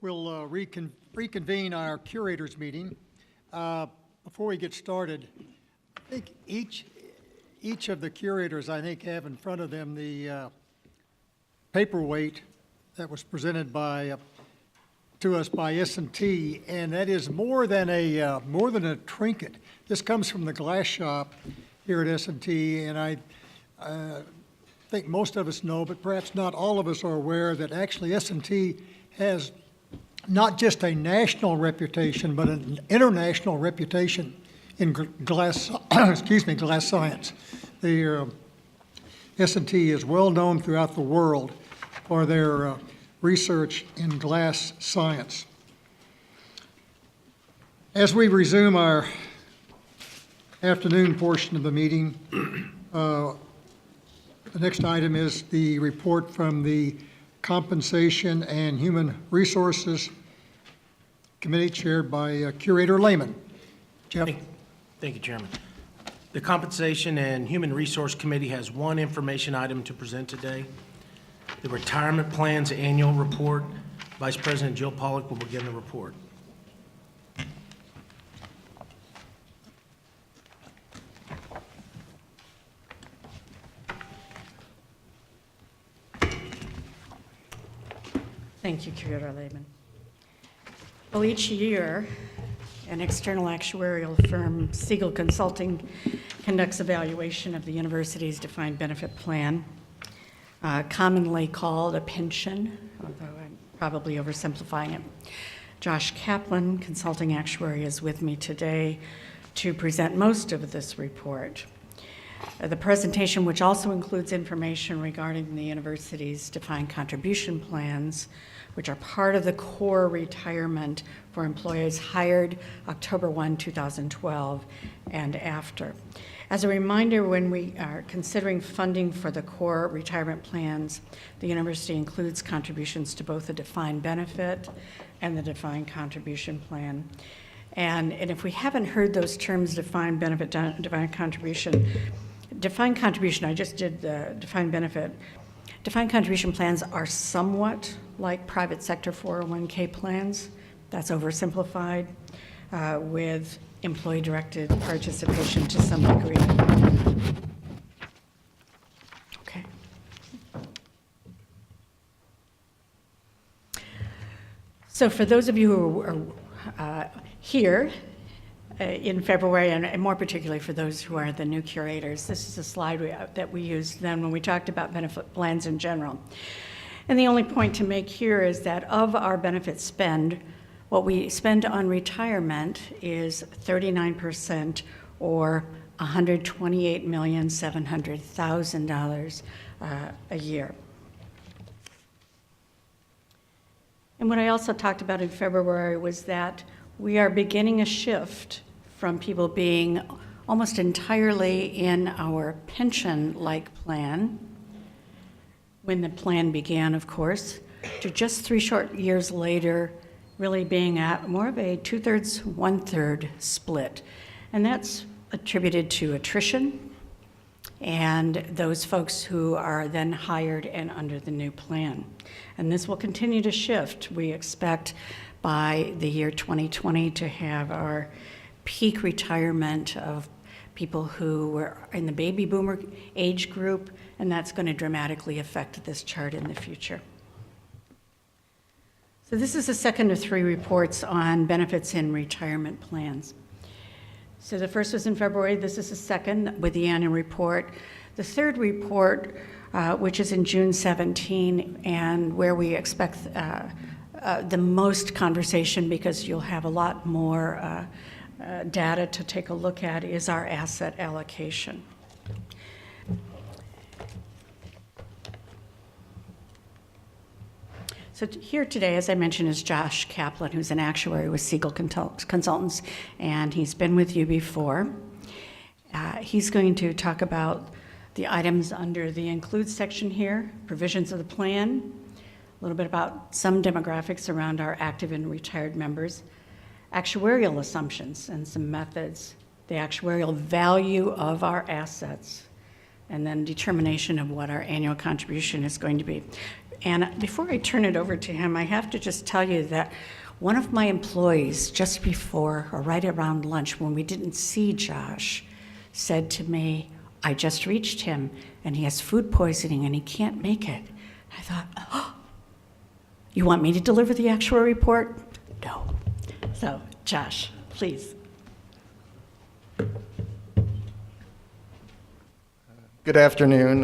We'll reconvene our curators meeting. Before we get started, I think each of the curators, I think, have in front of them the paperweight that was presented to us by S&T, and that is more than a trinket. This comes from the glass shop here at S&T, and I think most of us know, but perhaps not all of us are aware that actually S&T has not just a national reputation, but an international reputation in glass, glass science. The S&T is well known throughout the world for their research in glass science. As we resume our afternoon portion of the meeting, the next item is the report from the Compensation and Human Resources Committee, chaired by Curator Lehman. Jeff? Thank you, Chairman. The Compensation and Human Resource Committee has one information item to present today. The Retirement Plans Annual Report. Vice President Jill Pollack will begin the report. Thank you, Curator Lehman. Well, each year, an external actuarial firm, Siegel Consulting, conducts evaluation of the university's defined benefit plan, commonly called a pension, although I'm probably oversimplifying it. Josh Kaplan, consulting actuary, is with me today to present most of this report. The presentation, which also includes information regarding the university's defined contribution plans, which are part of the core retirement for employees hired October 1, 2012 and after. As a reminder, when we are considering funding for the core retirement plans, the university includes contributions to both the defined benefit and the defined contribution plan. And if we haven't heard those terms, defined benefit, defined contribution, I just did the defined benefit. Defined contribution plans are somewhat like private sector 401k plans. That's oversimplified with employee-directed participation to some degree. Okay. So for those of you who are here in February, and more particularly for those who are the new curators, this is a slide that we used then when we talked about benefit plans in general. And the only point to make here is that of our benefit spend, what we spend on retirement is 39%, or $128,700,000 a year. And what I also talked about in February was that we are beginning a shift from people being almost entirely in our pension-like plan, when the plan began, of course, to just 3 short years later, really being at more of a 2/3, 1/3 split. And that's attributed to attrition and those folks who are then hired and under the new plan. And this will continue to shift. We expect by the year 2020 to have our peak retirement of people who were in the baby boomer age group, and that's going to dramatically affect this chart in the future. So this is the second of 3 reports on benefits in retirement plans. So the first was in February. This is the second with the annual report. The third report, which is in June 17, and where we expect the most conversation, because you'll have a lot more data to take a look at, is our asset allocation. So here today, as I mentioned, is Josh Kaplan, who's an actuary with Siegel Consultants, and he's been with you before. He's going to talk about the items under the Include section here, provisions of the plan, a little bit about some demographics around our active and retired members, actuarial assumptions and some methods, the actuarial value of our assets, and then determination of what our annual contribution is going to be. And before I turn it over to him, I have to just tell you that one of my employees, just before or right around lunch, when we didn't see Josh, said to me, I just reached him and he has food poisoning and he can't make it. I thought, oh, you want me to deliver the actual report? No. So, Josh, please. Good afternoon.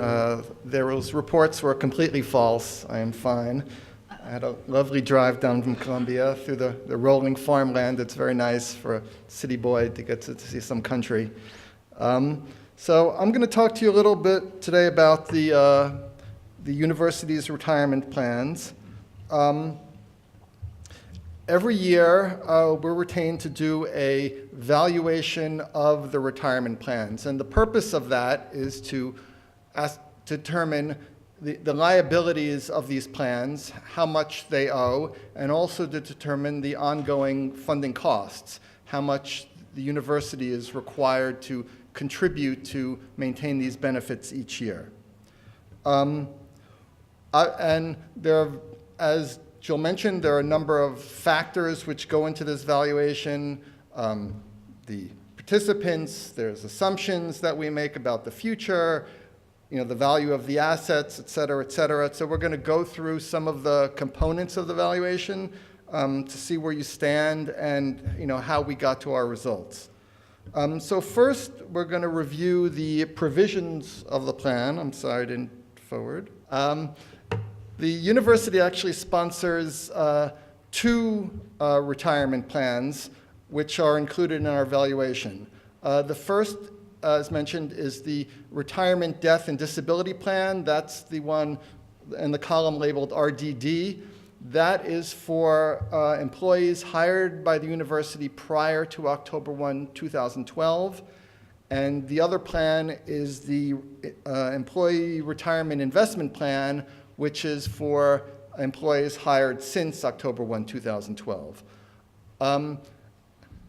Those reports were completely false. I am fine. I had a lovely drive down from Columbia through the rolling farmland. It's very nice for a city boy to get to see some country. So I'm going to talk to you a little bit today about the university's retirement plans. Every year, we're retained to do a valuation of the retirement plans. And the purpose of that is to determine the liabilities of these plans, how much they owe, and also to determine the ongoing funding costs, how much the university is required to contribute to maintain these benefits each year. And there are, as Jill mentioned, there are a number of factors which go into this valuation. The participants, there's assumptions that we make about the future, the value of the assets, et cetera, et cetera. So we're going to go through some of the components of the valuation to see where you stand and how we got to our results. So first, we're going to review the provisions of the plan. I'm sorry, I didn't forward. The university actually sponsors two retirement plans, which are included in our valuation. The first, as mentioned, is the Retirement Death and Disability Plan. That's the one in the column labeled RDD. That is for employees hired by the university prior to October 1, 2012. And the other plan is the Employee Retirement Investment Plan, which is for employees hired since October 1, 2012.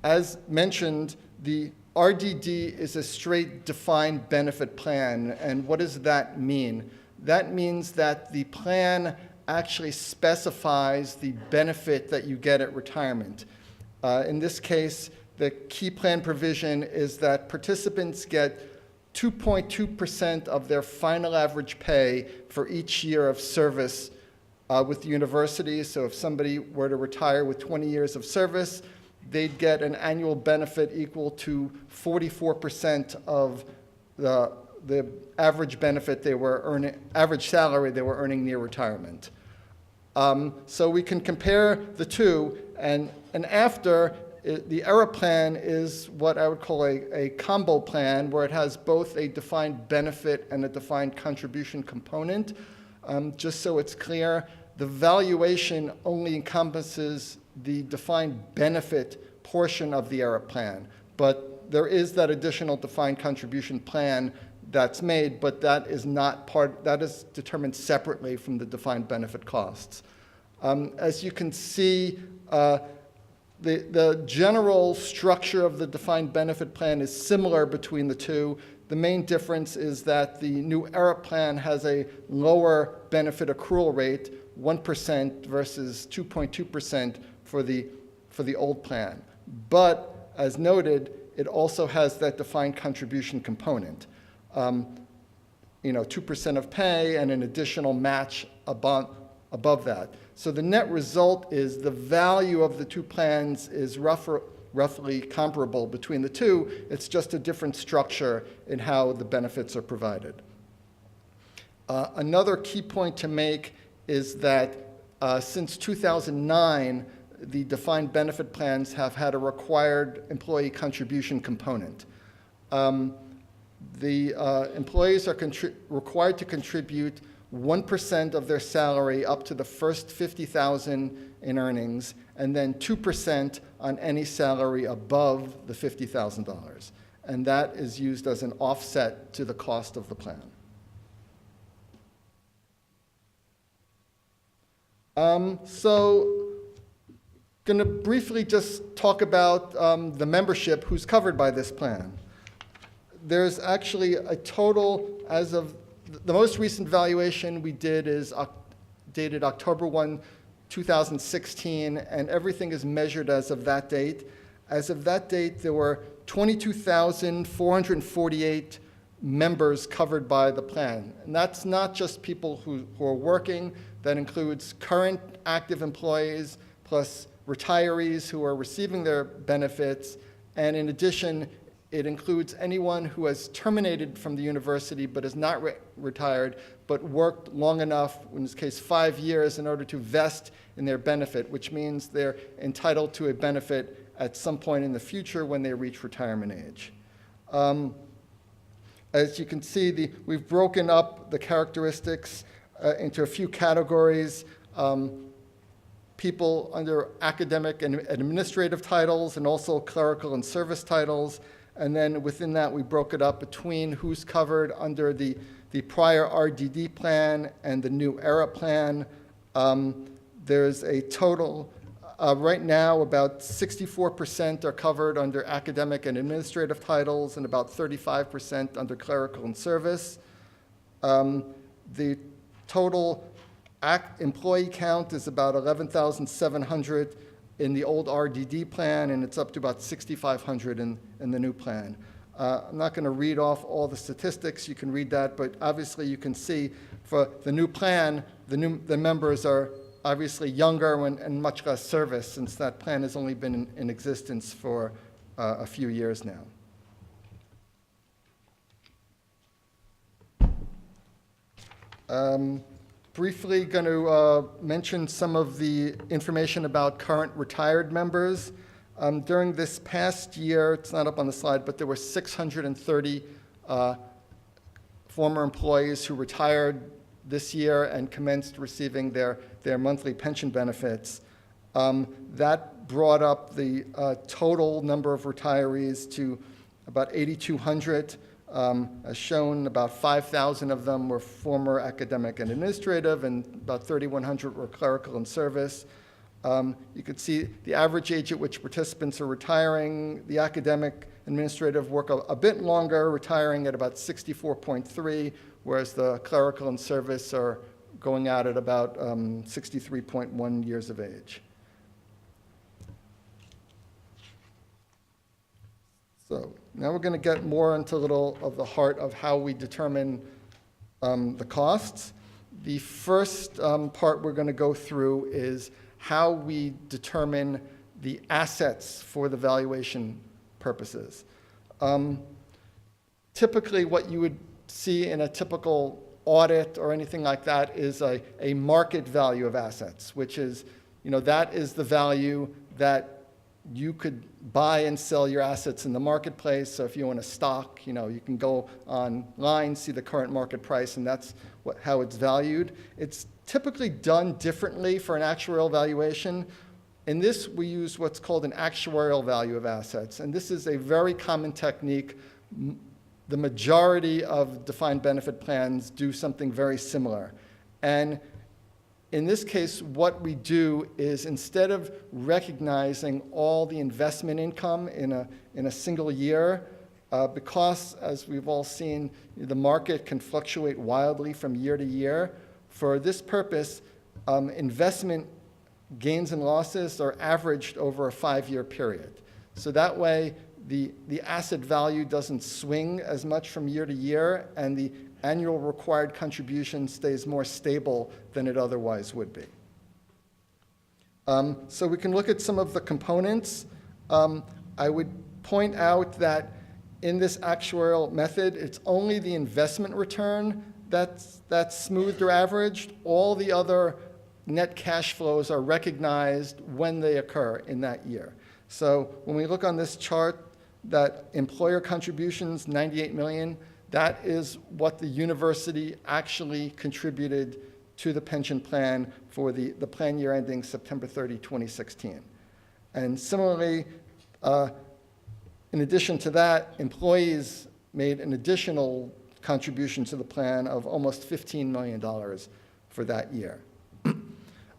As mentioned, the RDD is a straight defined benefit plan. And what does that mean? That means that the plan actually specifies the benefit that you get at retirement. In this case, the key plan provision is that participants get 2.2% of their final average pay for each year of service with the university. So if somebody were to retire with 20 years of service, they'd get an annual benefit equal to 44% of the average benefit they were earning, average salary they were earning near retirement. So we can compare the two, and after, the ERA plan is what I would call a combo plan, where it has both a defined benefit and a defined contribution component. Just so it's clear, the valuation only encompasses the defined benefit portion of the ERA plan, but there is that additional defined contribution plan that's made, but that is not part, that is determined separately from the defined benefit costs. As you can see, the general structure of the defined benefit plan is similar between the two. The main difference is that the new ERA plan has a lower benefit accrual rate, 1% versus 2.2% for the old plan. But as noted, it also has that defined contribution component. 2% of pay and an additional match above that. So the net result is the value of the two plans is roughly comparable between the two. It's just a different structure in how the benefits are provided. Another key point to make is that since 2009, the defined benefit plans have had a required employee contribution component. The employees are required to contribute 1% of their salary up to the first $50,000 in earnings, and then 2% on any salary above the $50,000. And that is used as an offset to the cost of the plan. So going to briefly just talk about the membership who's covered by this plan. There's actually a total, as of the most recent valuation we did is dated October 1, 2016, and everything is measured as of that date. As of that date, there were 22,448 members covered by the plan. And that's not just people who are working. That includes current active employees plus retirees who are receiving their benefits. And in addition, it includes anyone who has terminated from the university but is not retired, but worked long enough, in this case 5 years, in order to vest in their benefit, which means they're entitled to a benefit at some point in the future when they reach retirement age. As you can see, we've broken up the characteristics into a few categories. People under academic and administrative titles, and also clerical and service titles. And then within that, we broke it up between who's covered under the prior RDD plan and the new ERA plan. There's a total, right now, about 64% are covered under academic and administrative titles, and about 35% under clerical and service. The total employee count is about 11,700 in the old RDD plan, and it's up to about 6,500 in the new plan. I'm not going to read off all the statistics. You can read that, but obviously you can see for the new plan, the members are obviously younger and much less service, since that plan has only been in existence for a few years now. Briefly going to mention some of the information about current retired members. During this past year, it's not up on the slide, but there were 630 former employees who retired this year and commenced receiving their monthly pension benefits. That brought up the total number of retirees to about 8,200. As shown, about 5,000 of them were former academic and administrative, and about 3,100 were clerical and service. You can see the average age at which participants are retiring. The academic administrative work a bit longer, retiring at about 64.3, whereas the clerical and service are going out at about 63.1 years of age. So now we're going to get more into a little of the heart of how we determine the costs. The first part we're going to go through is how we determine the assets for the valuation purposes. Typically, what you would see in a typical audit or anything like that is a market value of assets, which is, that is the value that you could buy and sell your assets in the marketplace. So if you own a stock, you can go online, see the current market price, and that's how it's valued. It's typically done differently for an actuarial valuation. In this, we use what's called an actuarial value of assets, and this is a very common technique. The majority of defined benefit plans do something very similar. And in this case, what we do is, instead of recognizing all the investment income in a single year, because, as we've all seen, the market can fluctuate wildly from year to year, for this purpose, investment gains and losses are averaged over a 5-year period. So that way, the asset value doesn't swing as much from year to year, and the annual required contribution stays more stable than it otherwise would be. So we can look at some of the components. I would point out that in this actuarial method, it's only the investment return that's smoothed or averaged. All the other net cash flows are recognized when they occur in that year. So when we look on this chart, that employer contributions, $98 million, that is what the university actually contributed to the pension plan for the plan year ending September 30, 2016. And similarly, in addition to that, employees made an additional contribution to the plan of almost $15 million for that year.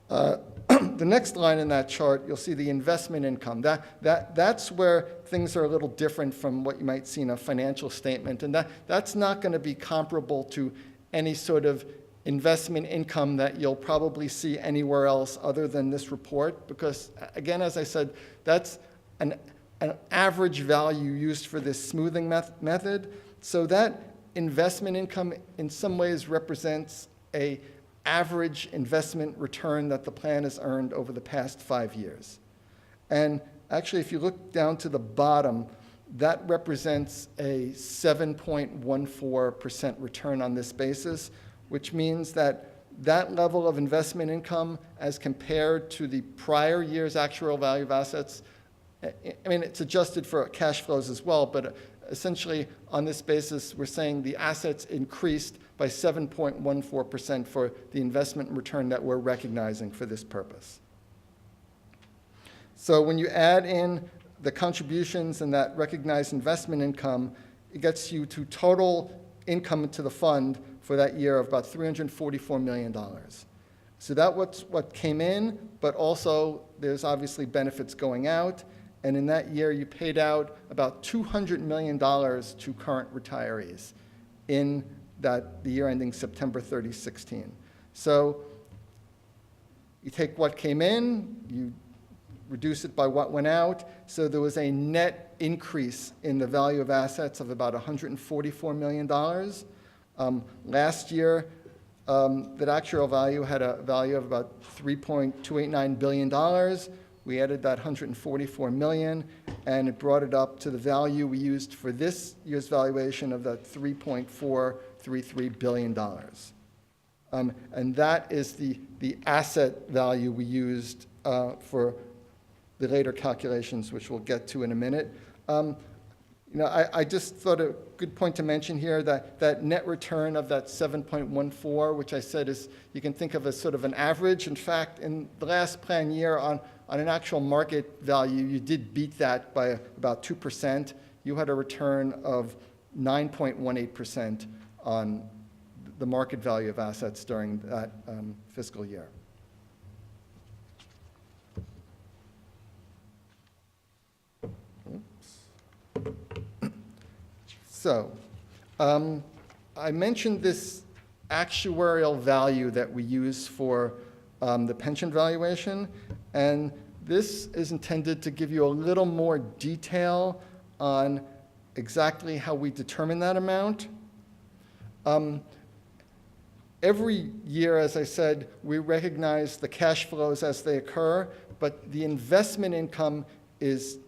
The next line in that chart, you'll see the investment income. That's where things are a little different from what you might see in a financial statement. And that's not going to be comparable to any sort of investment income that you'll probably see anywhere else other than this report, because, again, as I said, that's an average value used for this smoothing method. So that investment income in some ways represents a average investment return that the plan has earned over the past 5 years. And actually, if you look down to the bottom, that represents a 7.14% return on this basis, which means that that level of investment income as compared to the prior year's actuarial value of assets, I mean, it's adjusted for cash flows as well, but essentially on this basis, we're saying the assets increased by 7.14% for the investment return that we're recognizing for this purpose. So when you add in the contributions and that recognized investment income, it gets you to total income to the fund for that year of about $344 million. So that was what came in, but also there's obviously benefits going out. And in that year, you paid out about $200 million to current retirees in the year ending September 30, 16. So you take what came in, you reduce it by what went out. So there was a net increase in the value of assets of about $144 million. Last year, that actuarial value had a value of about $3.289 billion. We added that $144 million, and it brought it up to the value we used for this year's valuation of that $3.433 billion. And that is the asset value we used for the later calculations, which we'll get to in a minute. I just thought a good point to mention here that net return of that 7.14, which I said is, you can think of as sort of an average. In fact, in the last plan year on an actual market value, you did beat that by about 2%. You had a return of 9.18% on the market value of assets during that fiscal year. So, I mentioned this actuarial value that we use for the pension valuation, and this is intended to give you a little more detail on exactly how we determine that amount. Every year, as I said, we recognize the cash flows as they occur, but the investment income is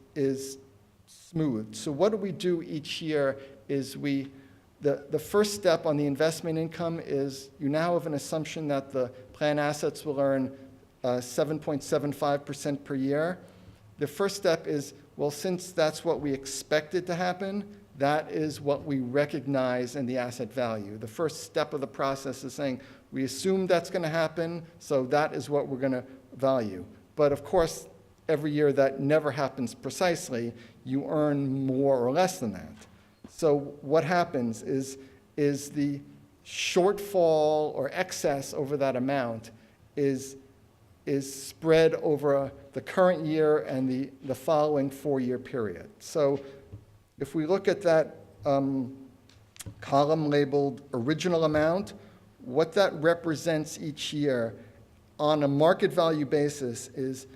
smooth. So what do we do each year is the first step on the investment income is you now have an assumption that the plan assets will earn 7.75% per year. The first step is, well, since that's what we expected to happen, that is what we recognize in the asset value. The first step of the process is saying, we assume that's going to happen, so that is what we're going to value. But of course, every year that never happens precisely. You earn more or less than that. So what happens is the shortfall or excess over that amount is spread over the current year and the following 4-year period. So if we look at that column labeled original amount, what that represents each year on a market value basis is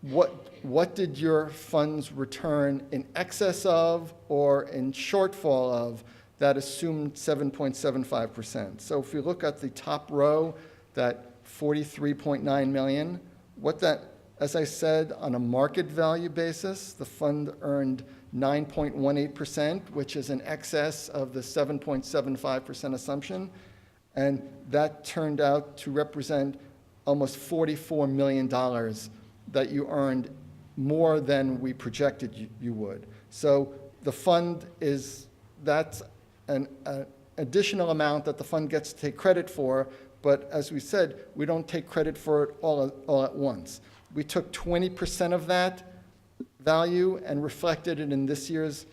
what did your funds return in excess of or in shortfall of that assumed 7.75%. So if you look at the top row, that 43.9 million, what that, as I said, on a market value basis, the fund earned 9.18%, which is in excess of the 7.75% assumption. And that turned out to represent almost $44 million that you earned more than we projected you would. So the fund that's an additional amount that the fund gets to take credit for, but as we said, we don't take credit for it all at once. We took 20% of that value and reflected it in this year's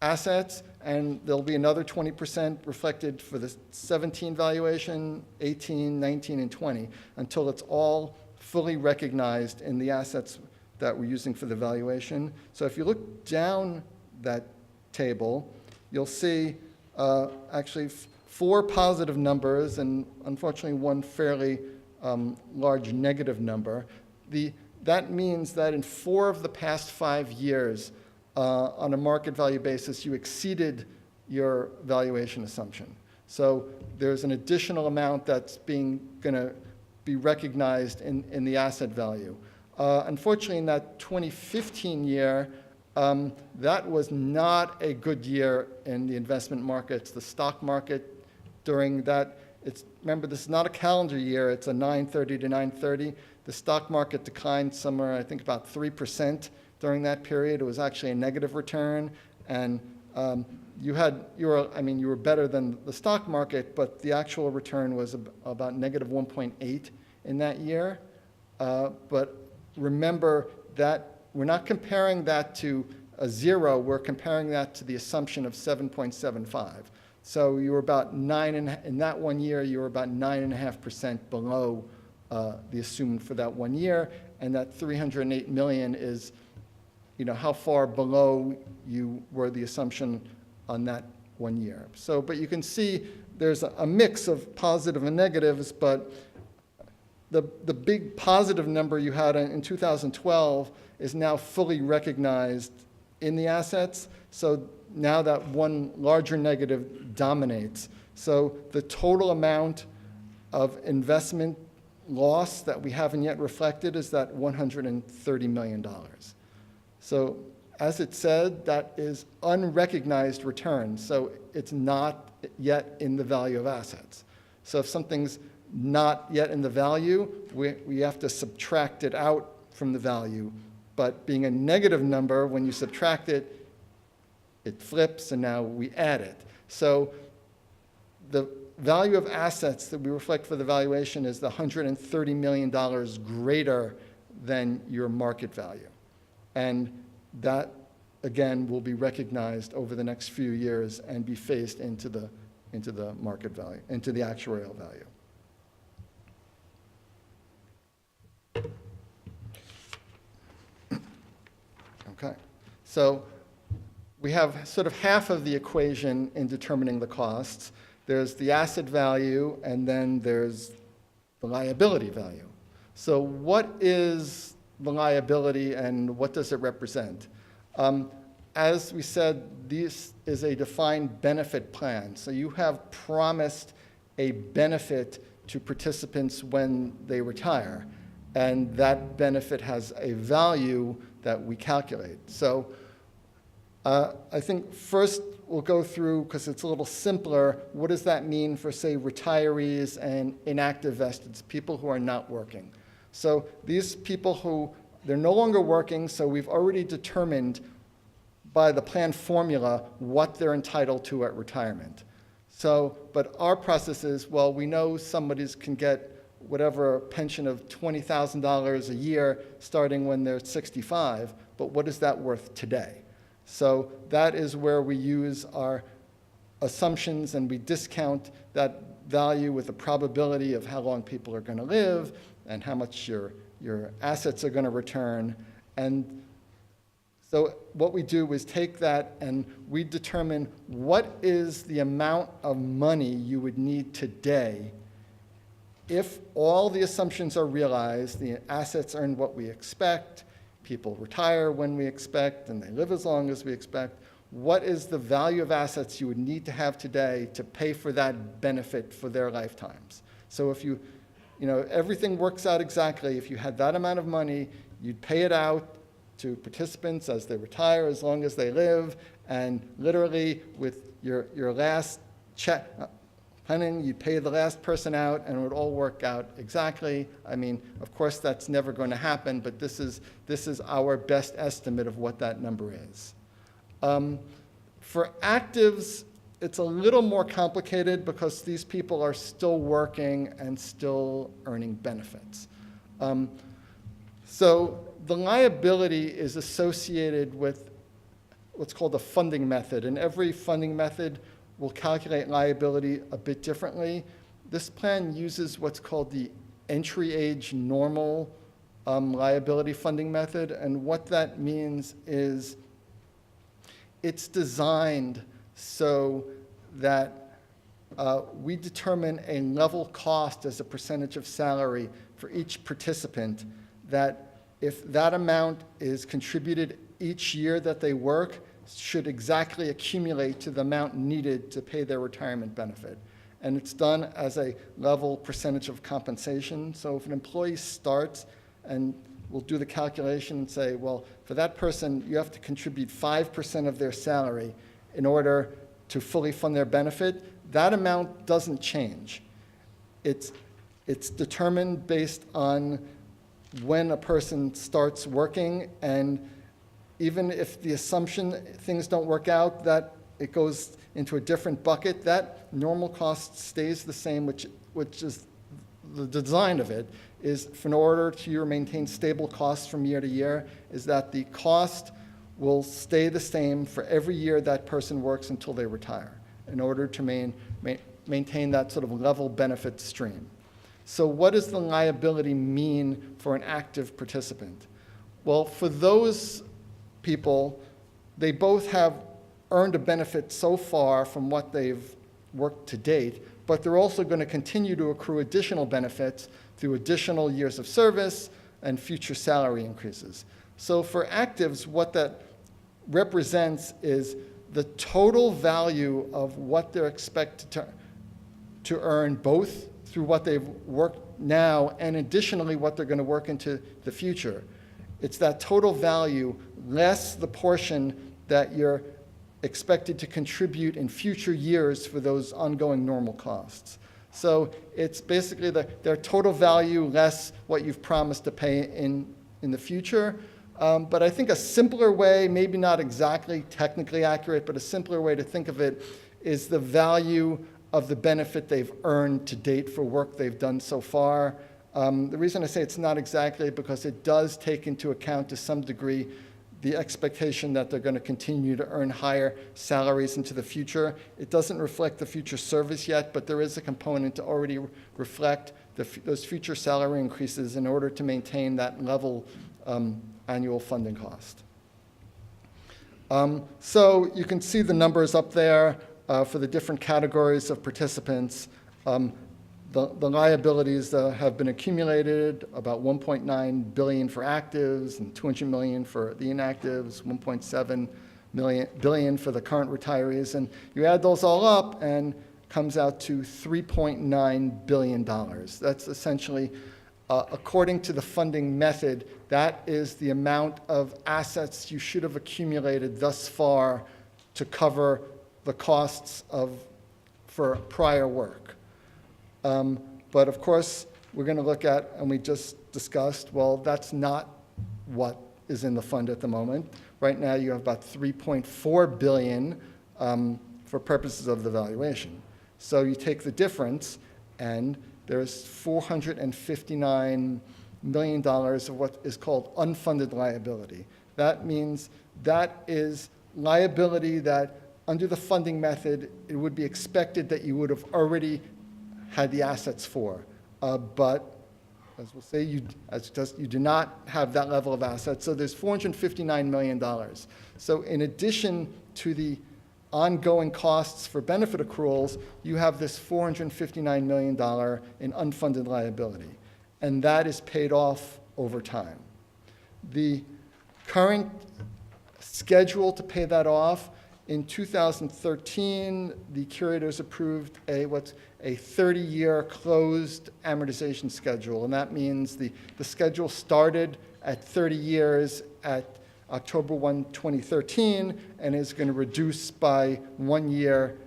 assets, and there'll be another 20% reflected for the 17 valuation, 18, 19, and 20, until it's all fully recognized in the assets that we're using for the valuation. So if you look down that table, you'll see actually 4 positive numbers and unfortunately one fairly large negative number. That means that in 4 of the past 5 years, on a market value basis, you exceeded your valuation assumption. So there's an additional amount that's going to be recognized in the asset value. Unfortunately, in that 2015 year, that was not a good year in the investment markets. The stock market during that, remember, this is not a calendar year, it's a 9/30 to 9/30. The stock market declined somewhere, I think, about 3% during that period. It was actually a negative return, and you were better than the stock market, but the actual return was about negative 1.8 in that year. But remember that we're not comparing that to a 0, we're comparing that to the assumption of 7.75. So you were about in that 1 year, you were about 9.5% below the assumed for that 1 year, and that 308 million is, how far below you were the assumption on that 1 year. So, but you can see there's a mix of positive and negatives, but the big positive number you had in 2012 is now fully recognized in the assets. So now that one larger negative dominates. So the total amount of investment loss that we haven't yet reflected is that $130 million. So as it said, that is unrecognized return. So it's not yet in the value of assets. So if something's not yet in the value, we have to subtract it out from the value. But being a negative number, when you subtract it, it flips, and now we add it. So the value of assets that we reflect for the valuation is the $130 million greater than your market value. And that, again, will be recognized over the next few years and be phased into the market value, into the actuarial value. Okay, so we have sort of half of the equation in determining the costs. There's the asset value, and then there's the liability value. So what is the liability, and what does it represent? As we said, this is a defined benefit plan. So you have promised a benefit to participants when they retire, and that benefit has a value that we calculate. So I think first we'll go through, because it's a little simpler, what does that mean for, say, retirees and inactive vesteds, people who are not working? So these people they're no longer working, so we've already determined by the plan formula what they're entitled to at retirement. So, but our process is, well, we know somebody can get whatever pension of $20,000 a year starting when they're 65, but what is that worth today? So that is where we use our assumptions, and we discount that value with the probability of how long people are going to live and how much your assets are going to return. And so what we do is take that and we determine what is the amount of money you would need today if all the assumptions are realized, the assets earn what we expect, people retire when we expect, and they live as long as we expect. What is the value of assets you would need to have today to pay for that benefit for their lifetimes? So if everything works out exactly, if you had that amount of money, you'd pay it out to participants as they retire, as long as they live, and literally with your last check, you'd pay the last person out, and it would all work out exactly. I mean, of course, that's never going to happen, but this is our best estimate of what that number is. For actives, it's a little more complicated because these people are still working and still earning benefits. So the liability is associated with what's called a funding method, and every funding method will calculate liability a bit differently. This plan uses what's called the entry age normal liability funding method, and what that means is it's designed so that we determine a level cost as a percentage of salary for each participant, that if that amount is contributed each year that they work, should exactly accumulate to the amount needed to pay their retirement benefit. And it's done as a level percentage of compensation. So if an employee starts, and we'll do the calculation and say, well, for that person, you have to contribute 5% of their salary in order to fully fund their benefit, that amount doesn't change. It's determined based on when a person starts working, and even if the assumption things don't work out, that it goes into a different bucket, that normal cost stays the same, which is the design of it, is for in order to maintain stable costs from year to year, is that the cost will stay the same for every year that person works until they retire, in order to maintain that sort of level benefit stream. So what does the liability mean for an active participant? Well, for those people, they both have earned a benefit so far from what they've worked to date, but they're also going to continue to accrue additional benefits through additional years of service and future salary increases. So for actives, what that represents is the total value of what they're expected to earn, both through what they've worked now and additionally what they're going to work into the future. It's that total value less the portion that you're expected to contribute in future years for those ongoing normal costs. So it's basically their total value less what you've promised to pay in the future. But I think a simpler way, maybe not exactly technically accurate, but a simpler way to think of it is the value of the benefit they've earned to date for work they've done so far. The reason I say it's not exactly because it does take into account to some degree the expectation that they're going to continue to earn higher salaries into the future. It doesn't reflect the future service yet, but there is a component to already reflect those future salary increases in order to maintain that level annual funding cost. So you can see the numbers up there for the different categories of participants. The liabilities have been accumulated, about $1.9 billion for actives and $200 million for the inactives, $1.7 billion for the current retirees. And you add those all up and comes out to $3.9 billion. That's essentially, according to the funding method, that is the amount of assets you should have accumulated thus far to cover the costs for prior work. But of course, we're going to look at, and we just discussed, well, that's not what is in the fund at the moment. Right now, you have about $3.4 billion for purposes of the valuation. So you take the difference, and there's $459 million of what is called unfunded liability. That means that is liability that, under the funding method, it would be expected that you would have already had the assets for. But, as we'll say, you do not have that level of assets. So there's $459 million. So in addition to the ongoing costs for benefit accruals, you have this $459 million in unfunded liability. And that is paid off over time. The current schedule to pay that off, in 2013, the Curators approved a 30-year closed amortization schedule, and that means the schedule started at 30 years at October 1, 2013, and is going to reduce by 1 year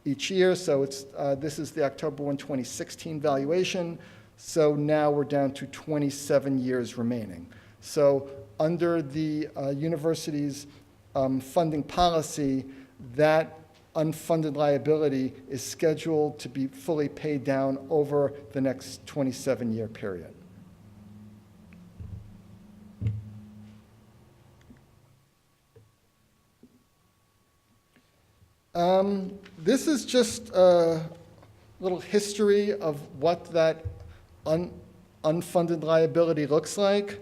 each year. So this is the October 1, 2016 valuation. So now we're down to 27 years remaining. So under the university's funding policy, that unfunded liability is scheduled to be fully paid down over the next 27-year period. This is just a little history of what that unfunded liability looks like.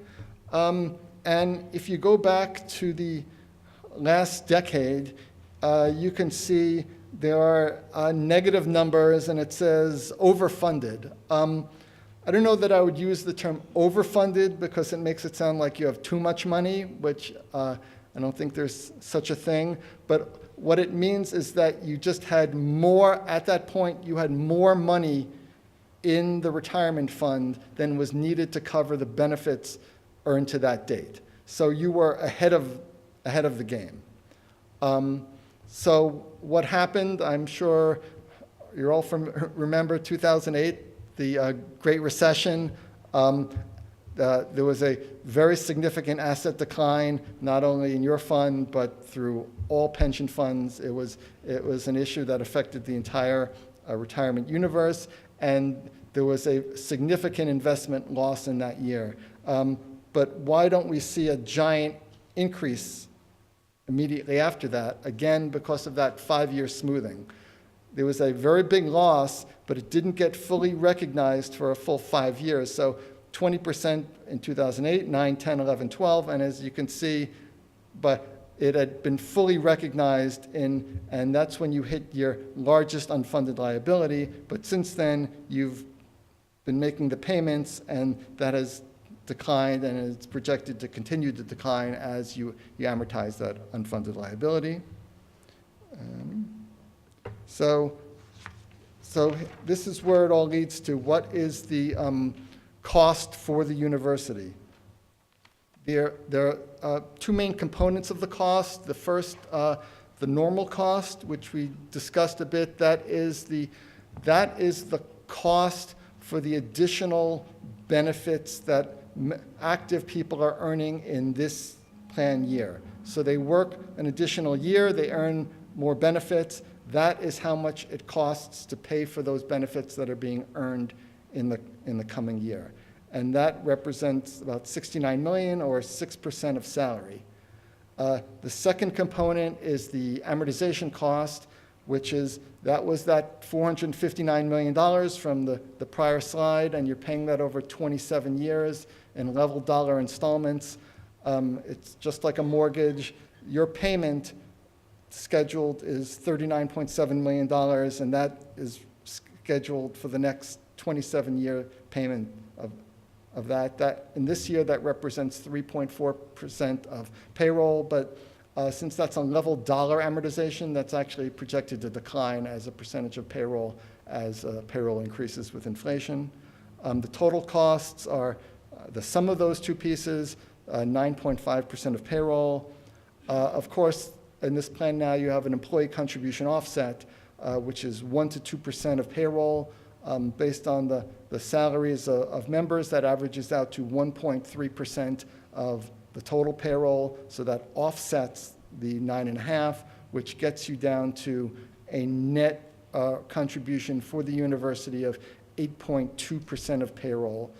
And if you go back to the last decade, you can see there are negative numbers, and it says overfunded. I don't know that I would use the term overfunded because it makes it sound like you have too much money, which I don't think there's such a thing. But what it means is that you just had more, at that point, you had more money in the retirement fund than was needed to cover the benefits earned to that date. So you were ahead of the game. So what happened, I'm sure you're all remember 2008, the Great Recession. There was a very significant asset decline, not only in your fund, but through all pension funds. It was an issue that affected the entire retirement universe, and there was a significant investment loss in that year. But why don't we see a giant increase immediately after that? Again, because of that 5-year smoothing. There was a very big loss, but it didn't get fully recognized for a full 5 years. So 20% in 2008, 9, 10, 11, 12, and as you can see, but it had been fully recognized and that's when you hit your largest unfunded liability. But since then, you've been making the payments, and that has declined, and it's projected to continue to decline as you amortize that unfunded liability. So this is where it all leads to. What is the cost for the university? There are two main components of the cost. The first, the normal cost, which we discussed a bit, that is the cost for the additional benefits that active people are earning in this plan year. So they work an additional year, they earn more benefits. That is how much it costs to pay for those benefits that are being earned in the coming year. And that represents about $69 million, or 6% of salary. The second component is the amortization cost, which was that $459 million from the prior slide, and you're paying that over 27 years in level dollar installments. It's just like a mortgage. Your payment scheduled is $39.7 million, and that is scheduled for the next 27-year payment of that. In this year, that represents 3.4% of payroll, but since that's a level dollar amortization, that's actually projected to decline as a percentage of payroll as payroll increases with inflation. The total costs are the sum of those two pieces, 9.5% of payroll. Of course, in this plan now, you have an employee contribution offset, which is 1 to 2% of payroll. Based on the salaries of members, that averages out to 1.3% of the total payroll. So that offsets the 9.5, which gets you down to a net contribution for the university of 8.2% of payroll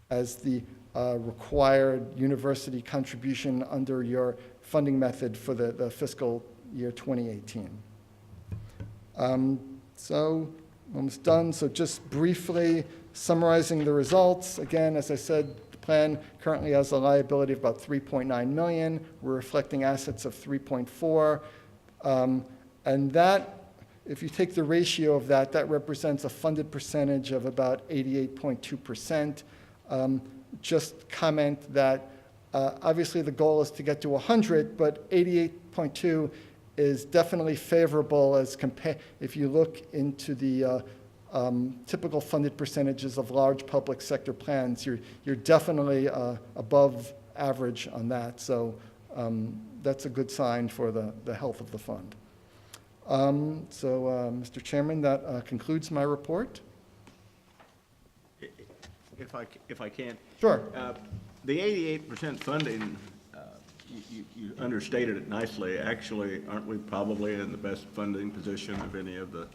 as the required university contribution under your funding method for the fiscal year 2018. So almost done. So just briefly summarizing the results. Again, as I said, the plan currently has a liability of about $3.9 million. We're reflecting assets of 3.4. And that, if you take the ratio of that, that represents a funded percentage of about 88.2%. Just comment that obviously the goal is to get to 100, but 88.2 is definitely favorable as if you look into the typical funded percentages of large public sector plans, you're definitely above average on that. So that's a good sign for the health of the fund. Mr. Chairman, that concludes my report. If I can. Sure. The 88% funding, you understated it nicely. Actually, aren't we probably in the best funding position of any of the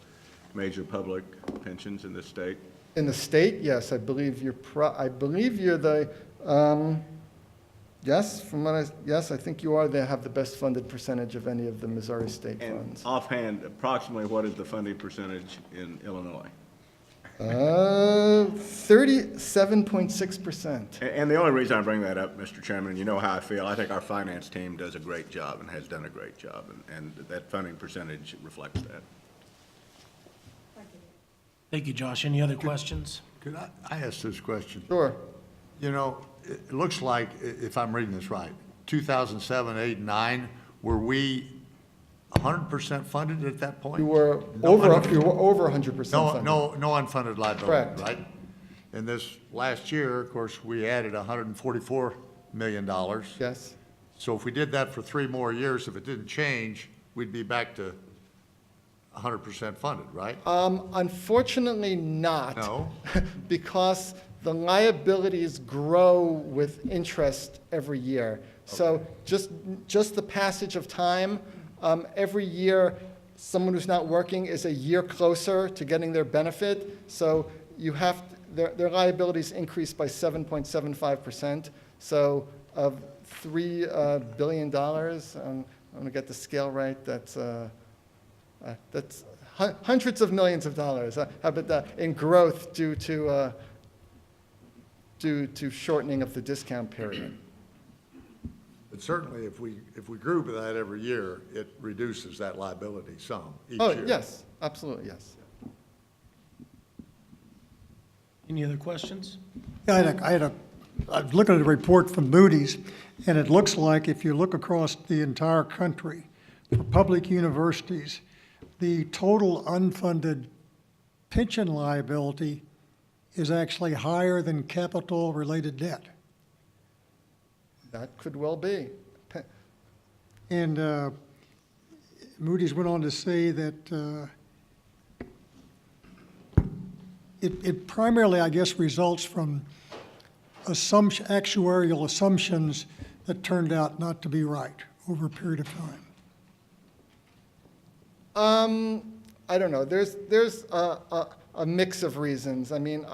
major public pensions in this state? In the state, yes, I believe you're the, yes, I think you are. They have the best funded percentage of any of the Missouri state And funds. offhand, approximately what is the funding percentage in Illinois? 37.6%. And the only reason I bring that up, Mr. Chairman, you know how I feel. I think our finance team does a great job and has done a great job, and that funding percentage reflects that. Thank you, Josh. Any other questions? Could I ask this question? Sure. You know, it looks like, if I'm reading this right, 2007, 8, 9, were we 100% funded at that point? You were No over un- 100% No, funded. no unfunded liability, Correct. right? And this last year, of course, we added $144 million. Yes. So if we did that for 3 more years, if it didn't change, we'd be back to 100% funded, right? Unfortunately not. No? Because the liabilities grow with interest every year. So just the passage of time, every year, someone who's not working is a year closer to getting their benefit. So you have, their liabilities increase by 7.75%. So of $3 billion, I'm gonna get the scale right, that's hundreds of millions of dollars. How about that, in growth due to shortening of the discount period. But certainly, if we grew by that every year, it reduces that liability some each Oh, year. yes, absolutely, yes. Any other questions? Yeah, I was looking at a report from Moody's, and it looks like if you look across the entire country, for public universities, the total unfunded pension liability is actually higher than capital-related debt. That could well be. And Moody's went on to say that it primarily, I guess, results from actuarial assumptions that turned out not to be right over a period of time. I don't know. There's a mix of reasons. I mean,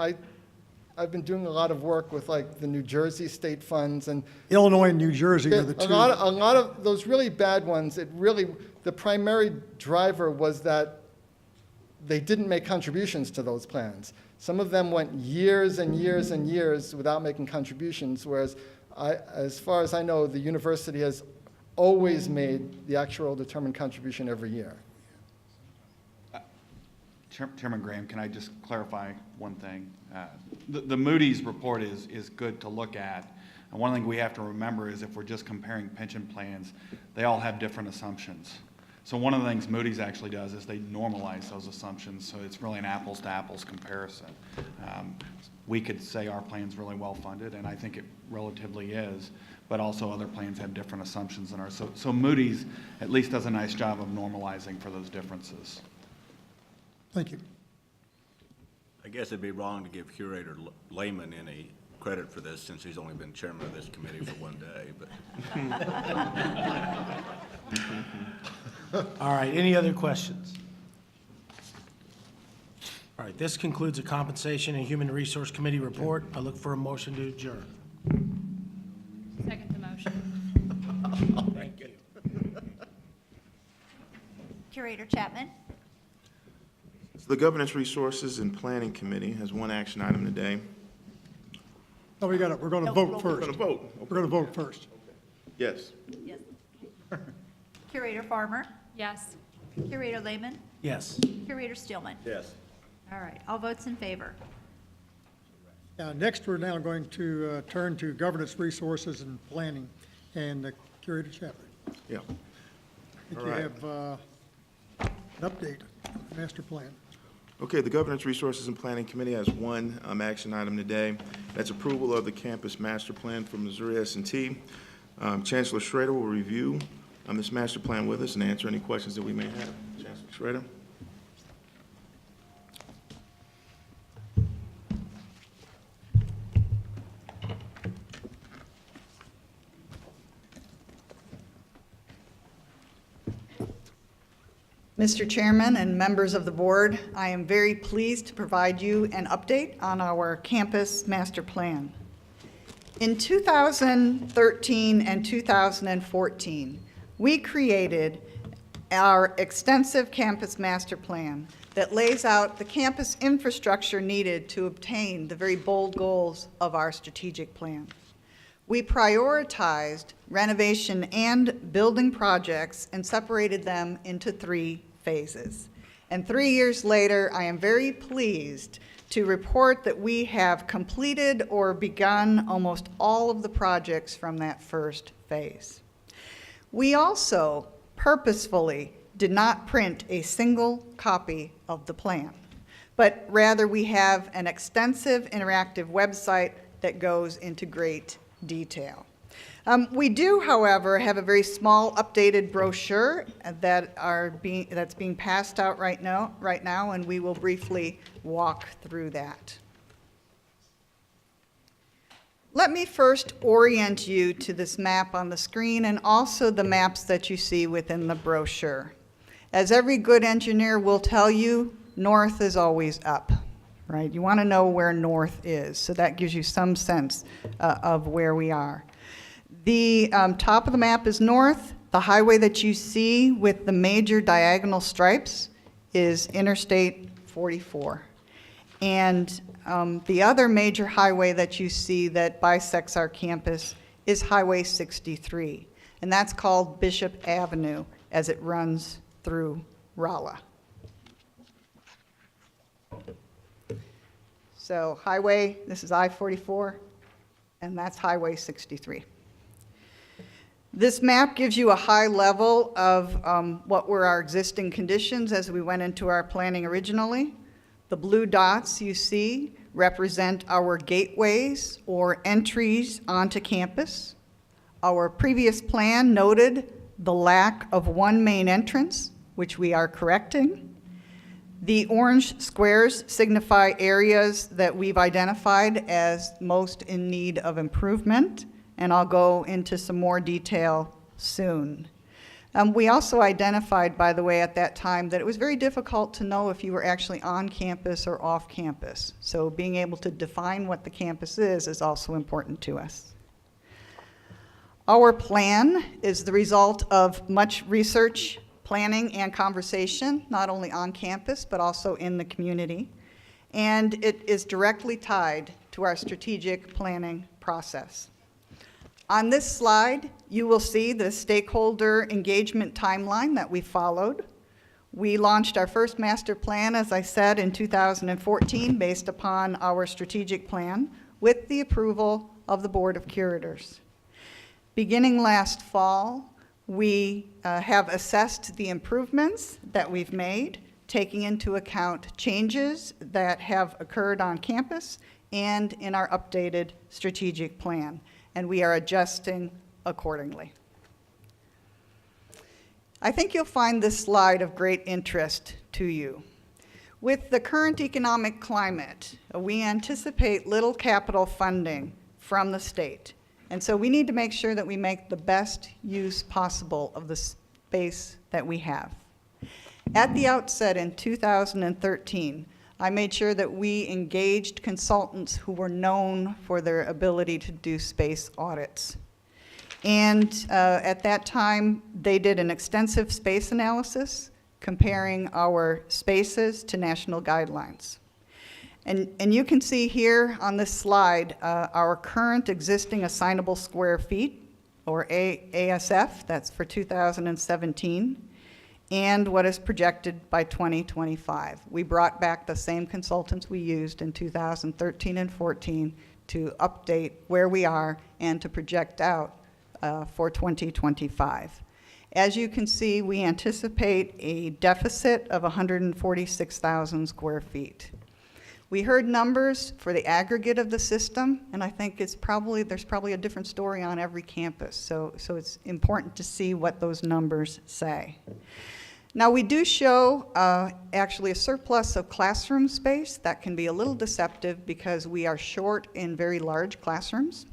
I've been doing a lot of work with like the New Jersey state funds and Illinois and New Jersey are the a two. lot of those really bad ones. The primary driver was that they didn't make contributions to those plans. Some of them went years and years and years without making contributions, whereas as far as I know, the university has always made the actual determined contribution every year. Chairman Graham, can I just clarify one thing? The Moody's report is good to look at. And one thing we have to remember is if we're just comparing pension plans, they all have different assumptions. So one of the things Moody's actually does is they normalize those assumptions, so it's really an apples-to-apples comparison. We could say our plan's really well-funded, and I think it relatively is, but also other plans have different assumptions than ours. So Moody's at least does a nice job of normalizing for those differences. Thank you. I guess it'd be wrong to give Curator Lehman any credit for this since he's only been chairman of this committee for one day, but. All right, any other questions? All right, this concludes the Compensation and Human Resource Committee report. I look for a motion to adjourn. Second the motion. Thank you. Curator Chapman? So the Governance Resources and Planning Committee has one action item today. No, we're going to vote We're first. going to vote. We're going to vote first. Yes. Yes. Curator Farmer? Yes. Curator Lehman? Yes. Curator Stillman? Yes. All right, all votes in favor. Next, we're now going to turn to Governance Resources and Planning, and Curator Chapman. Yeah. I think All you right. have an update on the master plan. Okay, the Governance Resources and Planning Committee has one action item today. That's approval of the campus master plan for Missouri S&T. Chancellor Schrader will review this master plan with us and answer any questions that we may have. Chancellor Schrader? Mr. Chairman and members of the board, I am very pleased to provide you an update on our campus master plan. In 2013 and 2014, we created our extensive campus master plan that lays out the campus infrastructure needed to obtain the very bold goals of our strategic plan. We prioritized renovation and building projects and separated them into 3 phases. And 3 years later, I am very pleased to report that we have completed or begun almost all of the projects from that first phase. We also purposefully did not print a single copy of the plan, but rather we have an extensive interactive website that goes into great detail. We do, however, have a very small updated brochure that's being passed out right now, and we will briefly walk through that. Let me first orient you to this map on the screen and also the maps that you see within the brochure. As every good engineer will tell you, north is always up, right? You want to know where north is, so that gives you some sense of where we are. The top of the map is north. The highway that you see with the major diagonal stripes is Interstate 44. And the other major highway that you see that bisects our campus is Highway 63. And that's called Bishop Avenue as it runs through Rolla. So highway, this is I-44, and that's Highway 63. This map gives you a high level of what were our existing conditions as we went into our planning originally. The blue dots you see represent our gateways or entries onto campus. Our previous plan noted the lack of one main entrance, which we are correcting. The orange squares signify areas that we've identified as most in need of improvement, and I'll go into some more detail soon. We also identified, by the way, at that time that it was very difficult to know if you were actually on campus or off campus. So being able to define what the campus is also important to us. Our plan is the result of much research, planning, and conversation, not only on campus, but also in the community. And it is directly tied to our strategic planning process. On this slide, you will see the stakeholder engagement timeline that we followed. We launched our first master plan, as I said, in 2014, based upon our strategic plan, with the approval of the Board of Curators. Beginning last fall, we have assessed the improvements that we've made, taking into account changes that have occurred on campus and in our updated strategic plan, and we are adjusting accordingly. I think you'll find this slide of great interest to you. With the current economic climate, we anticipate little capital funding from the state, and so we need to make sure that we make the best use possible of the space that we have. At the outset in 2013, I made sure that we engaged consultants who were known for their ability to do space audits. And at that time, they did an extensive space analysis comparing our spaces to national guidelines. And you can see here on this slide our current existing assignable square feet, or ASF, that's for 2017, and what is projected by 2025. We brought back the same consultants we used in 2013 and 14 to update where we are and to project out for 2025. As you can see, we anticipate a deficit of 146,000 square feet. We heard numbers for the aggregate of the system, and I think there's probably a different story on every campus, so it's important to see what those numbers say. Now, we do show actually a surplus of classroom space. That can be a little deceptive because we are short in very large classrooms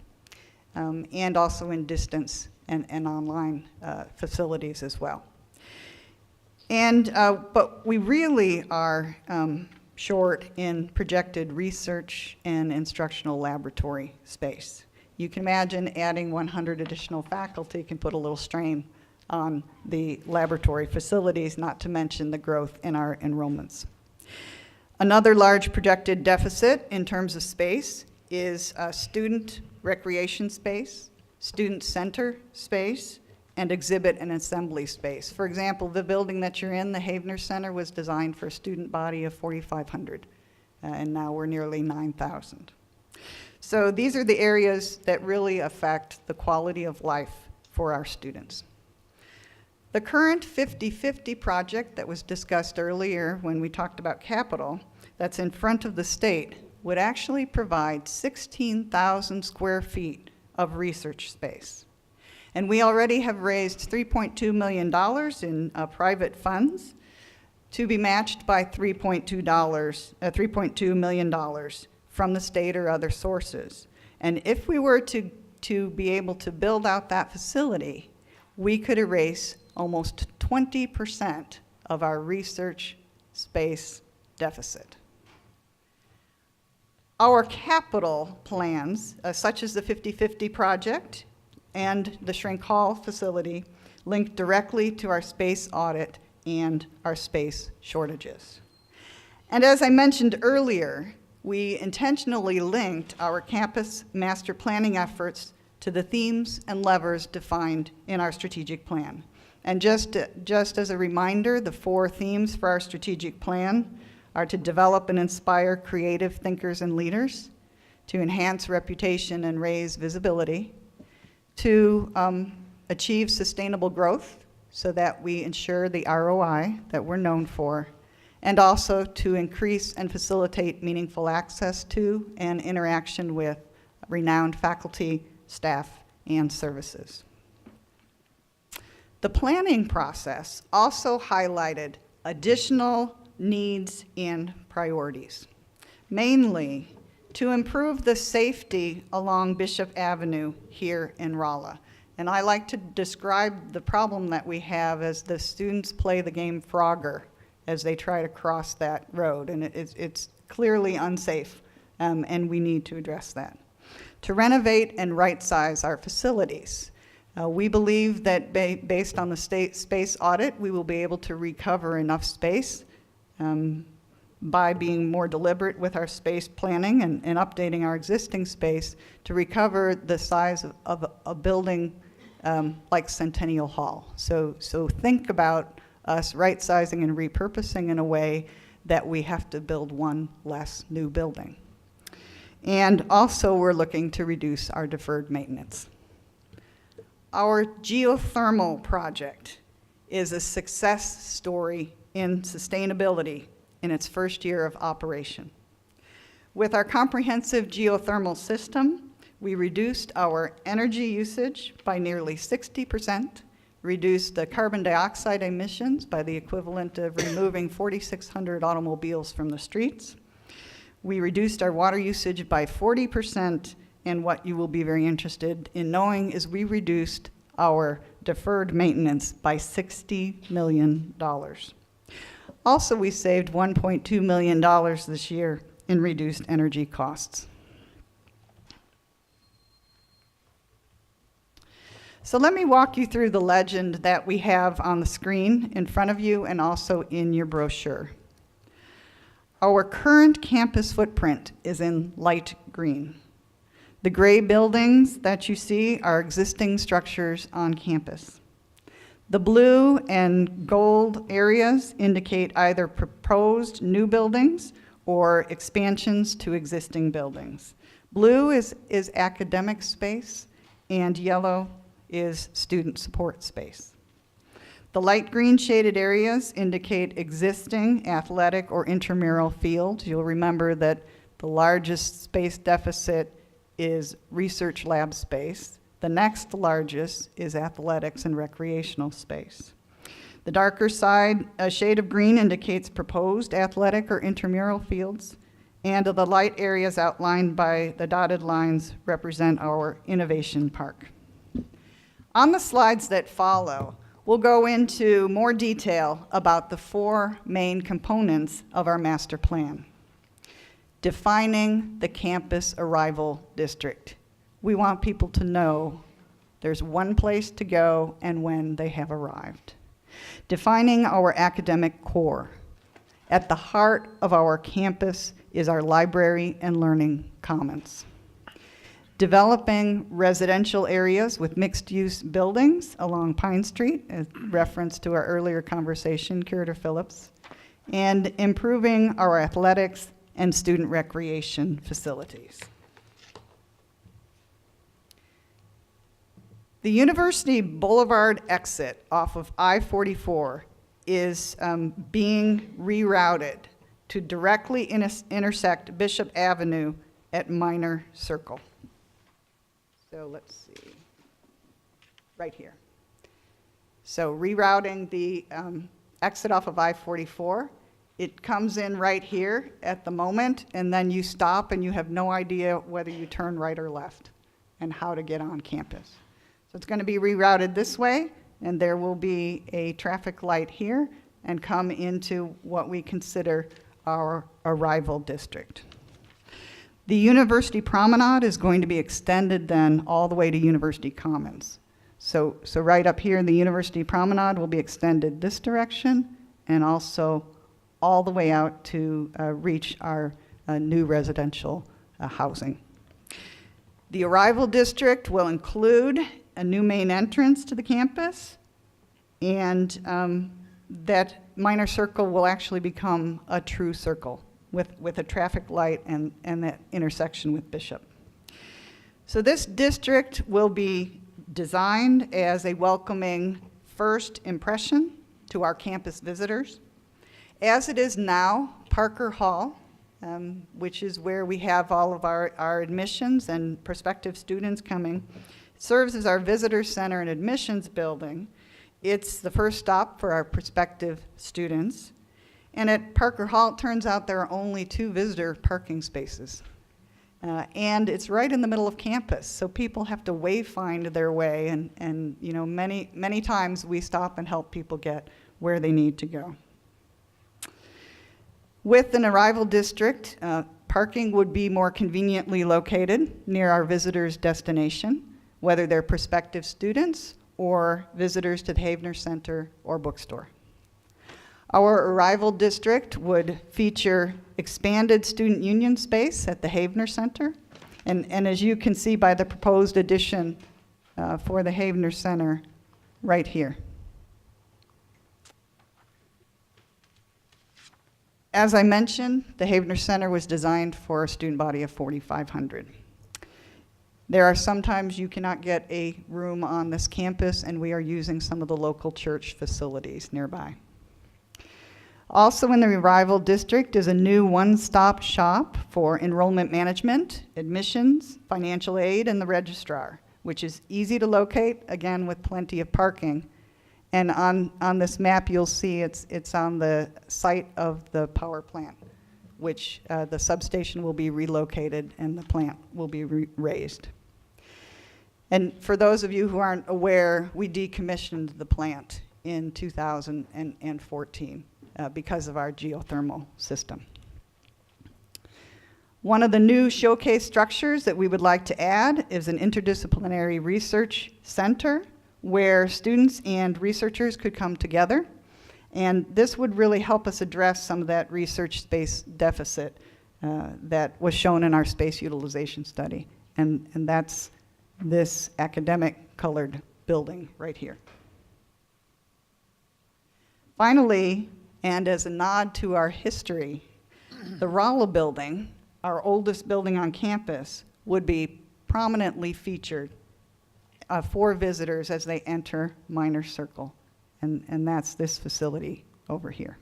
and also in distance and online facilities as well. But we really are short in projected research and instructional laboratory space. You can imagine adding 100 additional faculty can put a little strain on the laboratory facilities, not to mention the growth in our enrollments. Another large projected deficit in terms of space is student recreation space, student center space, and exhibit and assembly space. For example, the building that you're in, the Havner Center, was designed for a student body of 4,500, and now we're nearly 9,000. So these are the areas that really affect the quality of life for our students. The current 50/50 project that was discussed earlier when we talked about capital, that's in front of the state, would actually provide 16,000 square feet of research space. And we already have raised $3.2 million in private funds to be matched by $3.2 million from the state or other sources. And if we were to be able to build out that facility, we could erase almost 20% of our research space deficit. Our capital plans, such as the 50/50 project and the Schrank Hall facility, link directly to our space audit and our space shortages. And as I mentioned earlier, we intentionally linked our campus master planning efforts to the themes and levers defined in our strategic plan. And just as a reminder, the 4 themes for our strategic plan are to develop and inspire creative thinkers and leaders, to enhance reputation and raise visibility, to achieve sustainable growth so that we ensure the ROI that we're known for, and also to increase and facilitate meaningful access to and interaction with renowned faculty, staff, and services. The planning process also highlighted additional needs and priorities, mainly to improve the safety along Bishop Avenue here in Rolla. And I like to describe the problem that we have as the students play the game Frogger as they try to cross that road, and it's clearly unsafe, and we need to address that. To renovate and right-size our facilities. We believe that based on the state space audit, we will be able to recover enough space by being more deliberate with our space planning and updating our existing space to recover the size of a building like Centennial Hall. So think about us right-sizing and repurposing in a way that we have to build one less new building. And also we're looking to reduce our deferred maintenance. Our geothermal project is a success story in sustainability in its first year of operation. With our comprehensive geothermal system, we reduced our energy usage by nearly 60%, reduced the carbon dioxide emissions by the equivalent of removing 4,600 automobiles from the streets. We reduced our water usage by 40%, and what you will be very interested in knowing is we reduced our deferred maintenance by $60 million. Also, we saved $1.2 million this year in reduced energy costs. So let me walk you through the legend that we have on the screen in front of you and also in your brochure. Our current campus footprint is in light green. The gray buildings that you see are existing structures on campus. The blue and gold areas indicate either proposed new buildings or expansions to existing buildings. Blue is academic space, and yellow is student support space. The light green shaded areas indicate existing athletic or intramural fields. You'll remember that the largest space deficit is research lab space. The next largest is athletics and recreational space. The darker side, a shade of green indicates proposed athletic or intramural fields, and the light areas outlined by the dotted lines represent our innovation park. On the slides that follow, we'll go into more detail about the 4 main components of our master plan. Defining the campus arrival district. We want people to know there's one place to go and when they have arrived. Defining our academic core. At the heart of our campus is our library and learning commons. Developing residential areas with mixed-use buildings along Pine Street, as reference to our earlier conversation, Curator Phillips, and improving our athletics and student recreation facilities. The University Boulevard exit off of I-44 is being rerouted to directly intersect Bishop Avenue at Minor Circle. So let's see, right here. So rerouting the exit off of I-44, it comes in right here at the moment, and then you stop and you have no idea whether you turn right or left and how to get on campus. So it's going to be rerouted this way, and there will be a traffic light here and come into what we consider our arrival district. The University Promenade is going to be extended then all the way to University Commons. So right up here, the University Promenade will be extended this direction and also all the way out to reach our new residential housing. The arrival district will include a new main entrance to the campus, and that minor circle will actually become a true circle with a traffic light and that intersection with Bishop. So this district will be designed as a welcoming first impression to our campus visitors. As it is now, Parker Hall, which is where we have all of our admissions and prospective students coming, serves as our visitor center and admissions building. It's the first stop for our prospective students. And at Parker Hall, it turns out there are only 2 visitor parking spaces. And it's right in the middle of campus, so people have to wayfind their way, and you know, many times we stop and help people get where they need to go. With an arrival district, parking would be more conveniently located near our visitors' destination, whether they're prospective students or visitors to the Havner Center or bookstore. Our arrival district would feature expanded student union space at the Havner Center, and as you can see by the proposed addition for the Havner Center right here. As I mentioned, the Havner Center was designed for a student body of 4,500. There are sometimes you cannot get a room on this campus, and we are using some of the local church facilities nearby. Also in the arrival district is a new one-stop shop for enrollment management, admissions, financial aid, and the registrar, which is easy to locate, again, with plenty of parking. And on this map, you'll see it's on the site of the power plant, which the substation will be relocated and the plant will be raised. And for those of you who aren't aware, we decommissioned the plant in 2014 because of our geothermal system. One of the new showcase structures that we would like to add is an interdisciplinary research center where students and researchers could come together. And this would really help us address some of that research space deficit that was shown in our space utilization study. And that's this academic colored building right here. Finally, and as a nod to our history, the Rolla building, our oldest building on campus, would be prominently featured for visitors as they enter Minor Circle. And that's this facility over here.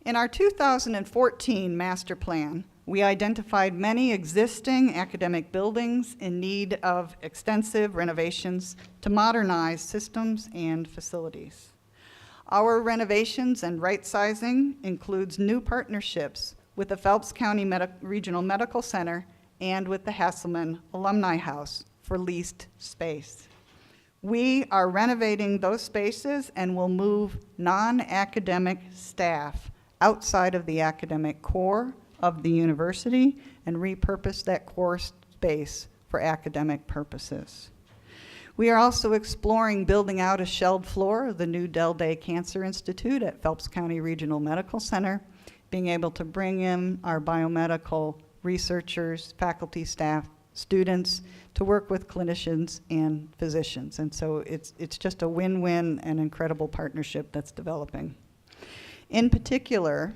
In our 2014 master plan, we identified many existing academic buildings in need of extensive renovations to modernize systems and facilities. Our renovations and right-sizing includes new partnerships with the Phelps County Regional Medical Center and with the Hasselman Alumni House for leased space. We are renovating those spaces and will move non-academic staff outside of the academic core of the university and repurpose that core space for academic purposes. We are also exploring building out a shelled floor of the new Del Day Cancer Institute at Phelps County Regional Medical Center, being able to bring in our biomedical researchers, faculty, staff, students to work with clinicians and physicians. And so it's just a win-win and incredible partnership that's developing. In particular,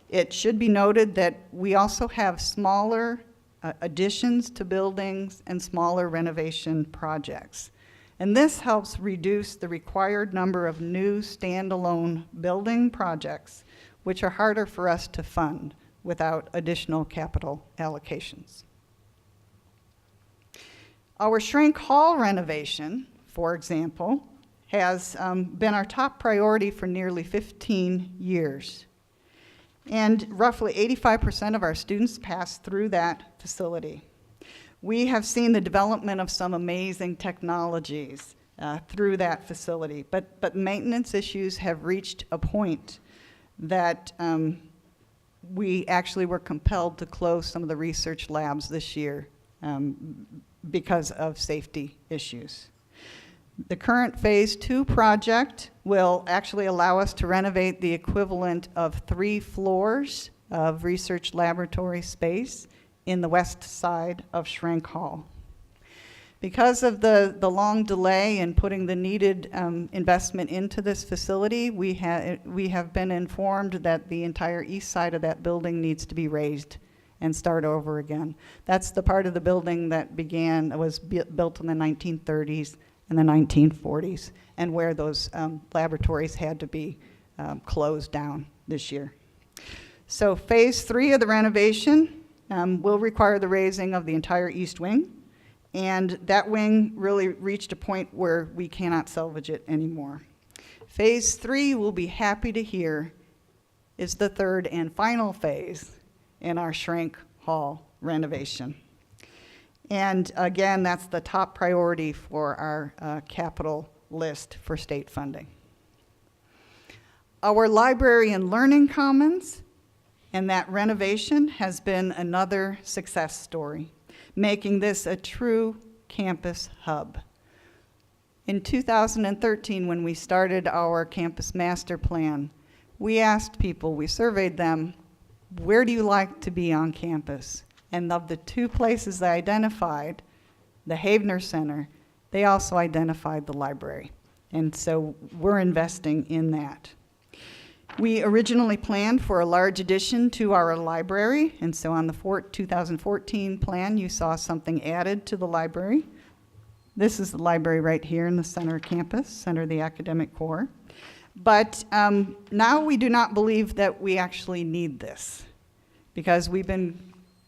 it should be noted that we also have smaller additions to buildings and smaller renovation projects. And this helps reduce the required number of new standalone building projects, which are harder for us to fund without additional capital allocations. Our Schrank Hall renovation, for example, has been our top priority for nearly 15 years. And roughly 85% of our students pass through that facility. We have seen the development of some amazing technologies through that facility, but maintenance issues have reached a point that we actually were compelled to close some of the research labs this year because of safety issues. The current Phase 2 project will actually allow us to renovate the equivalent of 3 floors of research laboratory space in the west side of Schrank Hall. Because of the long delay in putting the needed investment into this facility, we have been informed that the entire east side of that building needs to be raised and start over again. That's the part of the building that was built in the 1930s and the 1940s, and where those laboratories had to be closed down this year. So Phase 3 of the renovation will require the raising of the entire east wing, and that wing really reached a point where we cannot salvage it anymore. Phase 3, we'll be happy to hear, is the third and final phase in our Schrank Hall renovation. And again, that's the top priority for our capital list for state funding. Our library and learning commons and that renovation has been another success story, making this a true campus hub. In 2013, when we started our campus master plan, we asked people, we surveyed them, where do you like to be on campus? And of the 2 places they identified, the Havner Center, they also identified the library. And so we're investing in that. We originally planned for a large addition to our library, and so on the 2014 plan, you saw something added to the library. This is the library right here in the center of campus, center of the academic core. But now we do not believe that we actually need this, because we've been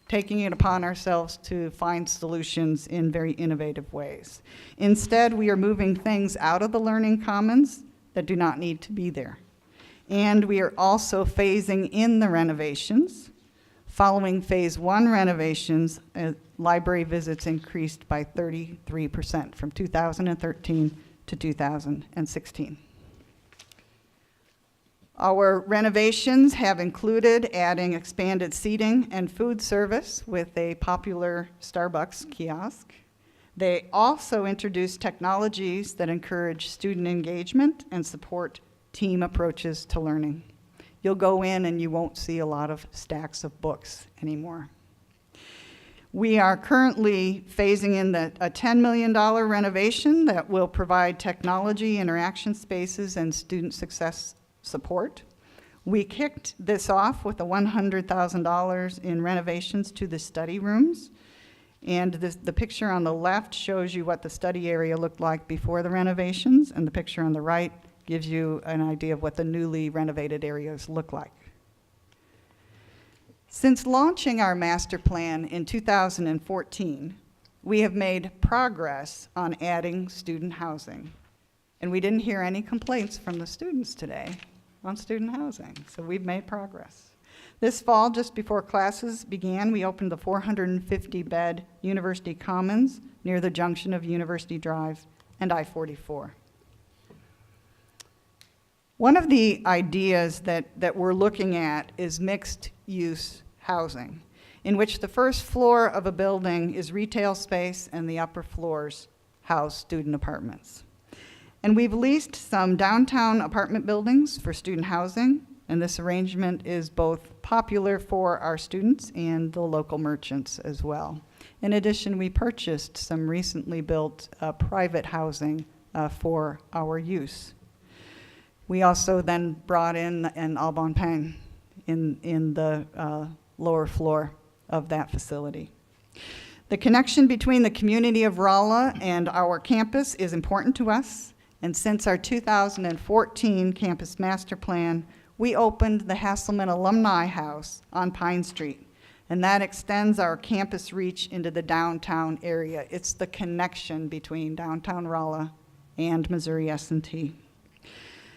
taking it upon ourselves to find solutions in very innovative ways. Instead, we are moving things out of the learning commons that do not need to be there. And we are also phasing in the renovations. Following Phase 1 renovations, library visits increased by 33% from 2013 to 2016. Our renovations have included adding expanded seating and food service with a popular Starbucks kiosk. They also introduced technologies that encourage student engagement and support team approaches to learning. You'll go in and you won't see a lot of stacks of books anymore. We are currently phasing in a $10 million renovation that will provide technology, interaction spaces, and student success support. We kicked this off with a $100,000 in renovations to the study rooms. And the picture on the left shows you what the study area looked like before the renovations, and the picture on the right gives you an idea of what the newly renovated areas look like. Since launching our master plan in 2014, we have made progress on adding student housing. And we didn't hear any complaints from the students today on student housing, so we've made progress. This fall, just before classes began, we opened the 450-bed University Commons near the junction of University Drive and I-44. One of the ideas that we're looking at is mixed-use housing, in which the first floor of a building is retail space and the upper floors house student apartments. And we've leased some downtown apartment buildings for student housing, and this arrangement is both popular for our students and the local merchants as well. In addition, we purchased some recently built private housing for our use. We also then brought in an au bon pain in the lower floor of that facility. The connection between the community of Rolla and our campus is important to us, and since our 2014 campus master plan, we opened the Hasselman Alumni House on Pine Street, and that extends our campus reach into the downtown area. It's the connection between downtown Rolla and Missouri S&T.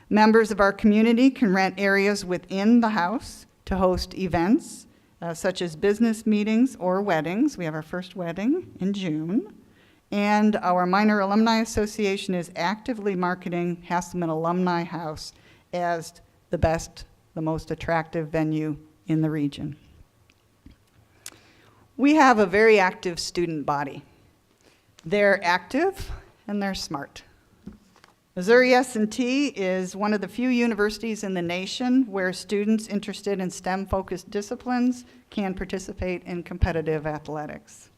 Members of our community can rent areas within the house to host events, such as business meetings or weddings. We have our first wedding in June. And our Minor Alumni Association is actively marketing Hasselman Alumni House as the best, the most attractive venue in the region. We have a very active student body. They're active and they're smart. Missouri S&T is one of the few universities in the nation where students interested in STEM-focused disciplines can participate in competitive athletics.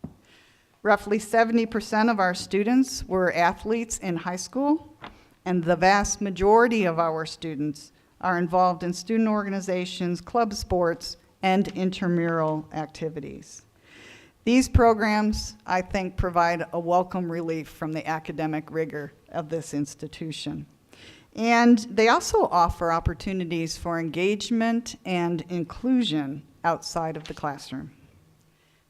Roughly 70% of our students were athletes in high school, and the vast majority of our students are involved in student organizations, club sports, and intramural activities. These programs, I think, provide a welcome relief from the academic rigor of this institution. And they also offer opportunities for engagement and inclusion outside of the classroom.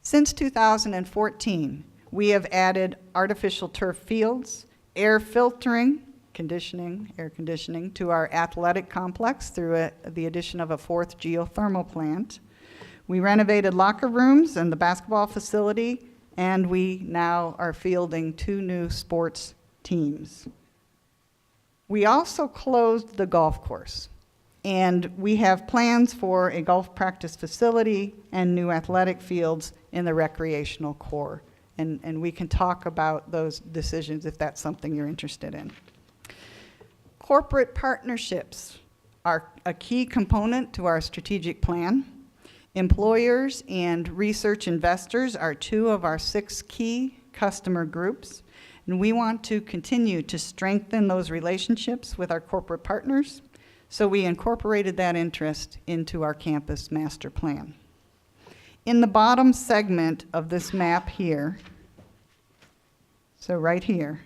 Since 2014, we have added artificial turf fields, air filtering, air conditioning to our athletic complex through the addition of a 4th geothermal plant. We renovated locker rooms and the basketball facility, and we now are fielding 2 new sports teams. We also closed the golf course, and we have plans for a golf practice facility and new athletic fields in the recreational core. And we can talk about those decisions if that's something you're interested in. Corporate partnerships are a key component to our strategic plan. Employers and research investors are 2 of our 6 key customer groups, and we want to continue to strengthen those relationships with our corporate partners, so we incorporated that interest into our campus master plan. In the bottom segment of this map here, so right here,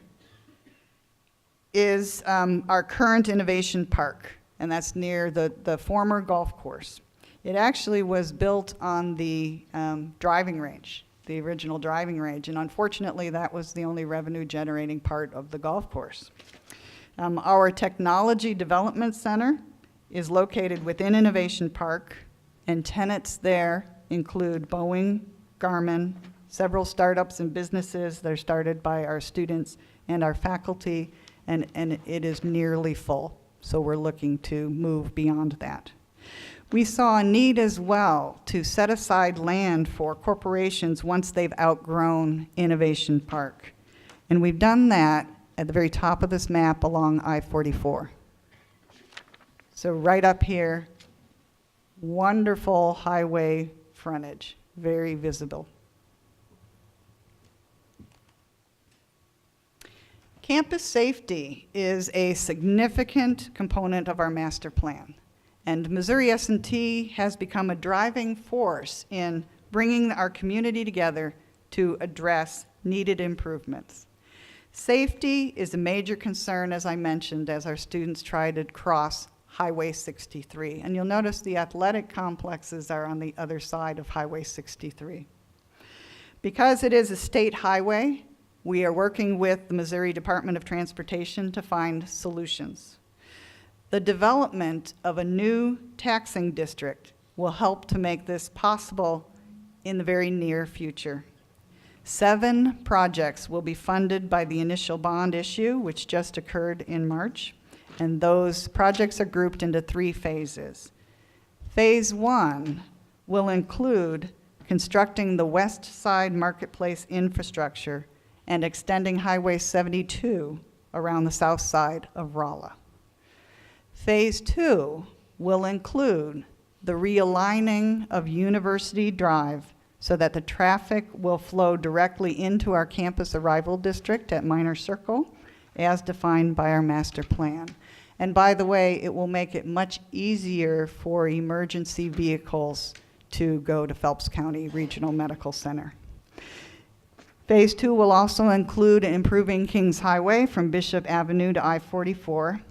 is our current innovation park, and that's near the former golf course. It actually was built on the driving range, the original driving range, and unfortunately that was the only revenue generating part of the golf course. Our Technology Development Center is located within Innovation Park, and tenants there include Boeing, Garmin, several startups and businesses that are started by our students and our faculty, and it is nearly full, so we're looking to move beyond that. We saw a need as well to set aside land for corporations once they've outgrown Innovation Park. And we've done that at the very top of this map along I-44. So right up here, wonderful highway frontage, very visible. Campus safety is a significant component of our master plan. And Missouri S&T has become a driving force in bringing our community together to address needed improvements. Safety is a major concern, as I mentioned, as our students try to cross Highway 63. And you'll notice the athletic complexes are on the other side of Highway 63. Because it is a state highway, we are working with the Missouri Department of Transportation to find solutions. The development of a new taxing district will help to make this possible in the very near future. 7 projects will be funded by the initial bond issue, which just occurred in March, and those projects are grouped into 3 phases. Phase 1 will include constructing the west side marketplace infrastructure and extending Highway 72 around the south side of Rolla. Phase 2 will include the realigning of University Drive so that the traffic will flow directly into our campus arrival district at Minor Circle, as defined by our master plan. And by the way, it will make it much easier for emergency vehicles to go to Phelps County Regional Medical Center. Phase 2 will also include improving Kings Highway from Bishop Avenue to I-44,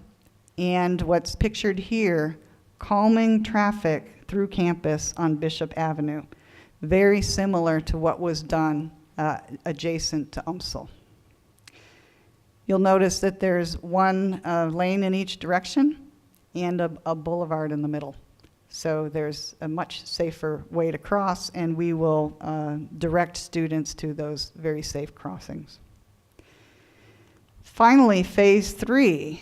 and what's pictured here, calming traffic through campus on Bishop Avenue, very similar to what was done adjacent to UMSL. You'll notice that there's one lane in each direction and a boulevard in the middle. So there's a much safer way to cross, and we will direct students to those very safe crossings. Finally, phase 3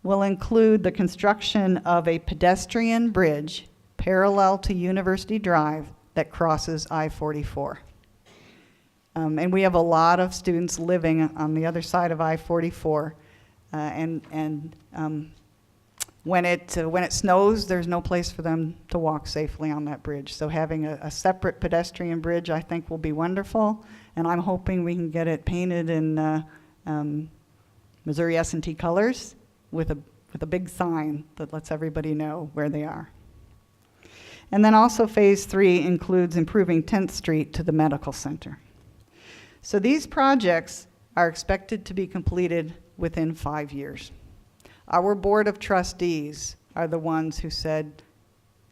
will include the construction of a pedestrian bridge parallel to University Drive that crosses I-44. And we have a lot of students living on the other side of I-44, when it snows, there's no place for them to walk safely on that bridge. So having a separate pedestrian bridge, I think, will be wonderful, and I'm hoping we can get it painted in Missouri S&T colors with a big sign that lets everybody know where they are. And then also phase 3 includes improving 10th Street to the medical center. So these projects are expected to be completed within 5 years. Our board of trustees are the ones who said,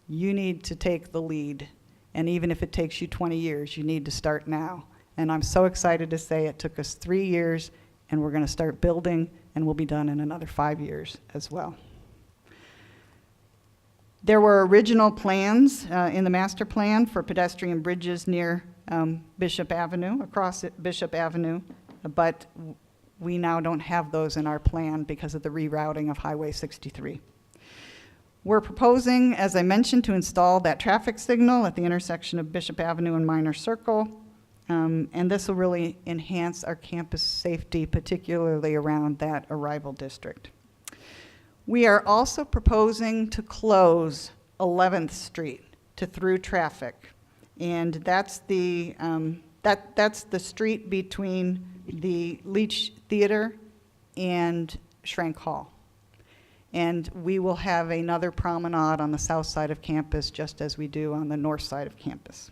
you need to take the lead, and even if it takes you 20 years, you need to start now. And I'm so excited to say it took us 3 years, and we're going to start building, and we'll be done in another 5 years as well. There were original plans in the master plan for pedestrian bridges near Bishop Avenue, across Bishop Avenue, but we now don't have those in our plan because of the rerouting of Highway 63. We're proposing, as I mentioned, to install that traffic signal at the intersection of Bishop Avenue and Minor Circle, and this will really enhance our campus safety, particularly around that arrival district. We are also proposing to close 11th Street to through traffic, and that's the street between the Leach Theater and Schrank Hall. And we will have another promenade on the south side of campus, just as we do on the north side of campus.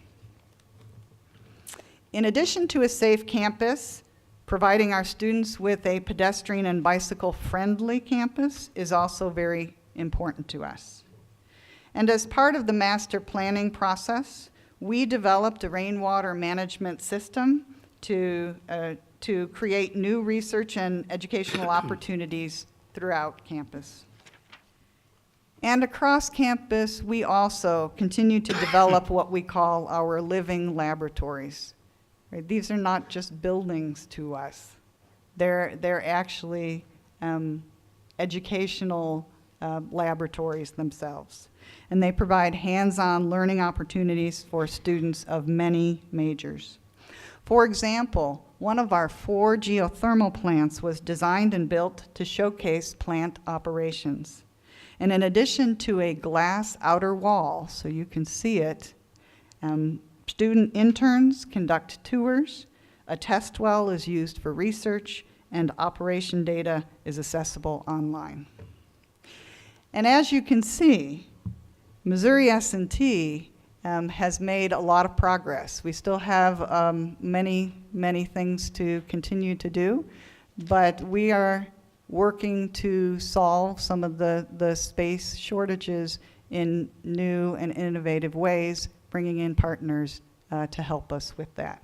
In addition to a safe campus, providing our students with a pedestrian and bicycle-friendly campus is also very important to us. And as part of the master planning process, we developed a rainwater management system to create new research and educational opportunities throughout campus. And across campus, we also continue to develop what we call our living laboratories. Right? These are not just buildings to us. They're actually educational laboratories themselves. And they provide hands-on learning opportunities for students of many majors. For example, one of our 4 geothermal plants was designed and built to showcase plant operations. And in addition to a glass outer wall, so you can see it, student interns conduct tours, a test well is used for research, and operation data is accessible online. And as you can see, Missouri S&T has made a lot of progress. We still have many things to continue to do, but we are working to solve some of the space shortages in new and innovative ways, bringing in partners to help us with that.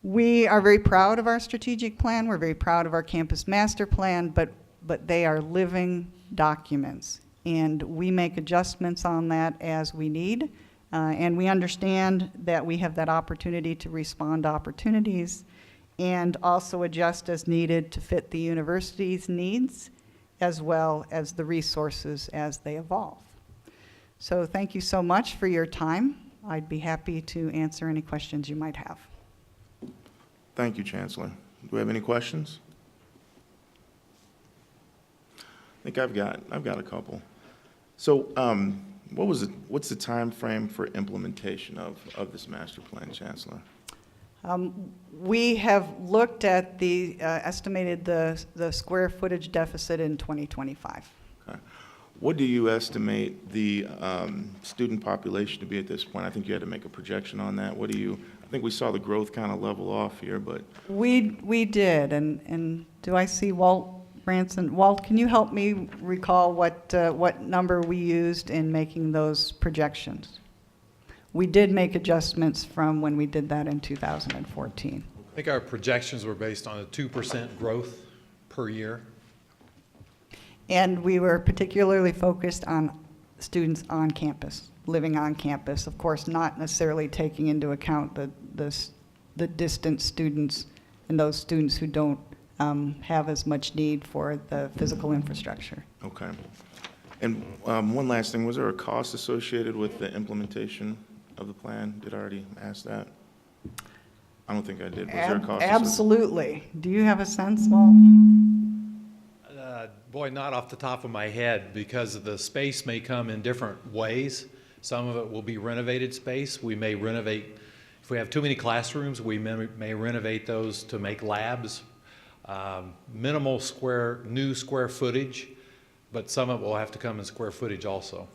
We are very proud of our strategic plan. We're very proud of our campus master plan, but they are living documents, and we make adjustments on that as we need. And we understand that we have that opportunity to respond to opportunities and also adjust as needed to fit the university's needs as well as the resources as they evolve. So thank you so much for your time. I'd be happy to answer any questions you might have. Thank you, Chancellor. Do we have any questions? I think I've got a couple. So, what's the time frame for implementation of this master plan, Chancellor? We have looked at estimated the square footage deficit in 2025. Okay. What do you estimate the student population to be at this point? I think you had to make a projection on that. I think we saw the growth kind of level off here, but. We did, and do I see Walt Branson? Walt, can you help me recall what number we used in making those projections? We did make adjustments from when we did that in 2014. I think our projections were based on a 2% growth per year. And we were particularly focused on students on campus, living on campus, of course, not necessarily taking into account the distant students and those students who don't have as much need for the physical infrastructure. Okay. And one last thing, was there a cost associated with the implementation of the plan? Did I already ask that? I don't think I did. Was there a cost? Absolutely. Do you have a sense, Walt? Boy, not off the top of my head, because the space may come in different ways. Some of it will be renovated space. We may renovate, if we have too many classrooms, we may renovate those to make labs. Minimal new square footage, but some of it will have to come in square footage also.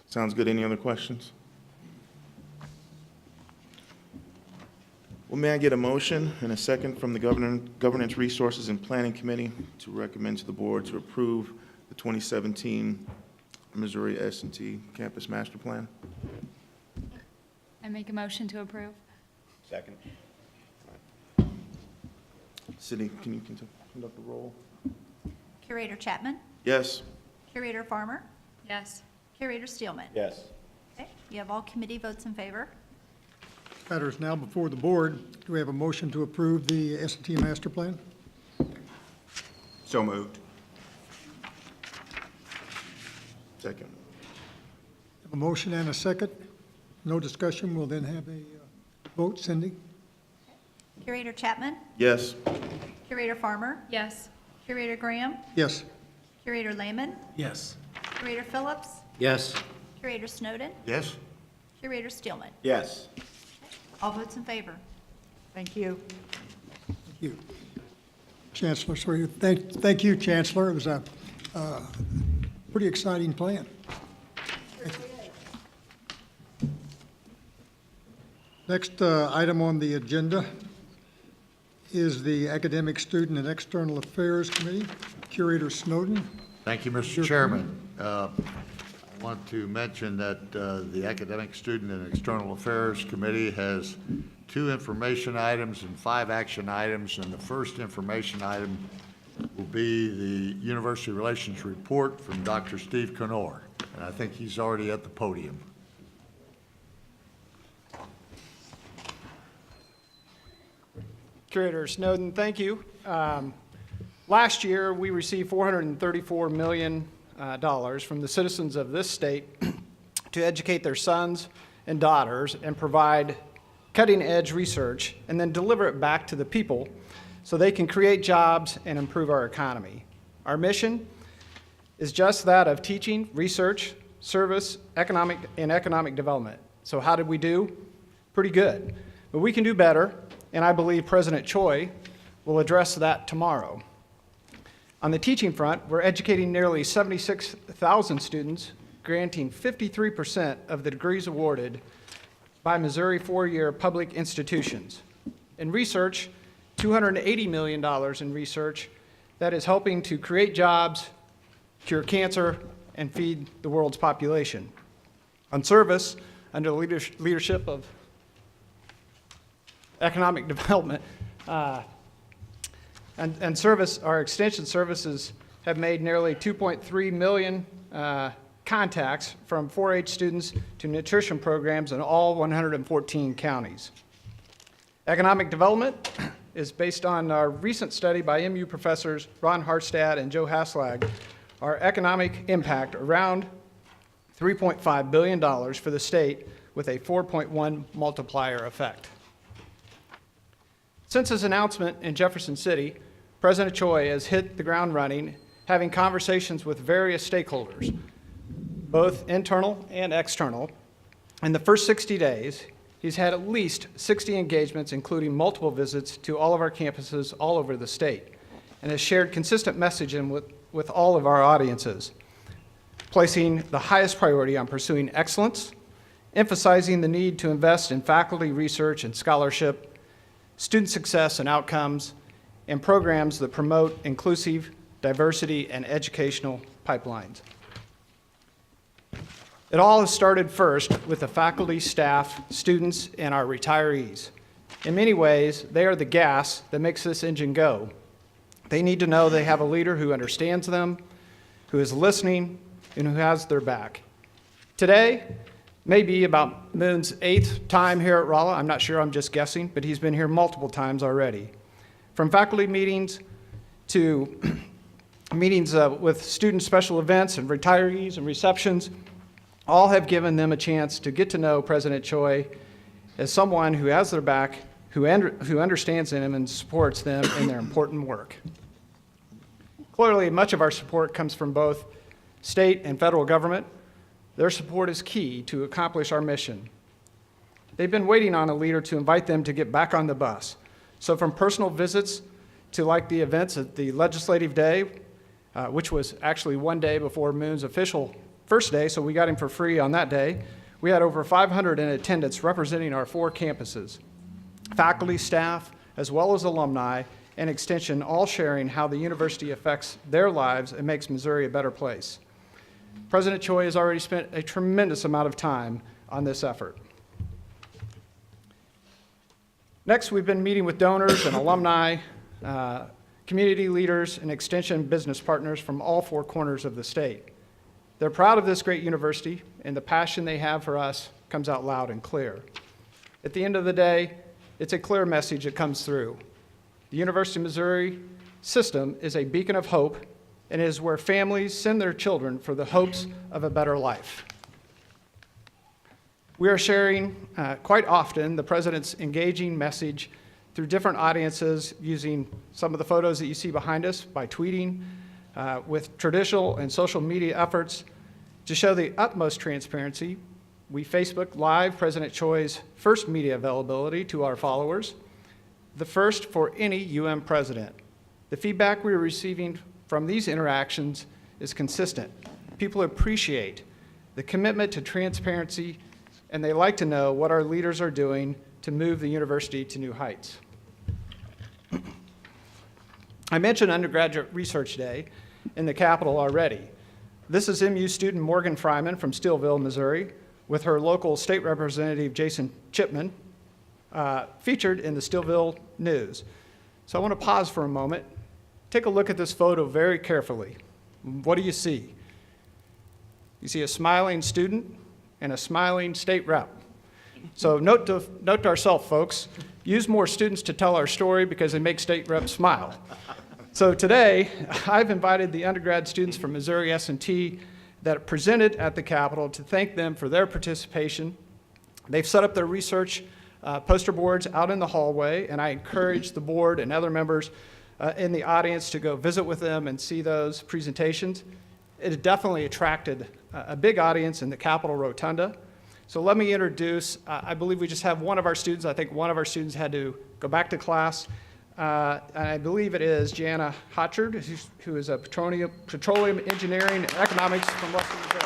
Sounds good. Any other questions? Well, may I get a motion and a second from the Governance Resources and Planning Committee to recommend to the board to approve the 2017 Missouri S&T Campus Master Plan? I make a motion to approve. Second. Sydney, can you conduct the roll? Curator Chapman? Yes. Curator Farmer? Yes. Curator Steelman? Yes. Okay, you have all committee votes in favor. Matter is now before the board. Do we have a motion to approve the S&T master plan? So moved. Second. A motion and a second. No discussion. We'll then have a vote. Cindy? Curator Chapman? Yes. Curator Farmer? Yes. Curator Graham? Yes. Curator Lehman? Yes. Curator Phillips? Yes. Curator Snowden? Yes? Curator Steelman? Yes. All votes in favor. Thank you. Thank you. Chancellor, sorry. Thank you, Chancellor. It was a pretty exciting plan. Next item on the agenda is the Academic, Student, and External Affairs Committee. Curator Snowden. Thank you, Mr. Chairman. I want to mention that the Academic, Student, and External Affairs Committee has 2 information items and 5 action items, and the first information item will be the University Relations Report from Dr. Steve Conor, and I think he's already at the podium. Curator Snowden, thank you. Last year, we received $434 million from the citizens of this state to educate their sons and daughters and provide cutting-edge research and then deliver it back to the people so they can create jobs and improve our economy. Our mission is just that of teaching, research, service, economic development. So how did we do? Pretty good. But we can do better, and I believe President Choi will address that tomorrow. On the teaching front, we're educating nearly 76,000 students, granting 53% of the degrees awarded by Missouri 4-year public institutions. In research, $280 million in research that is helping to create jobs, cure cancer, and feed the world's population. On service, under the leadership of economic development, and service, our extension services have made nearly 2.3 million contacts from 4-H students to nutrition programs in all 114 counties. Economic development is based on our recent study by MU professors Ron Hartstad and Joe Haslag. Our economic impact around $3.5 billion for the state with a 4.1 multiplier effect. Since his announcement in Jefferson City, President Choi has hit the ground running, having conversations with various stakeholders, both internal and external. In the first 60 days, he's had at least 60 engagements, including multiple visits to all of our campuses all over the state, and has shared consistent messaging with all of our audiences, placing the highest priority on pursuing excellence, emphasizing the need to invest in faculty research and scholarship, student success and outcomes, and programs that promote inclusive diversity and educational pipelines. It all has started first with the faculty, staff, students, and our retirees. In many ways, they are the gas that makes this engine go. They need to know they have a leader who understands them, who is listening, and who has their back. Today may be about Moon's 8th time here at Rolla. I'm not sure, I'm just guessing, but he's been here multiple times already. From faculty meetings to meetings with student special events and retirees and receptions, all have given them a chance to get to know President Choi as someone who has their back, who understands them and supports them in their important work. Clearly, much of our support comes from both state and federal government. Their support is key to accomplish our mission. They've been waiting on a leader to invite them to get back on the bus. So from personal visits to like the events at the legislative day, which was actually one day before Moon's official first day, so we got him for free on that day. We had over 500 in attendance representing our 4 campuses. Faculty, staff, as well as alumni and extension, all sharing how the university affects their lives and makes Missouri a better place. President Choi has already spent a tremendous amount of time on this effort. Next, we've been meeting with donors and alumni, community leaders, and extension business partners from all 4 corners of the state. They're proud of this great university, and the passion they have for us comes out loud and clear. At the end of the day, it's a clear message that comes through. The University of Missouri system is a beacon of hope and is where families send their children for the hopes of a better life. We are sharing quite often the President's engaging message through different audiences using some of the photos that you see behind us, by tweeting, with traditional and social media efforts to show the utmost transparency. We Facebook Live President Choi's first media availability to our followers, the first for any UM president. The feedback we are receiving from these interactions is consistent. People appreciate the commitment to transparency, and they like to know what our leaders are doing to move the university to new heights. I mentioned Undergraduate Research Day in the Capitol already. This is MU student Morgan Fryman from Steelville, Missouri, with her local state representative Jason Chipman, featured in the Steelville News. So I want to pause for a moment. Take a look at this photo very carefully. What do you see? You see a smiling student and a smiling state rep. So note to ourselves, folks, use more students to tell our story because they make state reps smile. So today, I've invited the undergrad students from Missouri S&T that presented at the Capitol to thank them for their participation. They've set up their research poster boards out in the hallway, and I encourage the board and other members in the audience to go visit with them and see those presentations. It definitely attracted a big audience in the Capitol Rotunda. So let me introduce, I believe we just have one of our students. I think one of our students had to go back to class. And I believe it is Jana Hotchard, who is a petroleum engineering and economics from Western Missouri.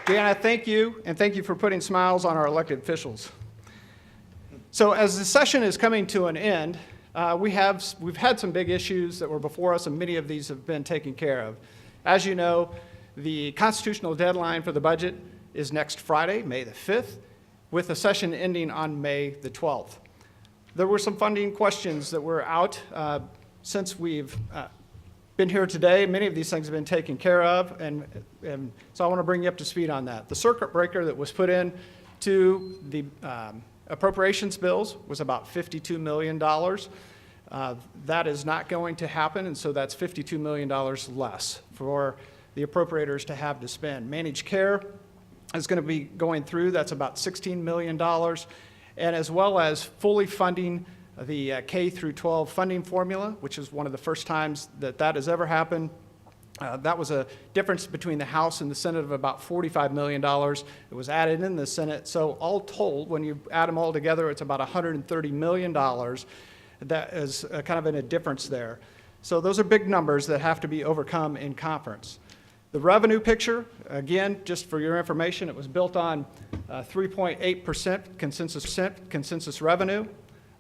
Jana, thank you, and thank you for putting smiles on our elected officials. So as the session is coming to an end, we've had some big issues that were before us, and many of these have been taken care of. As you know, the constitutional deadline for the budget is next Friday, May the 5th, with the session ending on May the 12th. There were some funding questions that were out since we've been here today. Many of these things have been taken care of, and so I want to bring you up to speed on that. The circuit breaker that was put in to the appropriations bills was about $52 million. That is not going to happen, and so that's $52 million less for the appropriators to have to spend. Managed care is going to be going through, that's about $16 million, and as well as fully funding the K through 12 funding formula, which is one of the first times that that has ever happened. That was a difference between the House and the Senate of about $45 million. It was added in the Senate. So all told, when you add them all together, it's about $130 million. That is kind of in a difference there. So those are big numbers that have to be overcome in conference. The revenue picture, again, just for your information, it was built on 3.8% consensus revenue.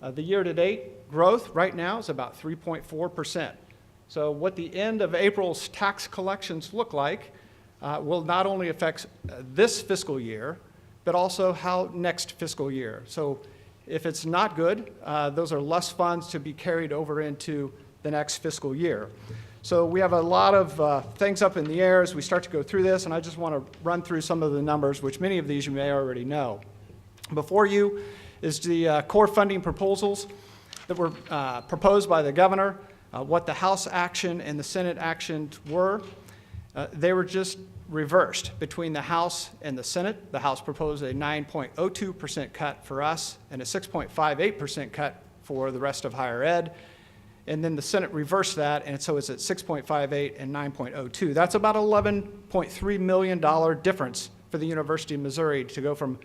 The year-to-date growth right now is about 3.4%. So what the end of April's tax collections look like will not only affect this fiscal year, but also how next fiscal year. So if it's not good, those are less funds to be carried over into the next fiscal year. So we have a lot of things up in the air as we start to go through this, and I just want to run through some of the numbers, which many of these you may already know. Before you is the core funding proposals that were proposed by the governor, what the House action and the Senate action were. They were just reversed between the House and the Senate. The House proposed a 9.02% cut for us and a 6.58% cut for the rest of higher ed. And then the Senate reversed that, and so it's at 6.58 and 9.02. That's about $11.3 million difference for the University of Missouri to go from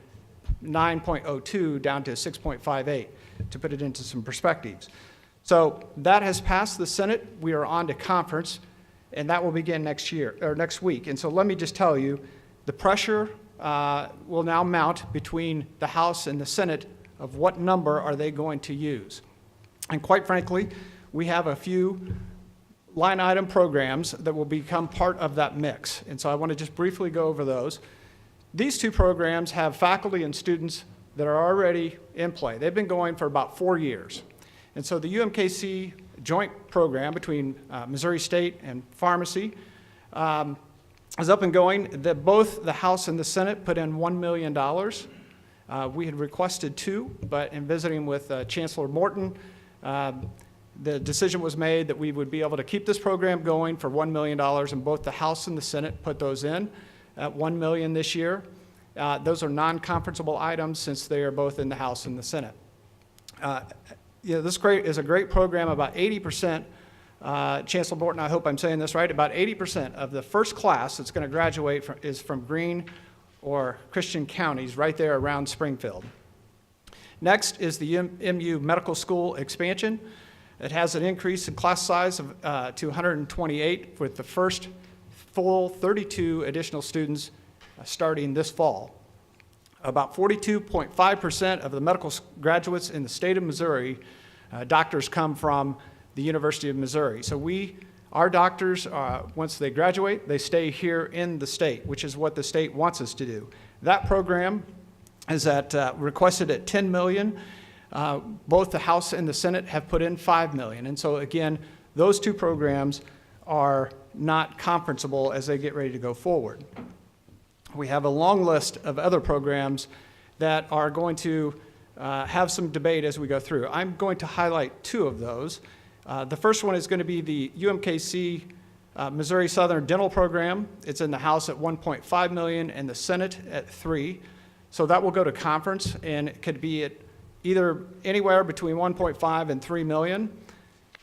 9.02 down to 6.58, to put it into some perspectives. So that has passed the Senate. We are on to conference, and that will begin next year or next week. And so let me just tell you, the pressure will now mount between the House and the Senate of what number are they going to use. And quite frankly, we have a few line item programs that will become part of that mix. And so I want to just briefly go over those. These two programs have faculty and students that are already in play. They've been going for about 4 years. And so the UMKC joint program between Missouri State and Pharmacy is up and going. Both the House and the Senate put in $1 million. We had requested $2 million, but in visiting with Chancellor Morton, the decision was made that we would be able to keep this program going for $1 million, and both the House and the Senate put those in at $1 million this year. Those are non-conferenceable items since they are both in the House and the Senate. This is a great program. About 80%, Chancellor Morton, I hope I'm saying this right, about 80% of the first class that's going to graduate is from Greene or Christian counties right there around Springfield. Next is the MU Medical School expansion. It has an increase in class size of, to 128 with the first full 32 additional students starting this fall. About 42.5% of the medical graduates in the state of Missouri, doctors come from the University of Missouri. So our doctors, once they graduate, they stay here in the state, which is what the state wants us to do. That program is requested at $10 million. Both the House and the Senate have put in $5 million. And so again, those two programs are not conferenceable as they get ready to go forward. We have a long list of other programs that are going to have some debate as we go through. I'm going to highlight two of those. The first one is going to be the UMKC Missouri Southern Dental Program. It's in the House at $1.5 million and the Senate at $3 million. So that will go to conference, and it could be at either anywhere between 1.5 and 3 million.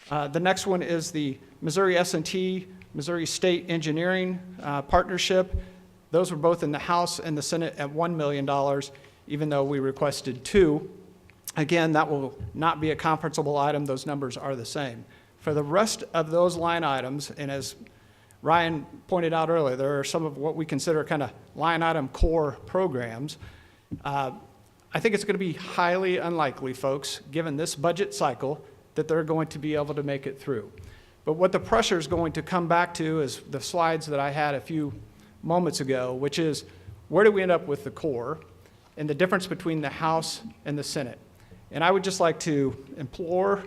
The next one is the Missouri S&T, Missouri State Engineering Partnership. Those were both in the House and the Senate at $1 million, even though we requested $2 million. Again, that will not be a conferenceable item. Those numbers are the same. For the rest of those line items, and as Ryan pointed out earlier, there are some of what we consider kind of line item core programs. I think it's going to be highly unlikely, folks, given this budget cycle, that they're going to be able to make it through. But what the pressure is going to come back to is the slides that I had a few moments ago, which is where do we end up with the core and the difference between the House and the Senate. And I would just like to implore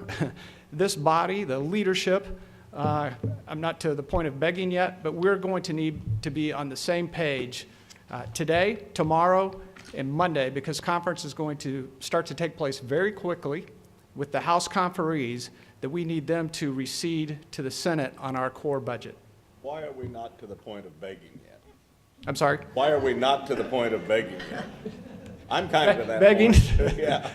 this body, the leadership, I'm not to the point of begging yet, but we're going to need to be on the same page today, tomorrow, and Monday, because conference is going to start to take place very quickly with the House conferees, that we need them to recede to the Senate on our core budget. Why are we not to the point of begging yet? I'm sorry? Why are we not to the point of begging yet? I'm kind of to that Begging? point. Yeah.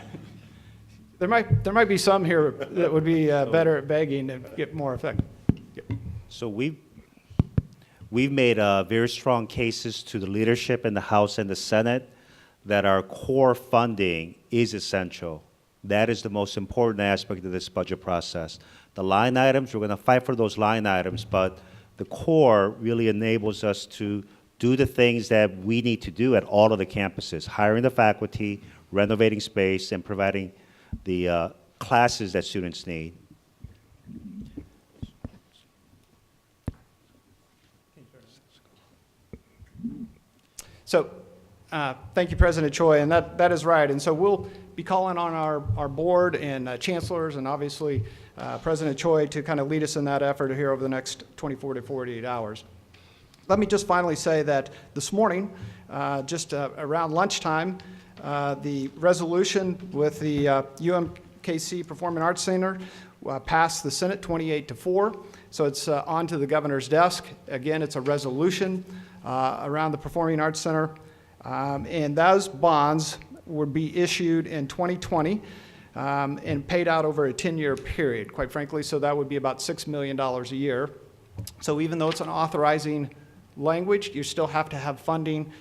There might be some here that would be better at begging and get more effect. So we've made very strong cases to the leadership in the House and the Senate that our core funding is essential. That is the most important aspect of this budget process. The line items, we're going to fight for those line items, but the core really enables us to do the things that we need to do at all of the campuses, hiring the faculty, renovating space, and providing the classes that students need. So, thank you, President Choi, and that is right. And so we'll be calling on our board and chancellors and obviously President Choi to kind of lead us in that effort here over the next 24 to 48 hours. Let me just finally say that this morning, just around lunchtime, the resolution with the UMKC Performing Arts Center passed the Senate 28-4. So it's on to the governor's desk. Again, it's a resolution around the Performing Arts Center. And those bonds would be issued in 2020 and paid out over a 10-year period, quite frankly. So that would be about $6 million a year. So even though it's an authorizing language, you still have to have funding.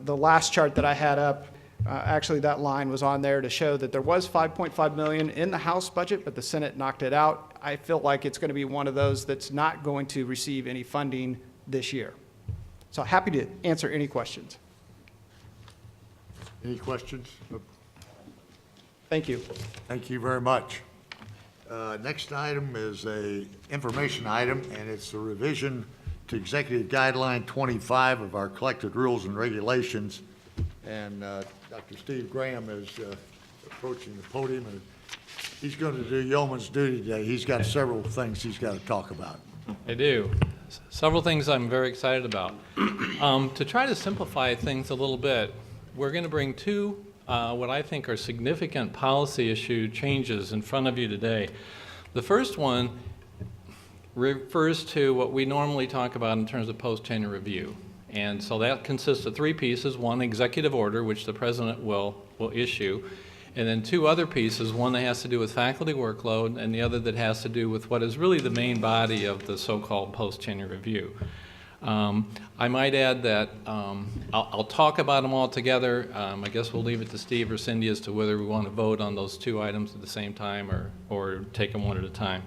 The last chart that I had up, actually that line was on there to show that there was $5.5 million in the House budget, but the Senate knocked it out. I feel like it's going to be one of those that's not going to receive any funding this year. So happy to answer any questions. Any questions? Thank you. Thank you very much. Next item is a information item, and it's a revision to Executive Guideline 25 of our collected rules and regulations. And Dr. Steve Graham is approaching the podium, and he's going to do yeoman's duty today. He's got several things he's got to talk about. I do. Several things I'm very excited about. To try to simplify things a little bit, we're going to bring two what I think are significant policy issue changes in front of you today. The first one refers to what we normally talk about in terms of post-tenure review. And so that consists of three pieces: one, executive order, which the president will issue, and then two other pieces, one that has to do with faculty workload and the other that has to do with what is really the main body of the so-called post-tenure review. I might add that I'll talk about them all together. I guess we'll leave it to Steve or Cindy as to whether we want to vote on those two items at the same time or take them one at a time.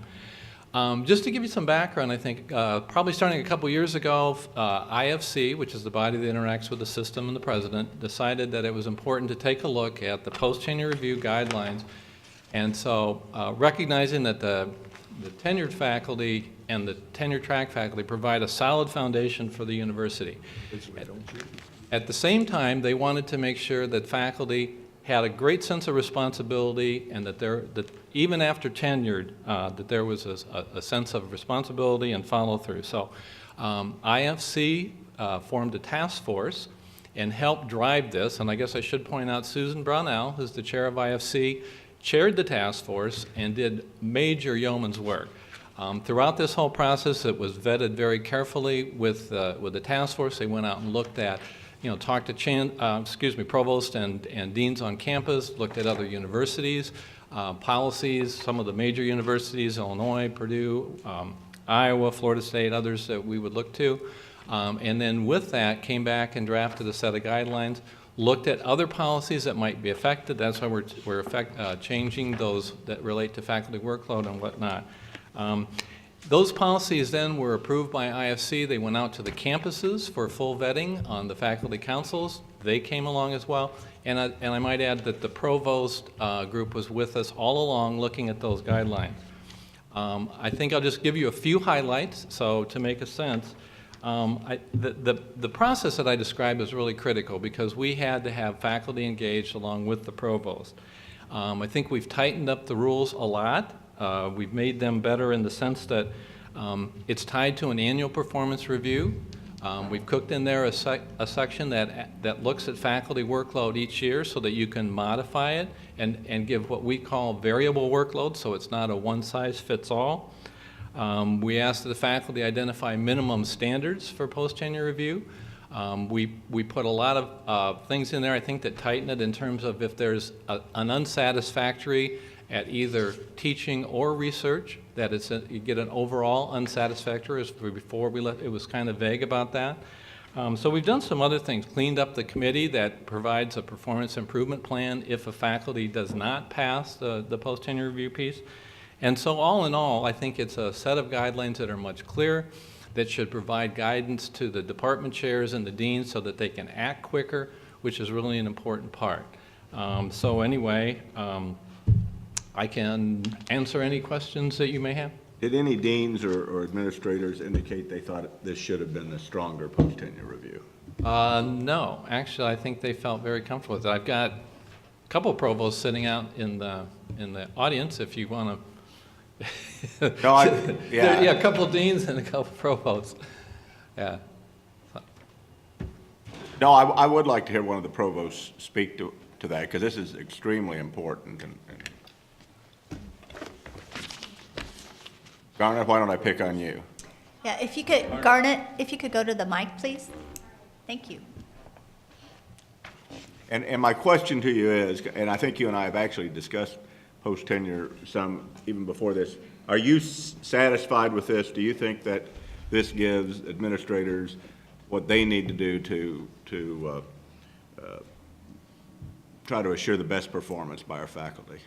Just to give you some background, I think probably starting a couple years ago, IFC, which is the body that interacts with the system and the president, decided that it was important to take a look at the post-tenure review guidelines. And so recognizing that the tenured faculty and the tenure track faculty provide a solid foundation for the university. At the same time, they wanted to make sure that faculty had a great sense of responsibility, and that even after tenured, that there was a sense of responsibility and follow through. So IFC formed a task force and helped drive this, and I guess I should point out Susan Brownell, who's the chair of IFC, chaired the task force and did major yeoman's work. Throughout this whole process, it was vetted very carefully with the task force. They went out and looked at, talked to provost and deans on campus, looked at other universities, policies, some of the major universities, Illinois, Purdue, Iowa, Florida State, others that we would look to. And then with that, came back and drafted a set of guidelines, looked at other policies that might be affected. That's why we're changing those that relate to faculty workload and whatnot. Those policies then were approved by IFC. They went out to the campuses for full vetting on the faculty councils. They came along as well. And I might add that the provost group was with us all along looking at those guidelines. I think I'll just give you a few highlights, so to make a sense. The process that I described is really critical because we had to have faculty engaged along with the provost. I think we've tightened up the rules a lot. We've made them better in the sense that it's tied to an annual performance review. We've cooked in there a section that looks at faculty workload each year so that you can modify it and give what we call variable workload, so it's not a one-size-fits-all. We asked the faculty identify minimum standards for post-tenure review. We put a lot of things in there, I think, that tighten it in terms of if there's an unsatisfactory at either teaching or research, that you get an overall unsatisfactory. As before it was kind of vague about that. So we've done some other things, cleaned up the committee that provides a performance improvement plan if a faculty does not pass the post-tenure review piece. And so all in all, I think it's a set of guidelines that are much clearer, that should provide guidance to the department chairs and the deans so that they can act quicker, which is really an important part. So anyway, I can answer any questions that you may have. Did any deans or administrators indicate they thought this should have been a stronger post-tenure review? No, actually, I think they felt very comfortable with it. I've got a couple of provosts sitting out in the audience if you want to. No, yeah, a couple of deans and a couple of provosts. Yeah. No, I would like to hear one of the provosts speak to that, because this is extremely important. And Garnet, why don't I pick on you? Yeah, if you could, Garnet, if you could go to the mic, please. Thank you. And my question to you is, and I think you and I have actually discussed post-tenure some even before this, are you satisfied with this? Do you think that this gives administrators what they need to do to try to assure the best performance by our faculty?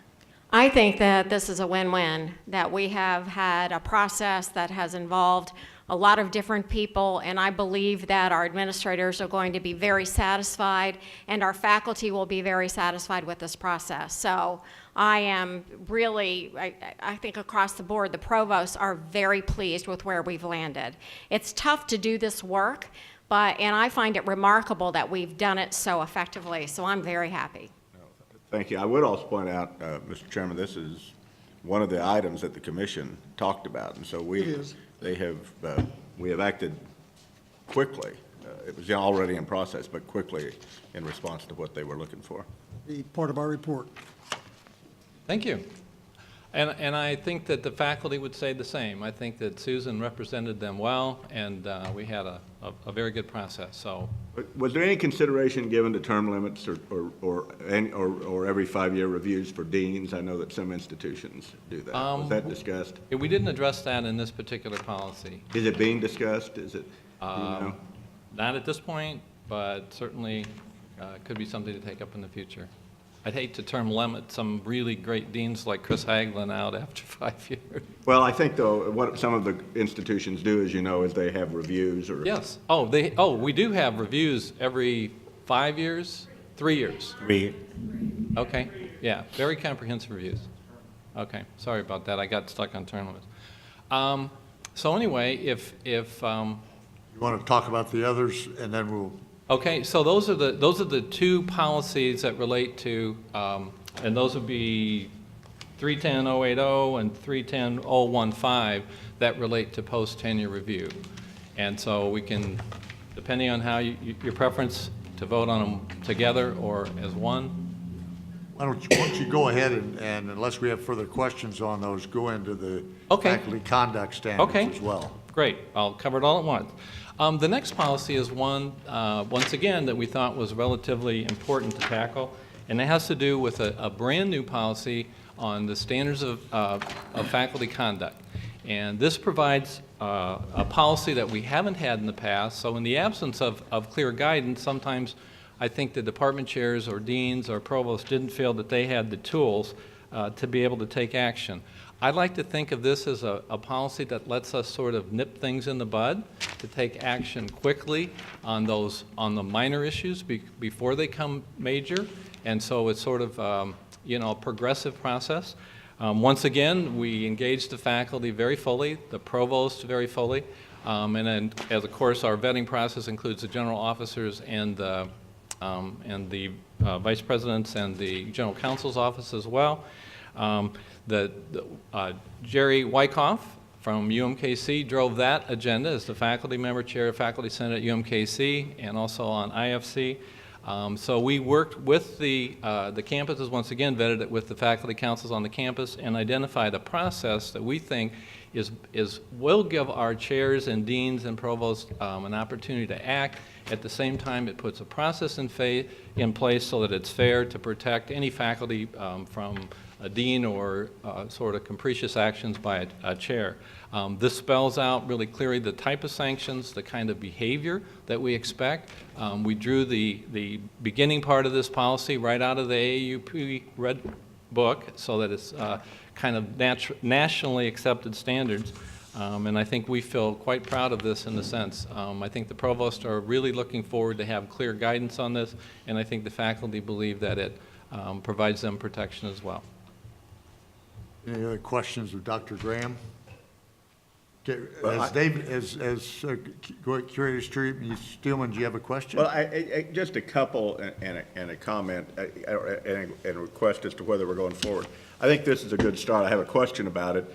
I think that this is a win-win, that we have had a process that has involved a lot of different people, and I believe that our administrators are going to be very satisfied and our faculty will be very satisfied with this process. So I am really, I think across the board, the provosts are very pleased with where we've landed. It's tough to do this work, and I find it remarkable that we've done it so effectively, so I'm very happy. Thank you. I would also point out, Mr. Chairman, this is one of the items that the commission talked about, and so we have acted quickly. It was already in process, but quickly in response to what they were looking for. Be part of our report. Thank you. And I think that the faculty would say the same. I think that Susan represented them well, and we had a very good process. So, was there any consideration given to term limits or every 5-year reviews for deans? I know that some institutions do that. Was that discussed? We didn't address that in this particular policy. Is it being discussed? Is it? Do you know? Not at this point, but certainly could be something to take up in the future. I'd hate to term limit some really great deans like Chris Hagelin out after 5 years. Well, I think, though, what some of the institutions do, as you know, is they have reviews or... Yes. We do have reviews every 5 years, 3 years. 3. Okay. Yeah, very comprehensive reviews. Okay, sorry about that. I got stuck on term limits. So anyway, if You want to talk about the others, and then we'll... Okay, so those are the two policies that relate to, and those would be 310-080 and 310-015 that relate to post-tenure review. And so we can, depending on how your preference, to vote on them together or as one. Why don't you go ahead and unless we have further questions on those, go into the faculty conduct standards as well. Great, I'll cover it all at once. The next policy is one, once again, that we thought was relatively important to tackle, and it has to do with a brand new policy on the standards of faculty conduct. And this provides a policy that we haven't had in the past, so in the absence of clear guidance, sometimes I think the department chairs or deans or provosts didn't feel that they had the tools to be able to take action. I'd like to think of this as a policy that lets us sort of nip things in the bud, to take action quickly on the minor issues before they come major. And so it's sort of, a progressive process. Once again, we engage the faculty very fully, the provost very fully. And then, as of course, our vetting process includes the general officers and the vice presidents and the general counsel's office as well. Jerry Wyckoff from UMKC drove that agenda as the faculty member, chair of Faculty Senate at UMKC, and also on IFC. So we worked with the campuses, once again, vetted it with the faculty councils on the campus, and identified a process that we think will give our chairs and deans and provosts an opportunity to act. At the same time, it puts a process in place so that it's fair to protect any faculty from a dean or sort of capricious actions by a chair. This spells out really clearly the type of sanctions, the kind of behavior that we expect. We drew the beginning part of this policy right out of the AAUP Red Book so that it's kind of nationally accepted standards. And I think we feel quite proud of this in the sense. I think the provosts are really looking forward to have clear guidance on this, and I think the faculty believe that it provides them protection as well. Any other questions of Dr. Graham? Well, As David, as Curator Steelman, do you have a question? Well, just a couple and a comment and a request as to whether we're going forward. I think this is a good start. I have a question about it.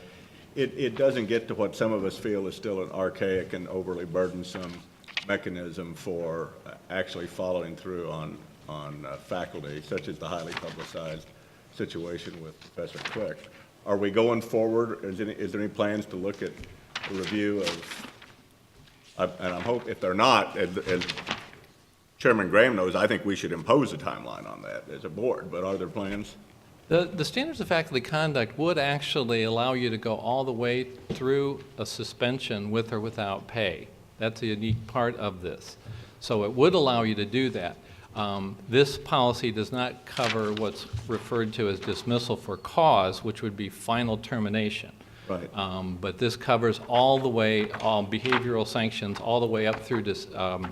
It doesn't get to what some of us feel is still an archaic and overly burdensome mechanism for actually following through on faculty, such as the highly publicized situation with Professor Quick. Are we going forward? Is there any plans to look at a review of, and I hope if they're not, as Chairman Graham knows, I think we should impose a timeline on that as a board, but are there plans? The standards of faculty conduct would actually allow you to go all the way through a suspension with or without pay. That's a unique part of this. So it would allow you to do that. This policy does not cover what's referred to as dismissal for cause, which would be final termination. Right. But this covers all the way, all behavioral sanctions, all the way up through to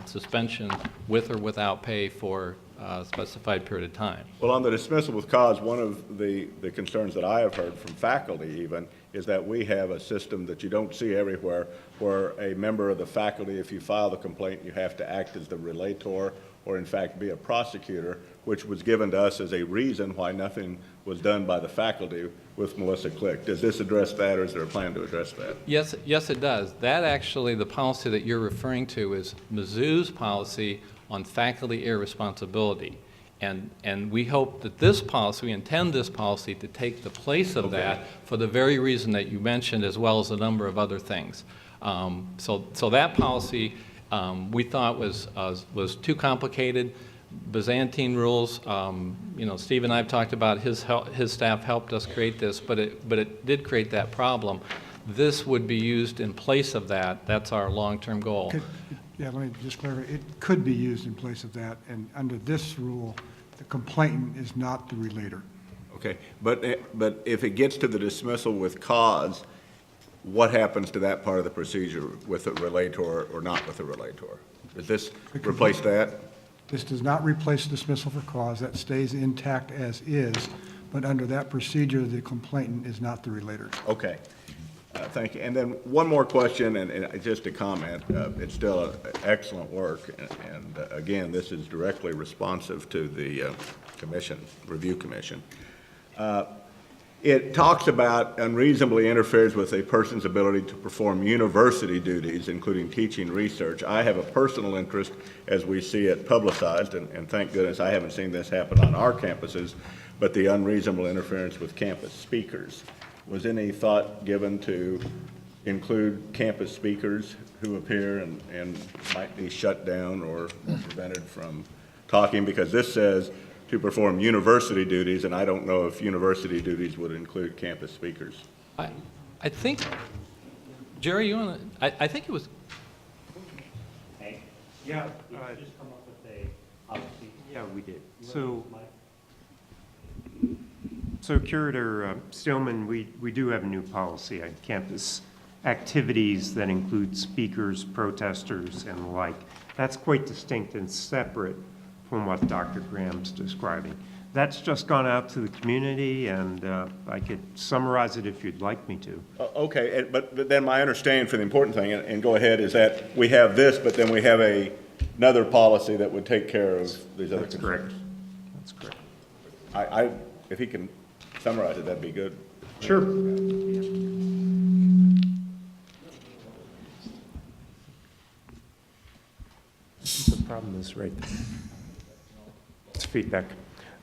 suspension with or without pay for a specified period of time. Well, on the dismissal with cause, one of the concerns that I have heard from faculty even is that we have a system that you don't see everywhere where a member of the faculty, if you file the complaint, you have to act as the relator or in fact be a prosecutor, which was given to us as a reason why nothing was done by the faculty with Melissa Click. Does this address that, or is there a plan to address that? Yes, it does. That actually, the policy that you're referring to is MixedUse policy on faculty irresponsibility. And we hope that this policy, we intend this policy to take the place of that for the very reason that you mentioned, as well as a number of other things. So that policy we thought was too complicated. Byzantine rules, you know, Steve and I have talked about his staff helped us create this, but it did create that problem. This would be used in place of that. That's our long-term goal. Yeah, let me just clarify. It could be used in place of that, and under this rule, the complainant is not the relator. Okay, but if it gets to the dismissal with cause, what happens to that part of the procedure with a relator or not with a relator? Does this replace that? This does not replace dismissal for cause. That stays intact as is, but under that procedure, the complainant is not the relator. Okay. Thank you. And then one more question, and just a comment. It's still excellent work, and again, this is directly responsive to the review commission. It talks about unreasonably interferes with a person's ability to perform university duties, including teaching research. I have a personal interest as we see it publicized, and thank goodness I haven't seen this happen on our campuses, but the unreasonable interference with campus speakers. Was any thought given to include campus speakers who appear and might be shut down or prevented from talking? Because this says to perform university duties, and I don't know if university duties would include campus speakers. I think, Jerry, you want to, I think it was. Yeah. Just come up with a policy. Yeah, we did. So Curator Steelman, we do have a new policy on campus activities that include speakers, protesters, and the like. That's quite distinct and separate from what Dr. Graham's describing. That's just gone out to the community, and I could summarize it if you'd like me to. Okay, but then my understanding for the important thing, and go ahead, is that we have this, but then we have another policy that would take care of these other concerns. Correct. That's correct. If he can summarize it, that'd be good. Sure. The problem is right there. It's feedback.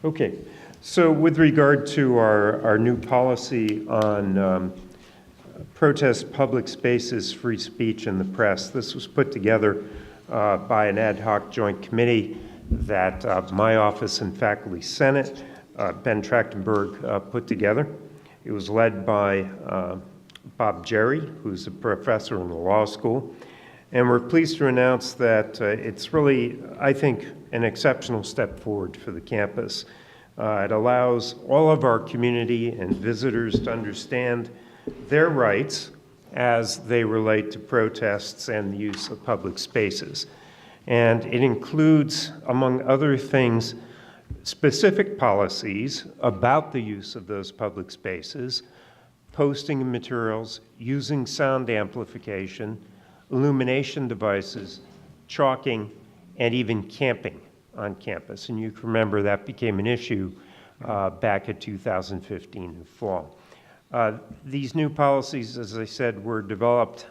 Okay, so with regard to our new policy on protest public spaces, free speech, and the press. This was put together by an ad hoc joint committee that my office and Faculty Senate, Ben Trachtenberg, put together. It was led by Bob Jerry, who's a professor in the law school. And we're pleased to announce that it's really, I think, an exceptional step forward for the campus. It allows all of our community and visitors to understand their rights as they relate to protests and the use of public spaces. And it includes, among other things, specific policies about the use of those public spaces, posting of materials, using sound amplification, illumination devices, chalking, and even camping on campus. And you can remember that became an issue back in 2015 in the fall. These new policies, as I said, were developed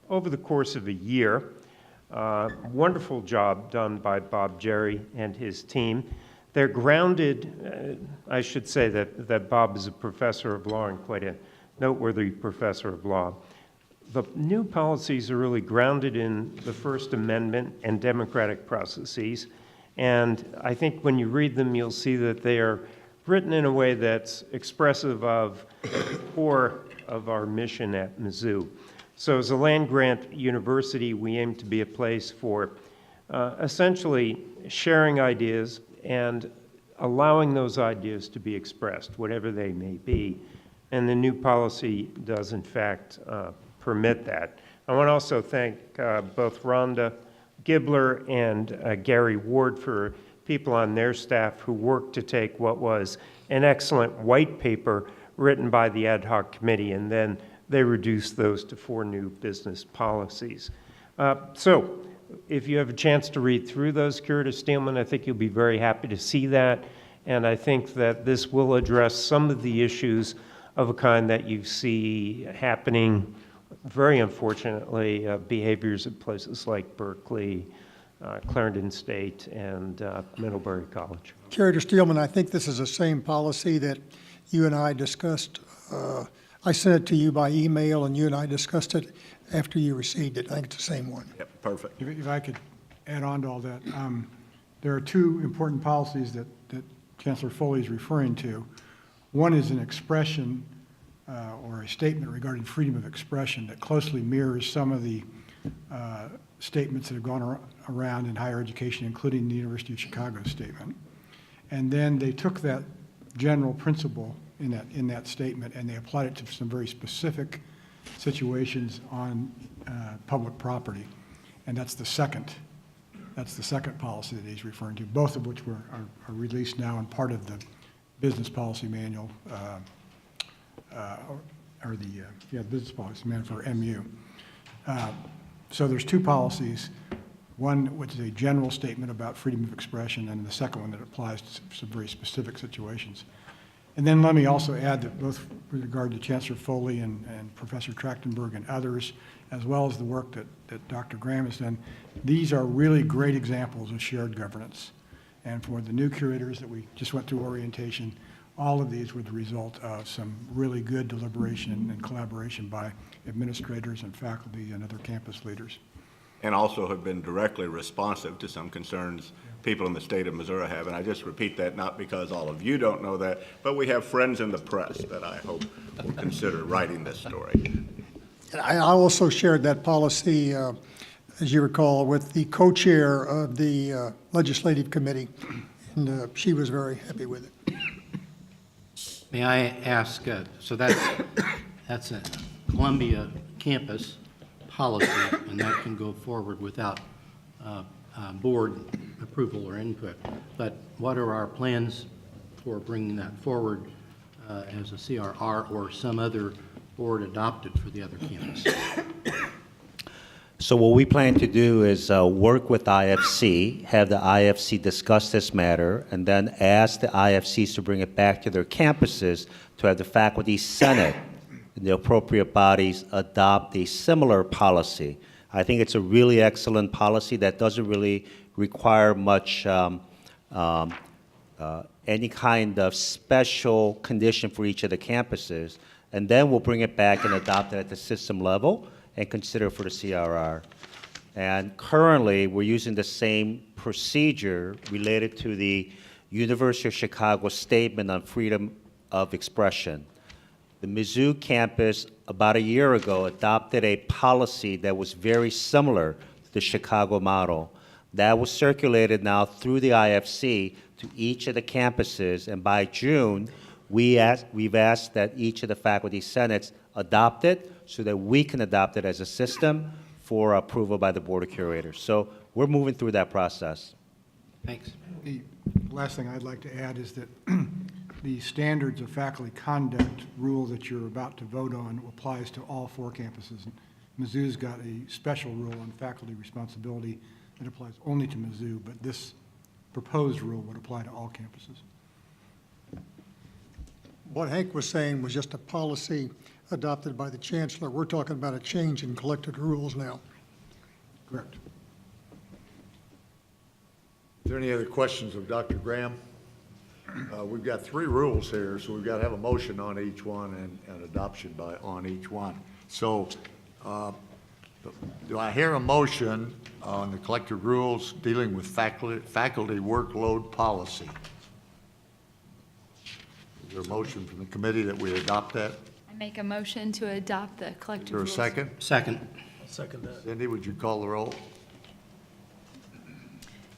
over the course of a year. Wonderful job done by Bob Jerry and his team. They're grounded, I should say that Bob is a professor of law and quite a noteworthy professor of law. The new policies are really grounded in the First Amendment and democratic processes. And I think when you read them, you'll see that they are written in a way that's expressive of the core of our mission at Mizzou. So as a land-grant university, we aim to be a place for essentially sharing ideas and allowing those ideas to be expressed, whatever they may be. And the new policy does, in fact, permit that. I want to also thank both Rhonda Gibler and Gary Ward for people on their staff who worked to take what was an excellent white paper written by the ad hoc committee, and then they reduced those to 4 new business policies. So if you have a chance to read through those, Curator Steelman, I think you'll be very happy to see that. And I think that this will address some of the issues of a kind that you see happening, very unfortunately, behaviors at places like Berkeley, Clarendon State, and Middlebury College. Curator Steelman, I think this is the same policy that you and I discussed. I sent it to you by email, and you and I discussed it after you received it. I think it's the same one. Yep, perfect. If I could add on to all that, there are 2 important policies that Chancellor Foley is referring to. One is an expression or a statement regarding freedom of expression that closely mirrors some of the statements that have gone around in higher education, including the University of Chicago statement. And then they took that general principle in that statement and they applied it to some very specific situations on public property. And that's the second policy that he's referring to, both of which are released now and part of the business policy manual, business policy manual for MU. So there's 2 policies, one which is a general statement about freedom of expression, and the second one that applies to some very specific situations. And then let me also add that both with regard to Chancellor Foley and Professor Trachtenberg and others, as well as the work that Dr. Graham has done, these are really great examples of shared governance. And for the new curators that we just went through orientation, all of these were the result of some really good deliberation and collaboration by administrators and faculty and other campus leaders. And also have been directly responsive to some concerns people in the state of Missouri have. And I just repeat that not because all of you don't know that, but we have friends in the press that I hope will consider writing this story. I also shared that policy, as you recall, with the co-chair of the legislative committee, and she was very happy with it. May I ask, so that's a Columbia campus policy, and that can go forward without board approval or input. But what are our plans for bringing that forward as a CRR or some other board adopted for the other campus? So what we plan to do is work with IFC, have the IFC discuss this matter, and then ask the IFCs to bring it back to their campuses to have the faculty senate and the appropriate bodies adopt a similar policy. I think it's a really excellent policy that doesn't really require much any kind of special condition for each of the campuses. and then we'll bring it back and adopt it at the system level and consider for the CRR. And currently, we're using the same procedure related to the University of Chicago Statement on Freedom of Expression. The Mizzou campus, about a year ago, adopted a policy that was very similar to the Chicago model. That was circulated now through the IFC to each of the campuses, and by June, we've asked that each of the faculty senates adopt it so that we can adopt it as a system for approval by the Board of Curators. So we're moving through that process. Thanks. The last thing I'd like to add is that the standards of faculty conduct rule that you're about to vote on applies to all 4 campuses. Mizzou's got a special rule on faculty responsibility that applies only to Mizzou, but this proposed rule would apply to all campuses. What Hank was saying was just a policy adopted by the chancellor. We're talking about a change in collected rules now. Correct. Is there any other questions of Dr. Graham? We've got 3 rules here, so we've got to have a motion on each one and adoption on each one. So do I hear a motion on the collected rules dealing with faculty workload policy? Is there a motion from the committee that we adopt that? I make a motion to adopt the collective Is there a rules. second? Second. Second that. Cindy, would you call the roll?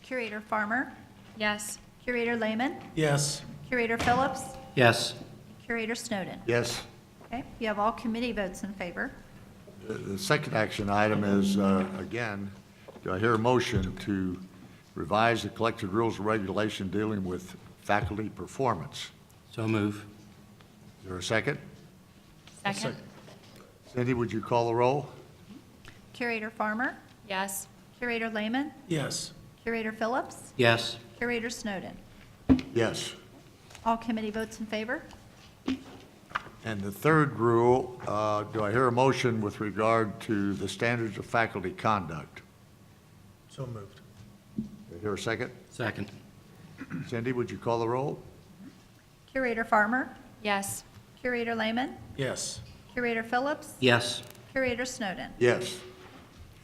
Curator Farmer, Yes. Curator Lehman, Yes. Curator Phillips, Yes. Curator Snowden. Yes. Okay, you have all committee votes in favor. The second action item is, again, do I hear a motion to revise the collected rules and regulation dealing with faculty performance? So move. Is there a second? Second. Cindy, would you call the roll? Curator Farmer, Yes. Curator Lehman, Yes. Curator Phillips, Yes. Curator Snowden. Yes. All committee votes in favor. And the third rule, do I hear a motion with regard to the standards of faculty conduct? So moved. Do I hear a second? Second. Cindy, would you call the roll? Curator Farmer, Yes. Curator Lehman, Yes. Curator Phillips, Yes. Curator Snowden. Yes.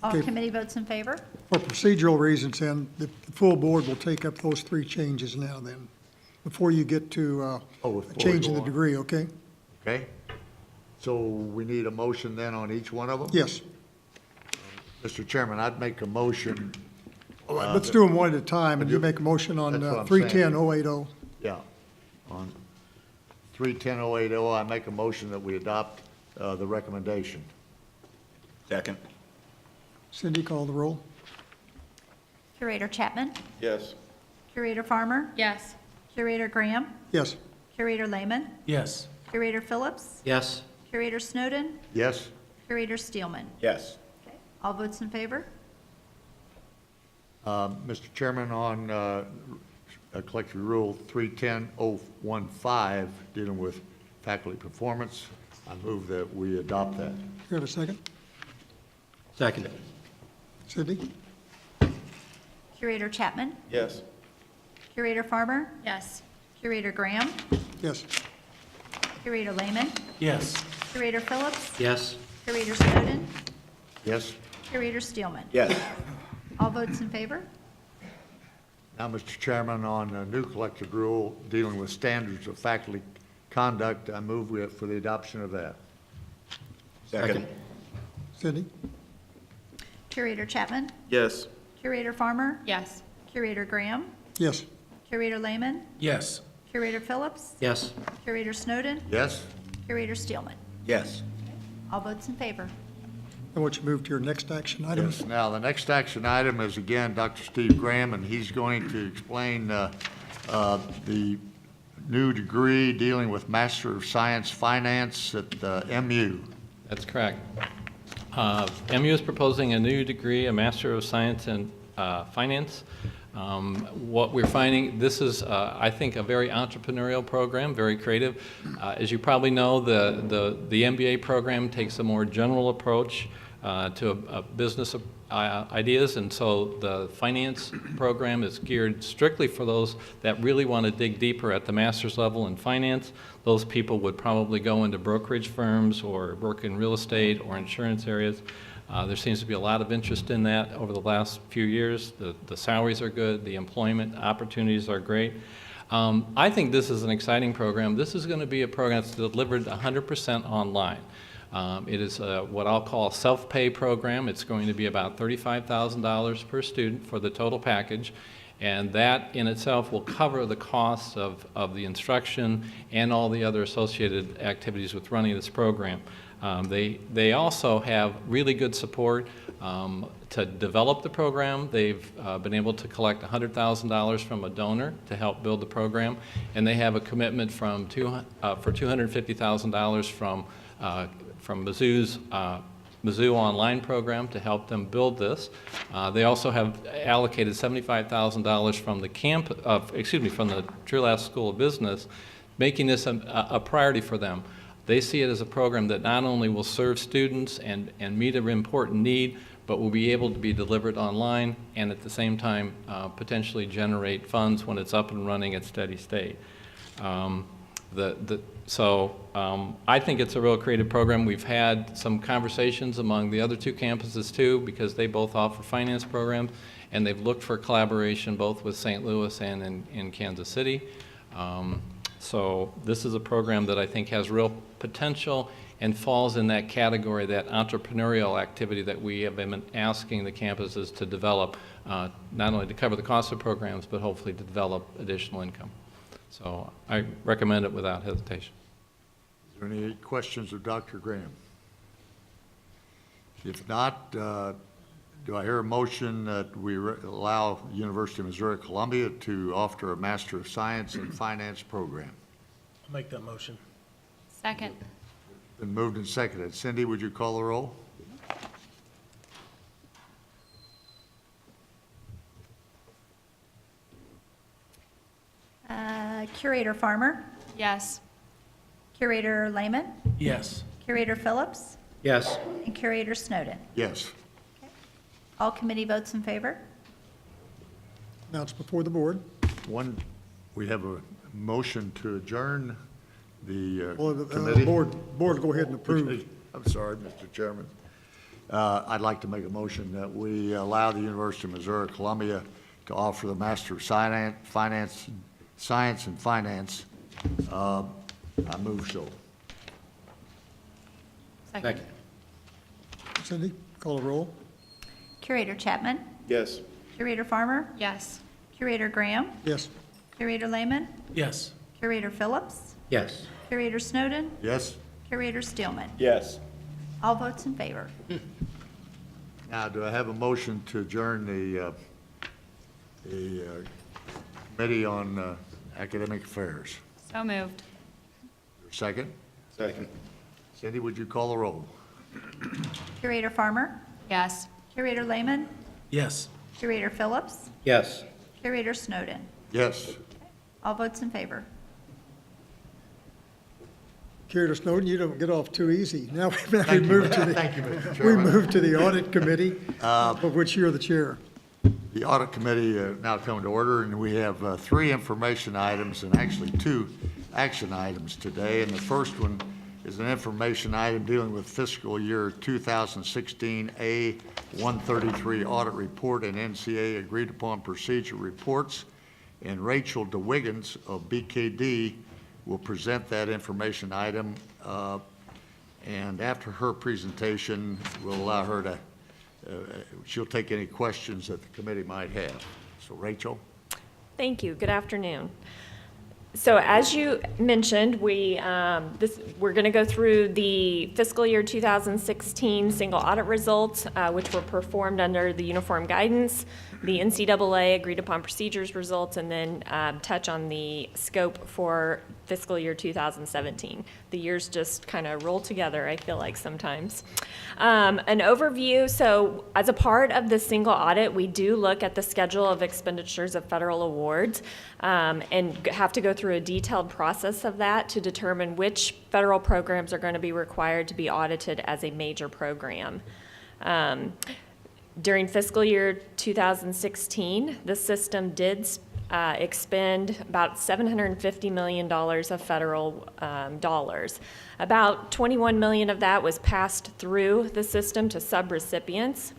All Okay. committee votes in favor. For procedural reasons, then, the full board will take up those 3 changes now then, before you get to Before we changing go the on. degree, okay? Okay. So we need a motion then on each one of them? Yes. Mr. Chairman, I'd make a motion. Let's do them one at a time, and you make a motion on That's what I'm 310-080. Yeah. On 310-080, I make a motion that we adopt the recommendation. Second. Cindy, call the roll. Curator Chapman, Yes. Curator Farmer, Yes. Curator Graham, Yes. Curator Lehman, Yes. Curator Phillips, Yes. Curator Snowden, Yes? Curator Steelman. Yes. All votes in favor. Mr. Chairman, on collective rule 310-015, dealing with faculty performance, I move that we adopt that. You have a second? Second. Cindy? Curator Chapman, Yes. Curator Farmer, Yes. Curator Graham, Yes. Curator Lehman, Yes. Curator Phillips, Yes. Curator Snowden, Yes? Curator Steelman. Yes. All votes in favor. Now, Mr. Chairman, on a new collective rule dealing with standards of faculty conduct, I move for the adoption of that. Second. Cindy? Curator Chapman, Yes. Curator Farmer, Yes. Curator Graham, Yes. Curator Lehman, Yes. Curator Phillips, Yes. Curator Snowden, Yes? Curator Steelman. Yes. All votes in favor. I want you to move to your next action item. Yes. Now, the next action item is, again, Dr. Steve Graham, and he's going to explain the new degree dealing with Master of Science Finance at MU. That's correct. MU is proposing a new degree, a Master of Science in Finance. What we're finding, this is, I think, a very entrepreneurial program, very creative. As you probably know, the MBA program takes a more general approach. business ideas, and so the finance program is geared strictly for those that really want to dig deeper at the master's level in finance. Those people would probably go into brokerage firms or work in real estate or insurance areas. There seems to be a lot of interest in that over the last few years. The salaries are good, the employment opportunities are great. I think this is an exciting program. This is going to be a program that's delivered 100% online. It is what I'll call a self-pay program. It's going to be about $35,000 per student for the total package, and that in itself will cover the costs of the instruction and all the other associated activities with running this program. They also have really good support to develop the program. They've been able to collect $100,000 from a donor to help build the program, and they have a commitment for $250,000 from Mizzou's Mizzou online program to help them build this. They also have allocated $75,000 from the from the Trulas School of Business, making this a priority for them. They see it as a program that not only will serve students and meet an important need, but will be able to be delivered online and at the same time potentially generate funds when it's up and running at steady state. I think it's a real creative program. We've had some conversations among the other two campuses too, because they both offer finance programs, and they've looked for collaboration both with St. Louis and in Kansas City. So this is a program that I think has real potential and falls in that category, that entrepreneurial activity that we have been asking the campuses to develop, not only to cover the cost of programs, but hopefully to develop additional income. So I recommend it without hesitation. Is there any questions of Dr. Graham? If not, do I hear a motion that we allow University of Missouri-Columbia to offer a Master of Science in Finance program? I'll make that motion. Second. Been moved and seconded. Cindy, would you call the roll? Curator Farmer, Yes. Curator Lehman, Yes. Curator Phillips, Yes. and Curator Snowden. Yes. All committee votes in favor? Now it's before the board. We have a motion to adjourn the Well, the committee. board go ahead and approve. I'm sorry, Mr. Chairman. I'd like to make a motion that we allow the University of Missouri-Columbia to offer the Master of Science in Finance. I move so. Second. Cindy, call the roll. Curator Chapman, Yes. Curator Farmer, Yes. Curator Graham, Yes. Curator Lehman, Yes. Curator Phillips, Yes. Curator Snowden, Yes? Curator Steelman. Yes. All votes in favor. Now, do I have a motion to adjourn the Committee on Academic Affairs? So moved. Second? Second. Cindy, would you call the roll? Curator Farmer, Yes. Curator Lehman, Yes. Curator Phillips, Yes. Curator Snowden. Yes. All votes in favor. Curator Snowden, you don't get off too easy. Now we move to the. Thank you, Mr. We Chairman. move to the Audit Committee, of which you're the chair. The Audit Committee now coming to order, and we have 3 information items and actually 2 action items today. And the first one is an information item dealing with fiscal year 2016 A133 audit report and NCA agreed upon procedure reports. And Rachel DeWiggins of BKD will present that information item. And after her presentation, we'll allow her to she'll take any questions that the committee might have. So Rachel? Thank you. Good afternoon. So as you mentioned, we're going to go through the fiscal year 2016 single audit results, which were performed under the uniform guidance, the NCAA agreed upon procedures results, and then touch on the scope for fiscal year 2017. The years just kind of roll together, I feel like sometimes. An overview, so as a part of the single audit, we do look at the schedule of expenditures of federal awards and have to go through a detailed process of that to determine which federal programs are going to be required to be audited as a major program. During fiscal year 2016, the system did expend about $750 million of federal dollars. About 21 million of that was passed through the system to subrecipients.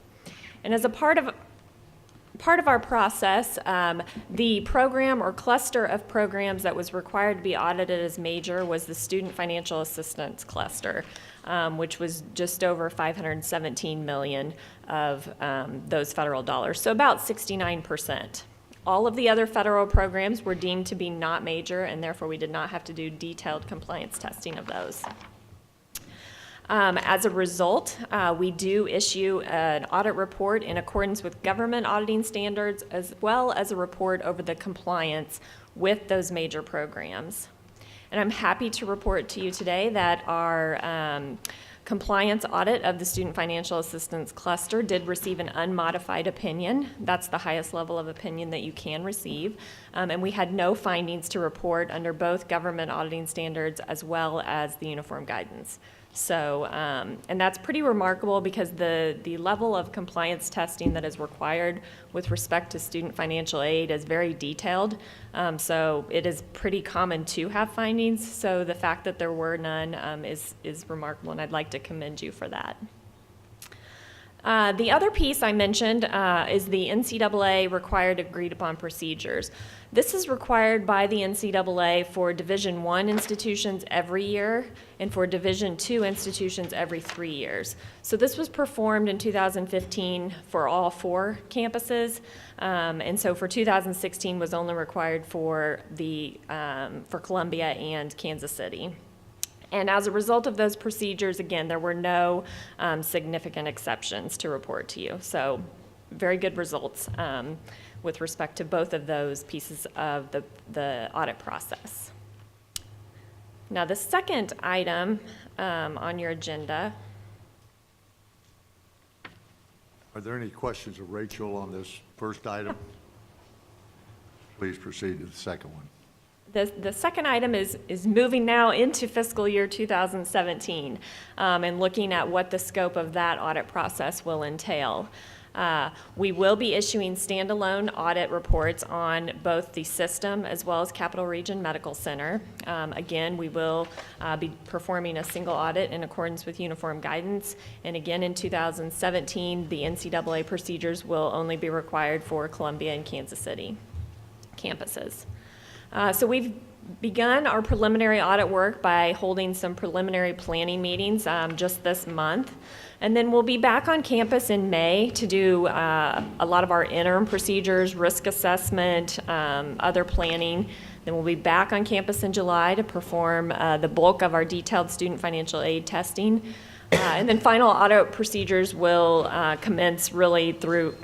And as a part of our process, the program or cluster of programs that was required to be audited as major was the Student Financial Assistance Cluster, which was just over 517 million of those federal dollars, so about 69%. All of the other federal programs were deemed to be not major, and therefore we did not have to do detailed compliance testing of those. As a result, we do issue an audit report in accordance with government auditing standards, as well as a report over the compliance with those major programs. And I'm happy to report to you today that our compliance audit of the Student Financial Assistance Cluster did receive an unmodified opinion. That's the highest level of opinion that you can receive. And we had no findings to report under both government auditing standards as well as the uniform guidance. So, and that's pretty remarkable because the level of compliance testing that is required with respect to student financial aid is very detailed. So it is pretty common to have findings. So the fact that there were none is remarkable, and I'd like to commend you for that. The other piece I mentioned is the NCAA required agreed upon procedures. This is required by the NCAA for Division I institutions every year and for Division II institutions every 3 years. So this was performed in 2015 for all 4 campuses, and so for 2016 was only required for Columbia and Kansas City. And as a result of those procedures, again, there were no significant exceptions to report to you. So very good results with respect to both of those pieces of the audit process. Now, the second item on your agenda. Are there any questions of Rachel on this first item? Please proceed to the second one. The second item is moving now into fiscal year 2017 and looking at what the scope of that audit process will entail. We will be issuing standalone audit reports on both the system as well as Capital Region Medical Center. Again, we will be performing a single audit in accordance with uniform guidance. And again, in 2017, the NCAA procedures will only be required for Columbia and Kansas City campuses. So we've begun our preliminary audit work by holding some preliminary planning meetings just this month. And then we'll be back on campus in May to do a lot of our interim procedures, risk assessment, other planning. Then we'll be back on campus in July to perform the bulk of our detailed student financial aid testing. And then final audit procedures will commence really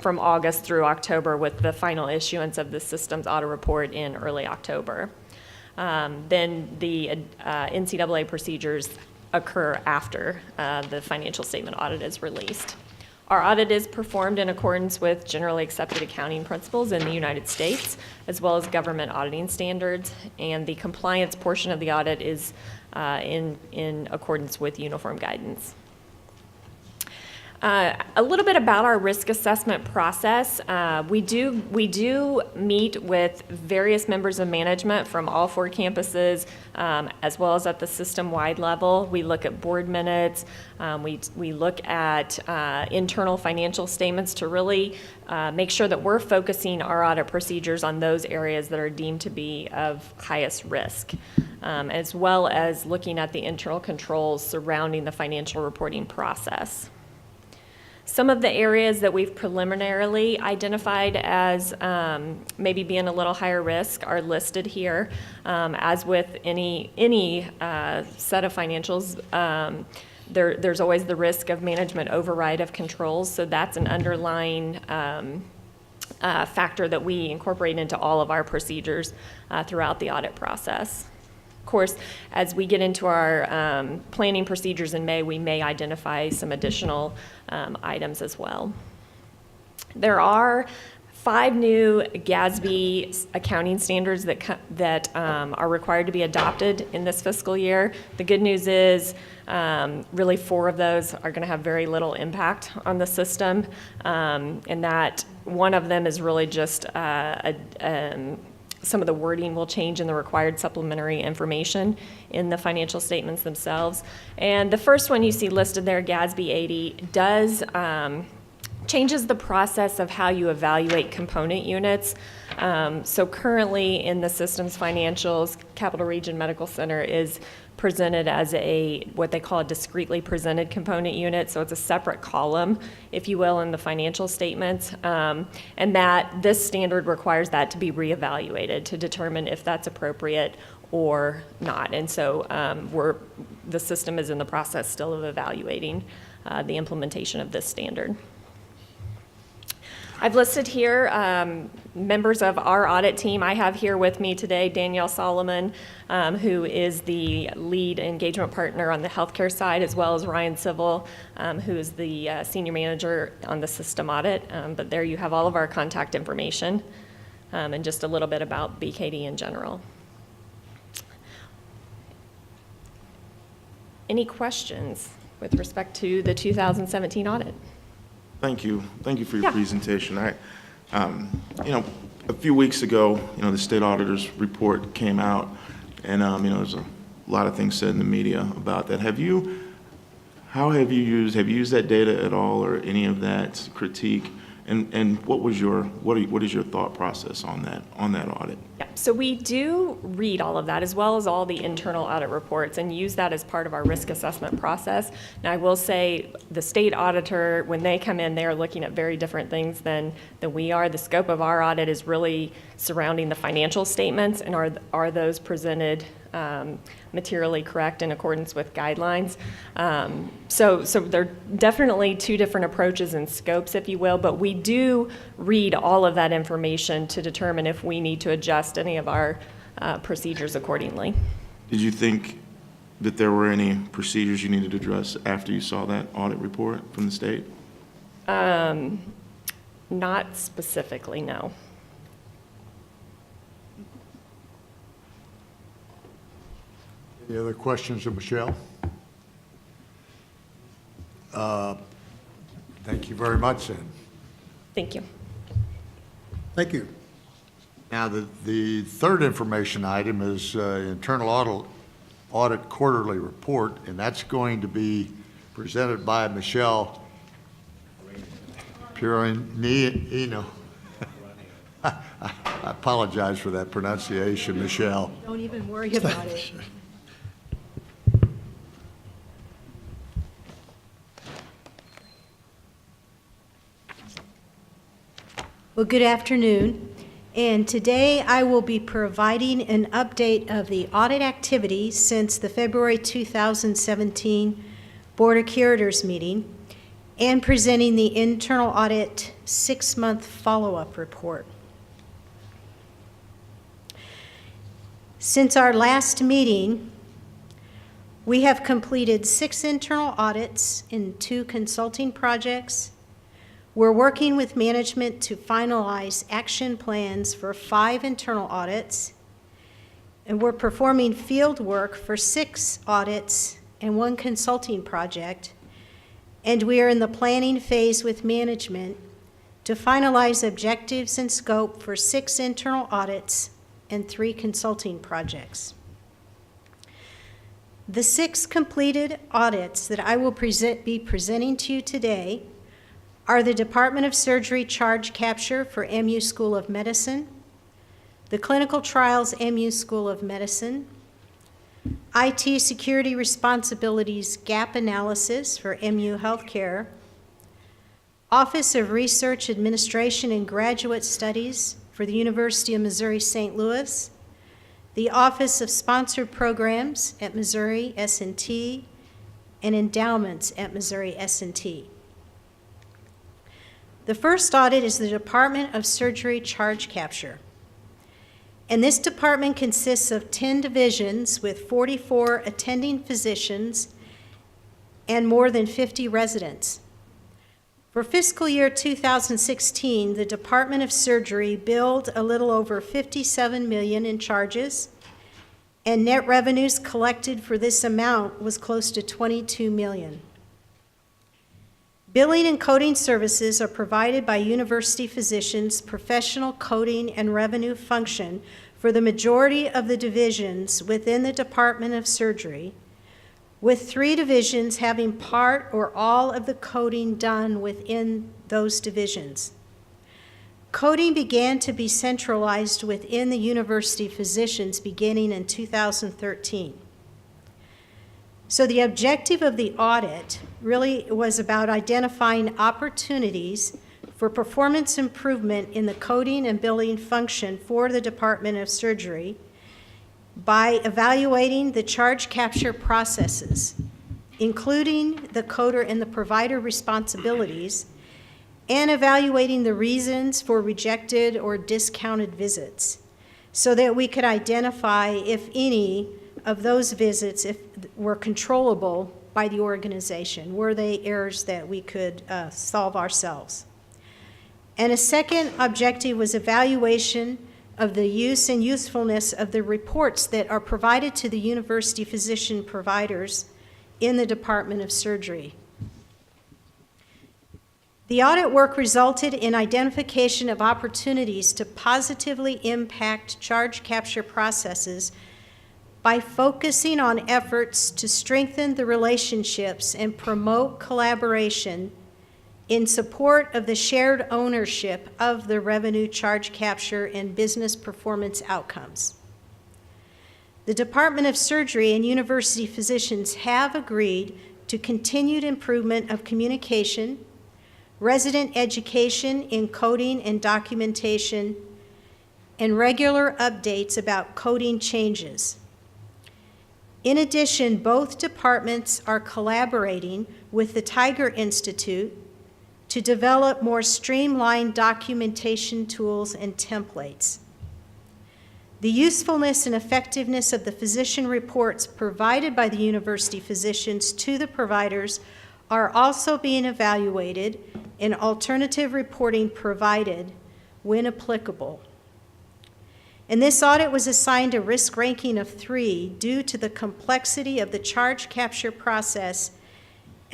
from August through October with the final issuance of the systems audit report in early October. Then the NCAA procedures occur after the financial statement audit is released. Our audit is performed in accordance with generally accepted accounting principles in the United States, as well as government auditing standards, and the compliance portion of the audit is in accordance with uniform guidance. A little bit about our risk assessment process. We do meet with various members of management from all 4 campuses, as well as at the system-wide level. We look at board minutes. We look at internal financial statements to really make sure that we're focusing our audit procedures on those areas that are deemed to be of highest risk, as well as looking at the internal controls surrounding the financial reporting process. Some of the areas that we've preliminarily identified as maybe being a little higher risk are listed here. As with any set of financials, there's always the risk of management override of controls, so that's an underlying factor that we incorporate into all of our procedures throughout the audit process. Of course, as we get into our planning procedures in May, we may identify some additional items as well. There are 5 new GASB accounting standards that are required to be adopted in this fiscal year. The good news is really 4 of those are going to have very little impact on the system, and that one of them is really just some of the wording will change in the required supplementary information in the financial statements themselves. And the first one you see listed there, GASB 80, does changes the process of how you evaluate component units. So currently in the system's financials, Capital Region Medical Center is presented as what they call a discretely presented component unit. So it's a separate column, if you will, in the financial statements. And that this standard requires that to be reevaluated to determine if that's appropriate or not. And so the system is in the process still of evaluating the implementation of this standard. I've listed here members of our audit team. I have here with me today Danielle Solomon, who is the lead engagement partner on the healthcare side, as well as Ryan Civil, who is the senior manager on the system audit. But there you have all of our contact information and just a little bit about BKD in general. Any questions with respect to the 2017 audit? Thank you. Thank you for your presentation. A few weeks ago, the state auditor's report came out, and there's a lot of things said in the media about that. Have you used that data at all, or any of that critique? And what is your thought process on that audit? Yeah, so we do read all of that, as well as all the internal audit reports, and use that as part of our risk assessment process. Now, I will say the state auditor, when they come in, they are looking at very different things than we are. The scope of our audit is really surrounding the financial statements, and are those presented materially correct in accordance with guidelines. So there are definitely 2 different approaches and scopes, if you will, but we do read all of that information to determine if we need to adjust any of our procedures accordingly. Did you think that there were any procedures you needed to address after you saw that audit report from the state? Not specifically, no. Any other questions of Michelle? Thank you very much, then. Thank you. Thank you. Now, the third information item is internal audit quarterly report, and that's going to be presented by Michelle Purinino. I apologize for that pronunciation, Michelle. Don't even worry about it. Well, good afternoon. And today I will be providing an update of the audit activity since the February 2017 Board of Curators meeting and presenting the internal audit 6-month follow-up report. Since our last meeting, we have completed 6 internal audits in 2 consulting projects. We're working with management to finalize action plans for 5 internal audits, and we're performing field work for 6 audits and 1 consulting project, and we are in the planning phase with management to finalize objectives and scope for 6 internal audits and 3 consulting projects. The 6 completed audits that I will be presenting to you today are the Department of Surgery Charge Capture for MU School of Medicine, the Clinical Trials MU School of Medicine, IT Security Responsibilities Gap Analysis for MU Healthcare, Office of Research Administration and Graduate Studies for the University of Missouri St. Louis, the Office of Sponsored Programs at Missouri S&T, and Endowments at Missouri S&T. The first audit is the Department of Surgery Charge Capture. And this department consists of 10 divisions with 44 attending physicians and more than 50 residents. For fiscal year 2016, the Department of Surgery billed a little over $57 million in charges, and net revenues collected for this amount was close to $22 million. Billing and coding services are provided by university physicians' professional coding and revenue function for the majority of the divisions within the Department of Surgery, with 3 divisions having part or all of the coding done within those divisions. Coding began to be centralized within the university physicians beginning in 2013. So the objective of the audit really was about identifying opportunities for performance improvement in the coding and billing function for the Department of Surgery by evaluating the charge capture processes, including the coder and the provider responsibilities, and evaluating the reasons for rejected or discounted visits so that we could identify if any of those visits were controllable by the organization. Were they errors that we could solve ourselves? And a second objective was evaluation of the use and usefulness of the reports that are provided to the university physician providers in the Department of Surgery. The audit work resulted in identification of opportunities to positively impact charge capture processes by focusing on efforts to strengthen the relationships and promote collaboration in support of the shared ownership of the revenue charge capture and business performance outcomes. The Department of Surgery and university physicians have agreed to continued improvement of communication, resident education in coding and documentation, and regular updates about coding changes. In addition, both departments are collaborating with the Tiger Institute to develop more streamlined documentation tools and templates. The usefulness and effectiveness of the physician reports provided by the university physicians to the providers are also being evaluated and alternative reporting provided when applicable. And this audit was assigned a risk ranking of 3 due to the complexity of the charge capture process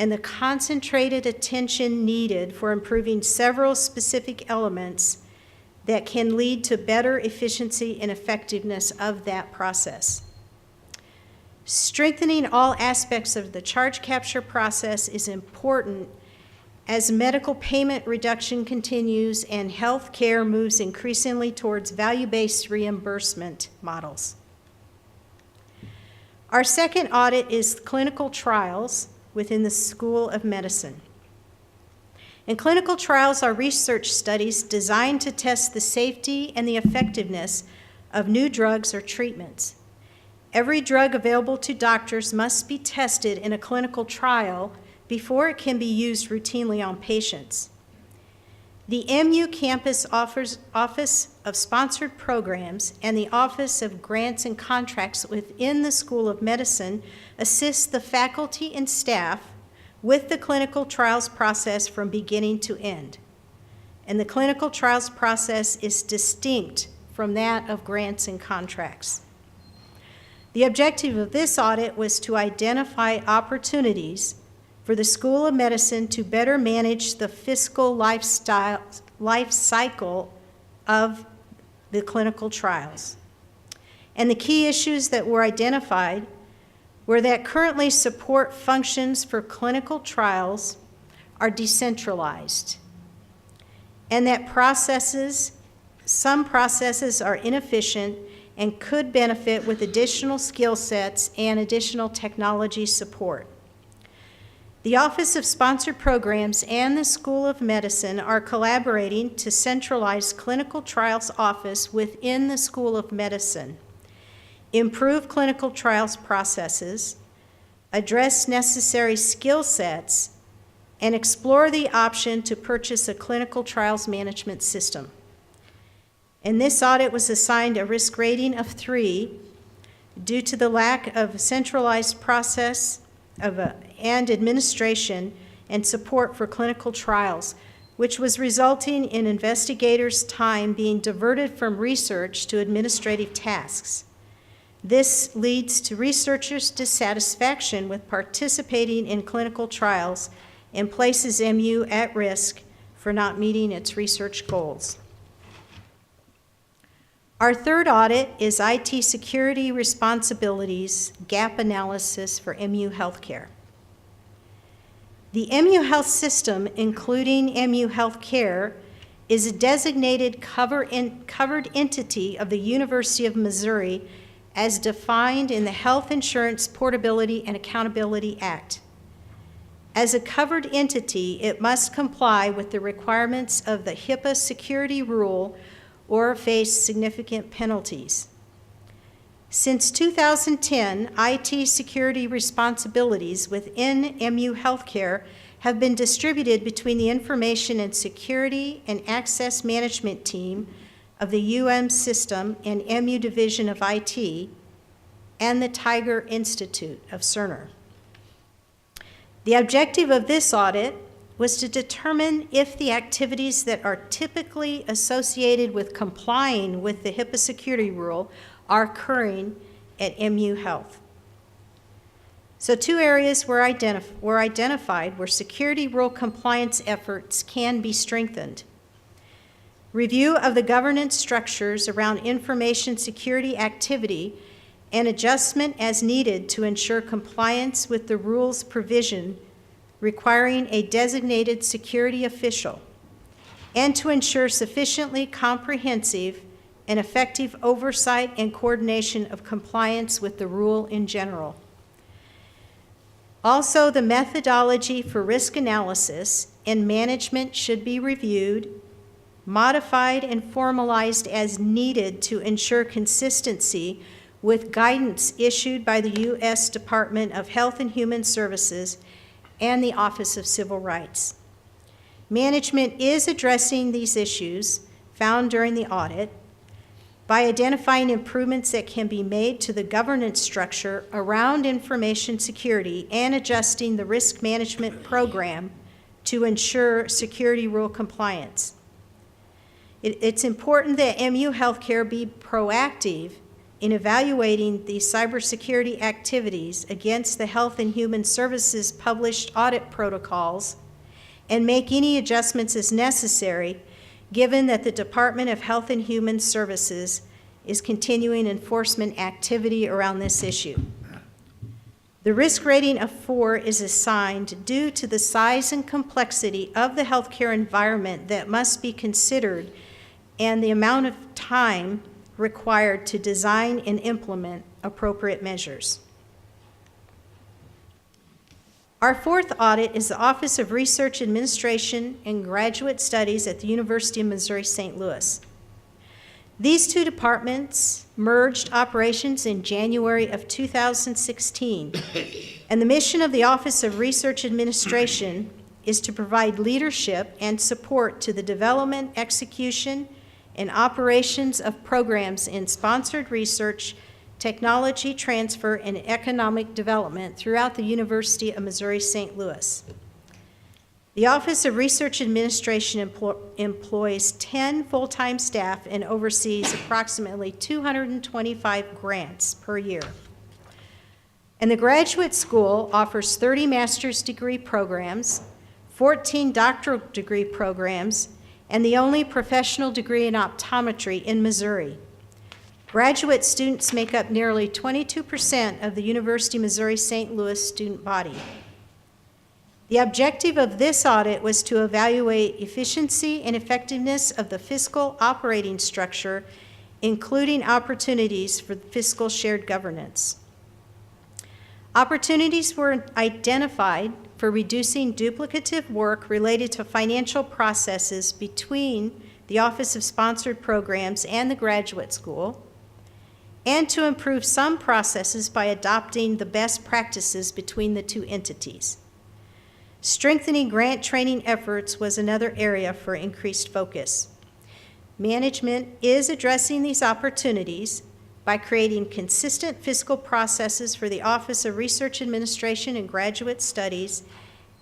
and the concentrated attention needed for improving several specific elements that can lead to better efficiency and effectiveness of that process. Strengthening all aspects of the charge capture process is important as medical payment reduction continues and health care moves increasingly towards value-based reimbursement models. Our second audit is clinical trials within the School of Medicine. And clinical trials are research studies designed to test the safety and the effectiveness of new drugs or treatments. Every drug available to doctors must be tested in a clinical trial before it can be used routinely on patients. The MU Campus Office of Sponsored Programs and the Office of Grants and Contracts within the School of Medicine assist the faculty and staff with the clinical trials process from beginning to end. And the clinical trials process is distinct from that of grants and contracts. The objective of this audit was to identify opportunities for the School of Medicine to better manage the fiscal life cycle of the clinical trials. And the key issues that were identified were that currently support functions for clinical trials are decentralized, and that some processes are inefficient and could benefit with additional skill sets and additional technology support. The Office of Sponsored Programs and the School of Medicine are collaborating to centralize clinical trials office within the School of Medicine, improve clinical trials processes, address necessary skill sets, and explore the option to purchase a clinical trials management system. And this audit was assigned a risk rating of 3 due to the lack of a centralized process and administration and support for clinical trials, which was resulting in investigators' time being diverted from research to administrative tasks. This leads to researchers' dissatisfaction with participating in clinical trials and places MU at risk for not meeting its research goals. Our third audit is IT security responsibilities gap analysis for MU Healthcare. The MU Health System, including MU Healthcare, is a designated covered entity of the University of Missouri as defined in the Health Insurance Portability and Accountability Act. As a covered entity, it must comply with the requirements of the HIPAA security rule or face significant penalties. Since 2010, IT security responsibilities within MU Healthcare have been distributed between the Information and Security and Access Management Team of the UM System and MU Division of IT and the Tiger Institute of Cerner. The objective of this audit was to determine if the activities that are typically associated with complying with the HIPAA security rule are occurring at MU Health. So 2 areas were identified where security rule compliance efforts can be strengthened. Review of the governance structures around information security activity and adjustment as needed to ensure compliance with the rules provision requiring a designated security official, and to ensure sufficiently comprehensive and effective oversight and coordination of compliance with the rule in general. Also, the methodology for risk analysis and management should be reviewed, modified, and formalized as needed to ensure consistency with guidance issued by the U.S. Department of Health and Human Services and the Office of Civil Rights. Management is addressing these issues found during the audit by identifying improvements that can be made to the governance structure around information security and adjusting the risk management program to ensure security rule compliance. It's important that MU Healthcare be proactive in evaluating these cybersecurity activities against the Health and Human Services published audit protocols and make any adjustments as necessary, given that the Department of Health and Human Services is continuing enforcement activity around this issue. The risk rating of 4 is assigned due to the size and complexity of the healthcare environment that must be considered and the amount of time required to design and implement appropriate measures. Our fourth audit is the Office of Research Administration and Graduate Studies at the University of Missouri St. Louis. These 2 departments merged operations in January of 2016, and the mission of the Office of Research Administration is to provide leadership and support to the development, execution, and operations of programs in sponsored research, technology transfer, and economic development throughout the University of Missouri St. Louis. The Office of Research Administration employs 10 full-time staff and oversees approximately 225 grants per year. And the graduate school offers 30 master's degree programs, 14 doctoral degree programs, and the only professional degree in optometry in Missouri. Graduate students make up nearly 22% of the University of Missouri St. Louis student body. The objective of this audit was to evaluate efficiency and effectiveness of the fiscal operating structure, including opportunities for fiscal shared governance. Opportunities were identified for reducing duplicative work related to financial processes between the Office of Sponsored Programs and the graduate school, and to improve some processes by adopting the best practices between the 2 entities. Strengthening grant training efforts was another area for increased focus. Management is addressing these opportunities by creating consistent fiscal processes for the Office of Research Administration and Graduate Studies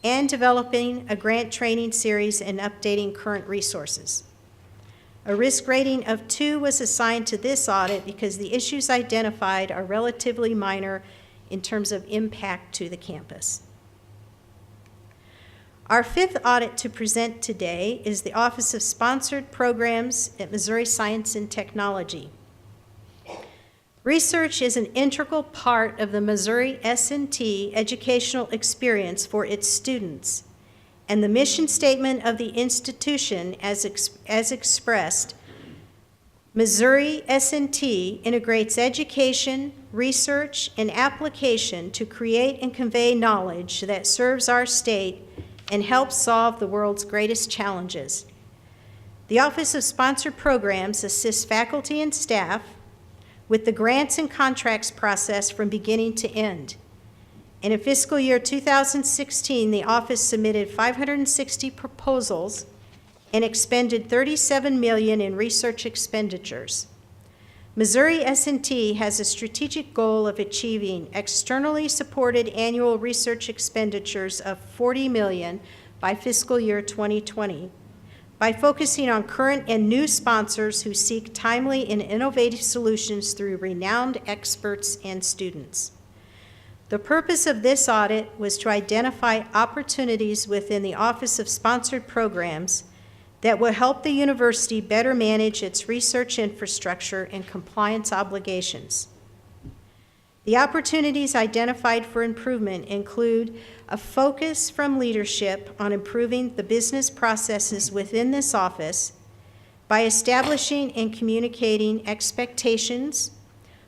and developing a grant training series and updating current resources. A risk rating of 2 was assigned to this audit because the issues identified are relatively minor in terms of impact to the campus. Our 5th audit to present today is the Office of Sponsored Programs at Missouri Science and Technology. Research is an integral part of the Missouri S&T educational experience for its students, and the mission statement of the institution as expressed, Missouri S&T integrates education, research, and application to create and convey knowledge that serves our state and helps solve the world's greatest challenges. The Office of Sponsored Programs assists faculty and staff with the grants and contracts process from beginning to end. And in fiscal year 2016, the office submitted 560 proposals and expended $37 million in research expenditures. Missouri S&T has a strategic goal of achieving externally supported annual research expenditures of $40 million by fiscal year 2020 by focusing on current and new sponsors who seek timely and innovative solutions through renowned experts and students. The purpose of this audit was to identify opportunities within the Office of Sponsored Programs that will help the university better manage its research infrastructure and compliance obligations. The opportunities identified for improvement include a focus from leadership on improving the business processes within this office by establishing and communicating expectations,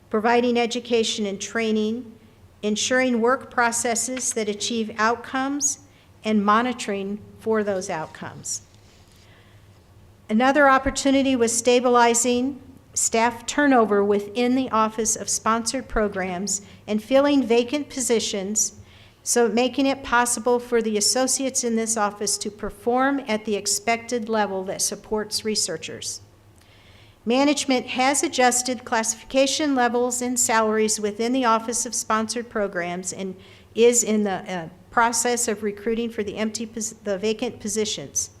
providing education and training, ensuring work processes that achieve outcomes, and monitoring for those outcomes. Another opportunity was stabilizing staff turnover within the Office of Sponsored Programs and filling vacant positions, so making it possible for the associates in this office to perform at the expected level that supports researchers. Management has adjusted classification levels and salaries within the Office of Sponsored Programs and is in the process of recruiting for the vacant positions.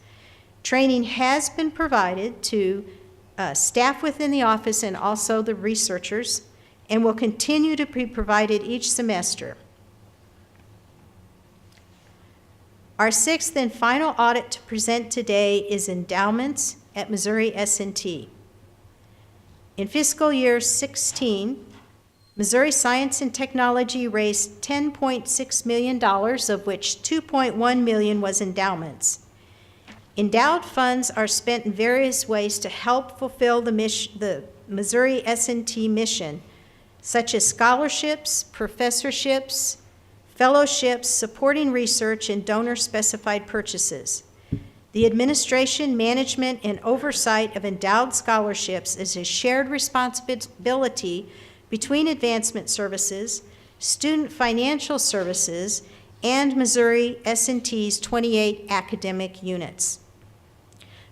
Training has been provided to staff within the office and also the researchers, and will continue to be provided each semester. Our 6th and final audit to present today is endowments at Missouri S&T. In fiscal year 16, Missouri Science and Technology raised $10.6 million, of which $2.1 million was endowments. Endowed funds are spent in various ways to help fulfill the Missouri S&T mission, such as scholarships, professorships, fellowships, supporting research, and donor-specified purchases. The administration, management, and oversight of endowed scholarships is a shared responsibility between Advancement Services, Student Financial Services, and Missouri S&T's 28 academic units.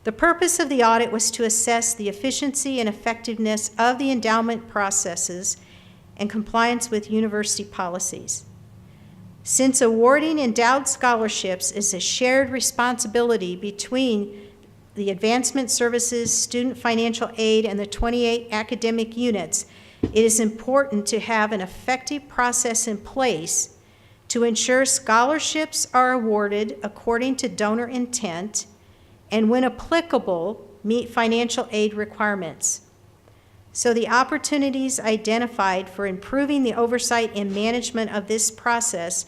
The purpose of the audit was to assess the efficiency and effectiveness of the endowment processes and compliance with university policies. Since awarding endowed scholarships is a shared responsibility between the Advancement Services, Student Financial Aid, and the 28 academic units, it is important to have an effective process in place to ensure scholarships are awarded according to donor intent and, when applicable, meet financial aid requirements. So the opportunities identified for improving the oversight and management of this process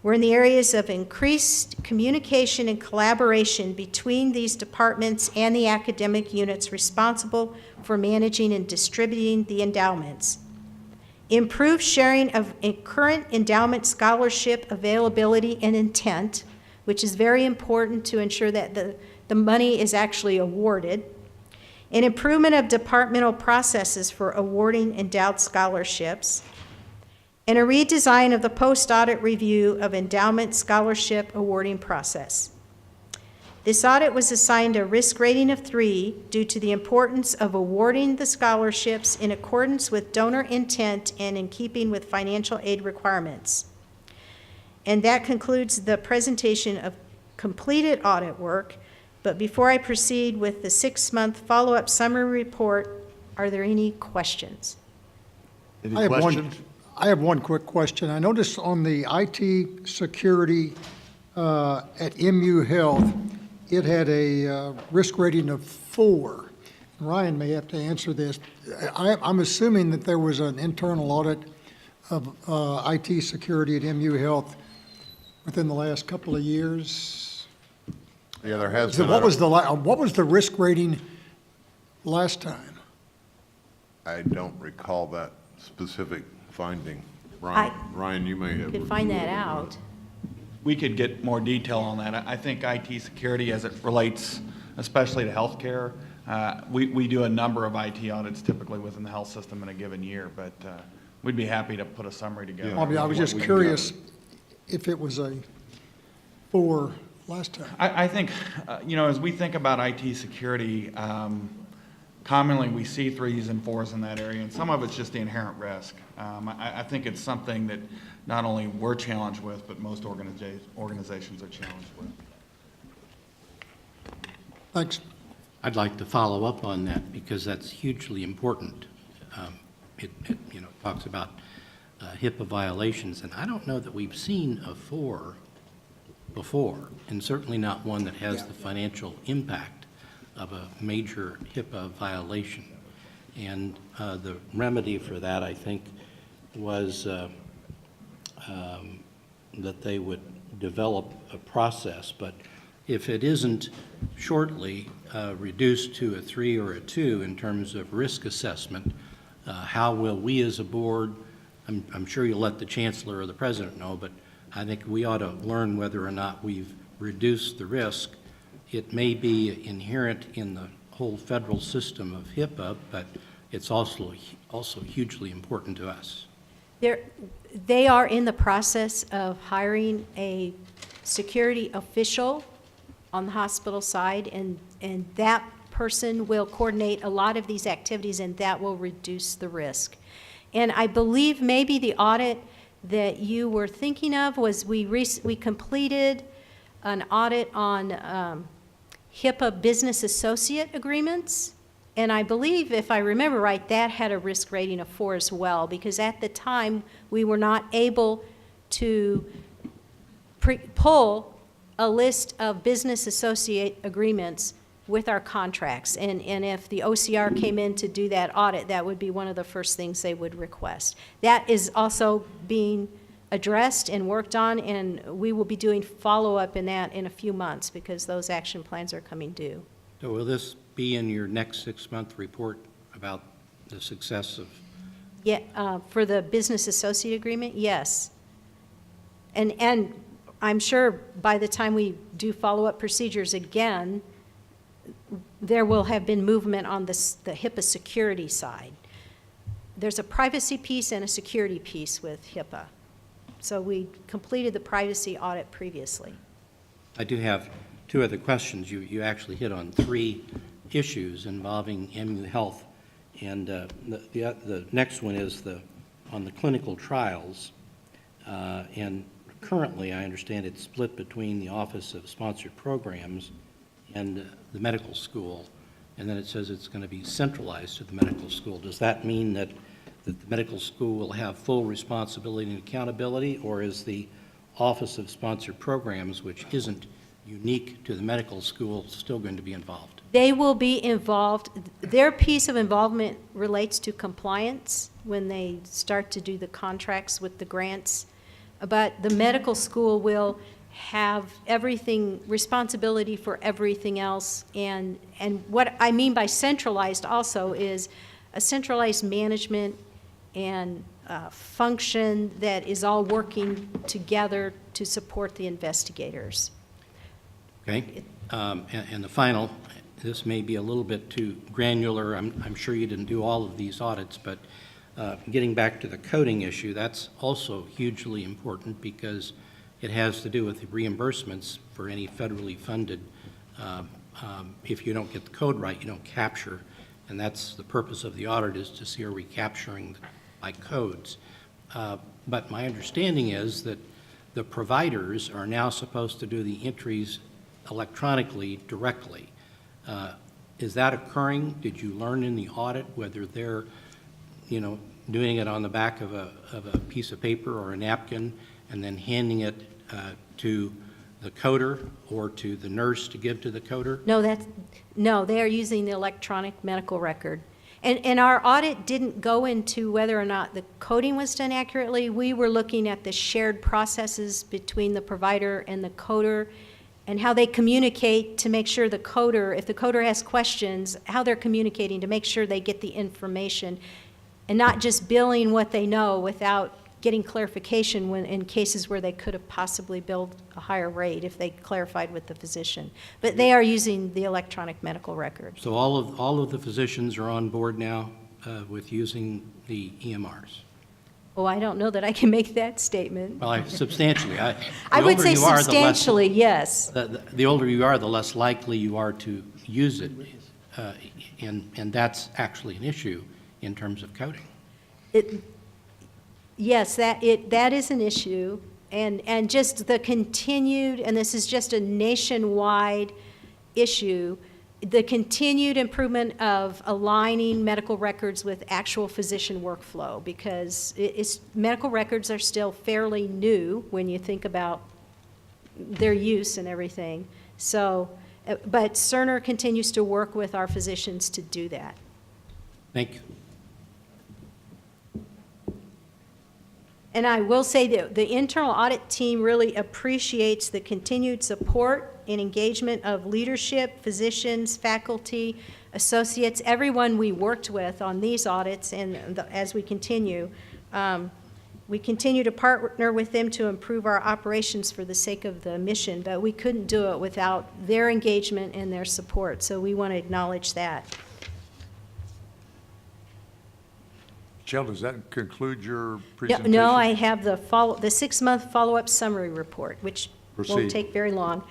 were in the areas of increased communication and collaboration between these departments and the academic units responsible for managing and distributing the endowments. Improved sharing of current endowment scholarship availability and intent, which is very important to ensure that the money is actually awarded. An improvement of departmental processes for awarding endowed scholarships, and a redesign of the post-audit review of endowment scholarship awarding process. This audit was assigned a risk rating of 3 due to the importance of awarding the scholarships in accordance with donor intent and in keeping with financial aid requirements. And that concludes the presentation of completed audit work. But before I proceed with the 6-month follow-up summary report, are there any questions? Any questions? I have one quick question. I noticed on the IT security at MU Health, it had a risk rating of 4. Ryan may have to answer this. I'm assuming that there was an internal audit of IT security at MU Health within the last couple of years. Yeah, there has So been. what was the risk rating last time? I don't recall that specific finding. Ryan, you may have. Could find that out. We could get more detail on that. I think IT security, as it relates especially to healthcare, we do a number of IT audits typically within the health system in a given year, but we'd be happy to put a summary together. I was just curious if it was a 4 last time. I think, as we think about IT security, commonly we see 3s and 4s in that area, and some of it's just the inherent risk. I think it's something that not only we're challenged with, but most organizations are challenged with. Thanks. I'd like to follow up on that because that's hugely important. It talks about HIPAA violations, and I don't know that we've seen a 4 before, and certainly not one that has the financial impact of a major HIPAA violation. And the remedy for that, I think, was that they would develop a process, but if it isn't shortly reduced to a 3 or a 2 in terms of risk assessment, how will we as a board, I'm sure you'll let the chancellor or the president know, but I think we ought to learn whether or not we've reduced the risk. It may be inherent in the whole federal system of HIPAA, but it's also hugely important to us. They are in the process of hiring a security official on the hospital side, and that person will coordinate a lot of these activities, and that will reduce the risk. And I believe maybe the audit that you were thinking of was we completed an audit on HIPAA business associate agreements. And I believe, if I remember right, that had a risk rating of 4 as well, because at the time, we were not able to pull a list of business associate agreements with our contracts. And if the OCR came in to do that audit, that would be one of the first things they would request. That is also being addressed and worked on, and we will be doing follow-up in that in a few months because those action plans are coming due. So will this be in your next 6-month report about the success of? Yeah, for the business associate agreement, yes. And I'm sure by the time we do follow-up procedures again, there will have been movement on the HIPAA security side. There's a privacy piece and a security piece with HIPAA. So we completed the privacy audit previously. I do have 2 other questions. You actually hit on 3 issues involving MU Health. And the next one is on the clinical trials. And currently, I understand it's split between the Office of Sponsored Programs and the medical school. And then it says it's going to be centralized to the medical school. Does that mean that the medical school will have full responsibility and accountability, or is the Office of Sponsored Programs, which isn't unique to the medical school, still going to be involved? They will be involved. Their piece of involvement relates to compliance when they start to do the contracts with the grants. But the medical school will have everything, responsibility for everything else. And what I mean by centralized also is a centralized management and function that is all working together to support the investigators. Okay. And the final, this may be a little bit too granular. I'm sure you didn't do all of these audits, but getting back to the coding issue, that's also hugely important because it has to do with the reimbursements for any federally funded. If you don't get the code right, you don't capture, and that's the purpose of the audit, is to see are we capturing by codes. But my understanding is that the providers are now supposed to do the entries electronically directly. Is that occurring? Did you learn in the audit whether they're, doing it on the back of a piece of paper or a napkin and then handing it to the coder or to the nurse to give to the coder? No, they are using the electronic medical record. And our audit didn't go into whether or not the coding was done accurately. We were looking at the shared processes between the provider and the coder and how they communicate to make sure the coder, if the coder has questions, how they're communicating to make sure they get the information and not just billing what they know without getting clarification when, in cases where they could have possibly billed a higher rate if they clarified with the physician. But they are using the electronic medical record. So all of the physicians are on board now with using the EMRs? Oh, I don't know that I can make that statement. Well, substantially. I would say substantially, yes. The older you are, the less likely you are to use it, and that's actually an issue in terms of coding. Yes, that is an issue, and just the continued, and this is just a nationwide issue, the continued improvement of aligning medical records with actual physician workflow, because medical records are still fairly new when you think about their use and everything. So, but Cerner continues to work with our physicians to do that. Thank you. And I will say that the internal audit team really appreciates the continued support and engagement of leadership, physicians, faculty, associates, everyone we worked with on these audits, and as we continue to partner with them to improve our operations for the sake of the mission, but we couldn't do it without their engagement and their support, so we want to acknowledge that. Jill, does that conclude your presentation? No, I have the 6-month follow-up summary report, which Proceed. won't take very long.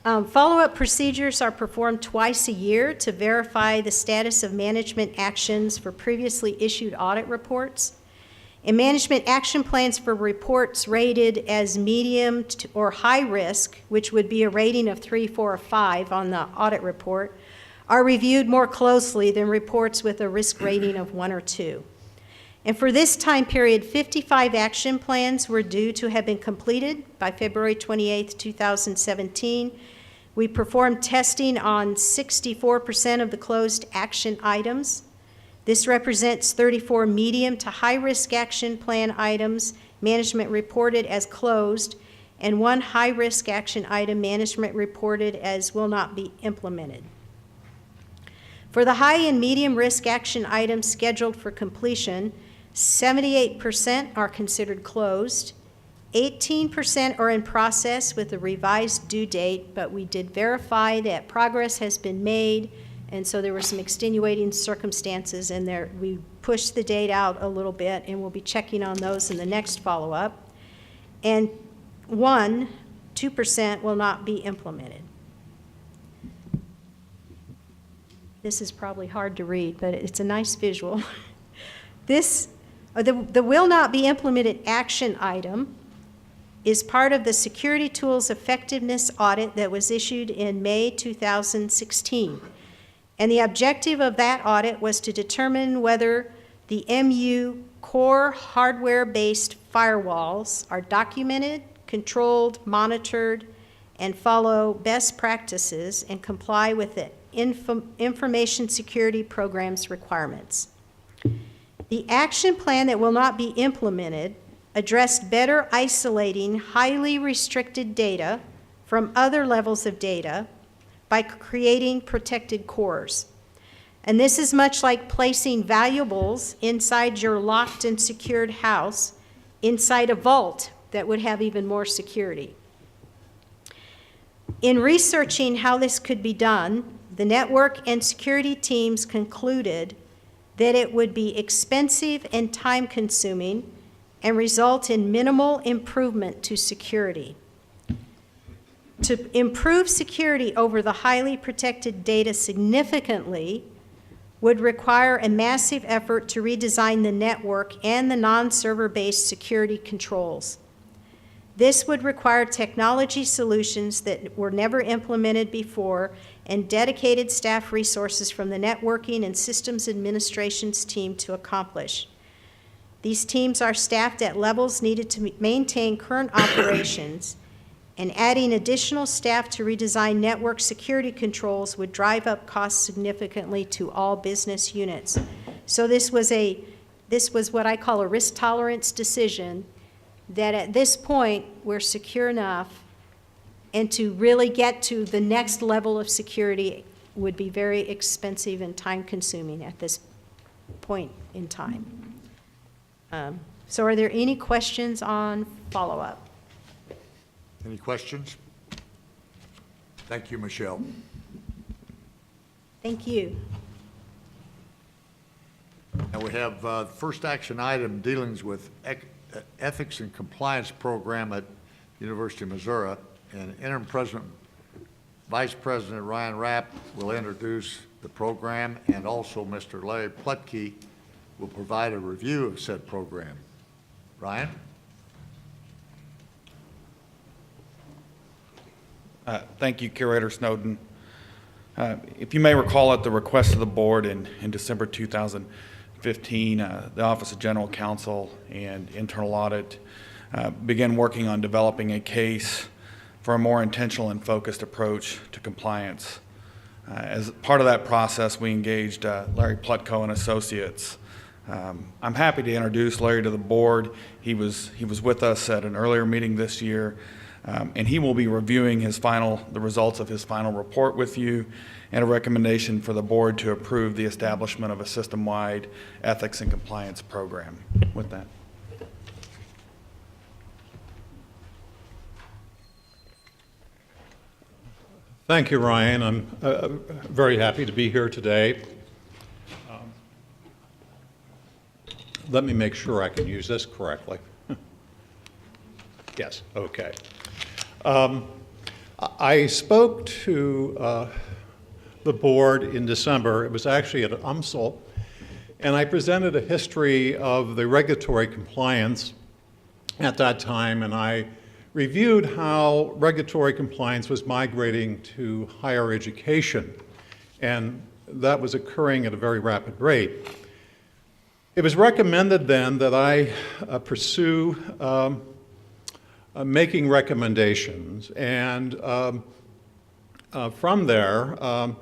Follow-up procedures are performed twice a year to verify the status of management actions for previously issued audit reports. And management action plans for reports rated as medium or high risk, which would be a rating of 3, 4, or 5 on the audit report, are reviewed more closely than reports with a risk rating of 1 or 2. And for this time period, 55 action plans were due to have been completed by February 28, 2017. We performed testing on 64% of the closed action items. This represents 34 medium to high-risk action plan items management reported as closed, and 1 high-risk action item management reported as will not be implemented. For the high and medium risk action items scheduled for completion, 78% are considered closed, 18% are in process with a revised due date, but we did verify that progress has been made, and so there were some extenuating circumstances, and we pushed the date out a little bit, and we'll be checking on those in the next follow-up. And 2% will not be implemented. This is probably hard to read, but it's a nice visual. The will not be implemented action item is part of the Security Tools Effectiveness Audit that was issued in May 2016. And the objective of that audit was to determine whether the MU core hardware-based firewalls are documented, controlled, monitored, and follow best practices and comply with the information security program's requirements. The action plan that will not be implemented addressed better isolating highly restricted data from other levels of data by creating protected cores. And this is much like placing valuables inside your locked and secured house inside a vault that would have even more security. In researching how this could be done, the network and security teams concluded that it would be expensive and time-consuming and result in minimal improvement to security. To improve security over the highly protected data significantly would require a massive effort to redesign the network and the non-server-based security controls. This would require technology solutions that were never implemented before and dedicated staff resources from the networking and systems administrations team to accomplish. These teams are staffed at levels needed to maintain current operations, and adding additional staff to redesign network security controls would drive up costs significantly to all business units. So this was what I call a risk tolerance decision, that at this point, we're secure enough, and to really get to the next level of security would be very expensive and time-consuming at this point in time. So are there any questions on follow-up? Any questions? Thank you, Michelle. Thank you. Now we have first action item dealings with ethics and compliance program at University of Missouri, and interim president, Vice President Ryan Rapp will introduce the program, and also Mr. Larry Plutke will provide a review of said program. Ryan? Thank you, Curator Snowden. If you may recall, at the request of the board in December 2015, the Office of General Counsel and Internal Audit began working on developing a case for a more intentional and focused approach to compliance. As part of that process, we engaged Larry Plutko and Associates. I'm happy to introduce Larry to the board. He was with us at an earlier meeting this year, and he will be reviewing the results of his final report with you, and a recommendation for the board to approve the establishment of a system-wide ethics and compliance program. With that. Thank you, Ryan. I'm very happy to be here today. Let me make sure I can use this correctly. Yes, okay. I spoke to the board in December. It was actually at UMSL, and I presented a history of the regulatory compliance at that time, and I reviewed how regulatory compliance was migrating to higher education, and that was occurring at a very rapid rate. It was recommended then that I pursue making recommendations, and from there,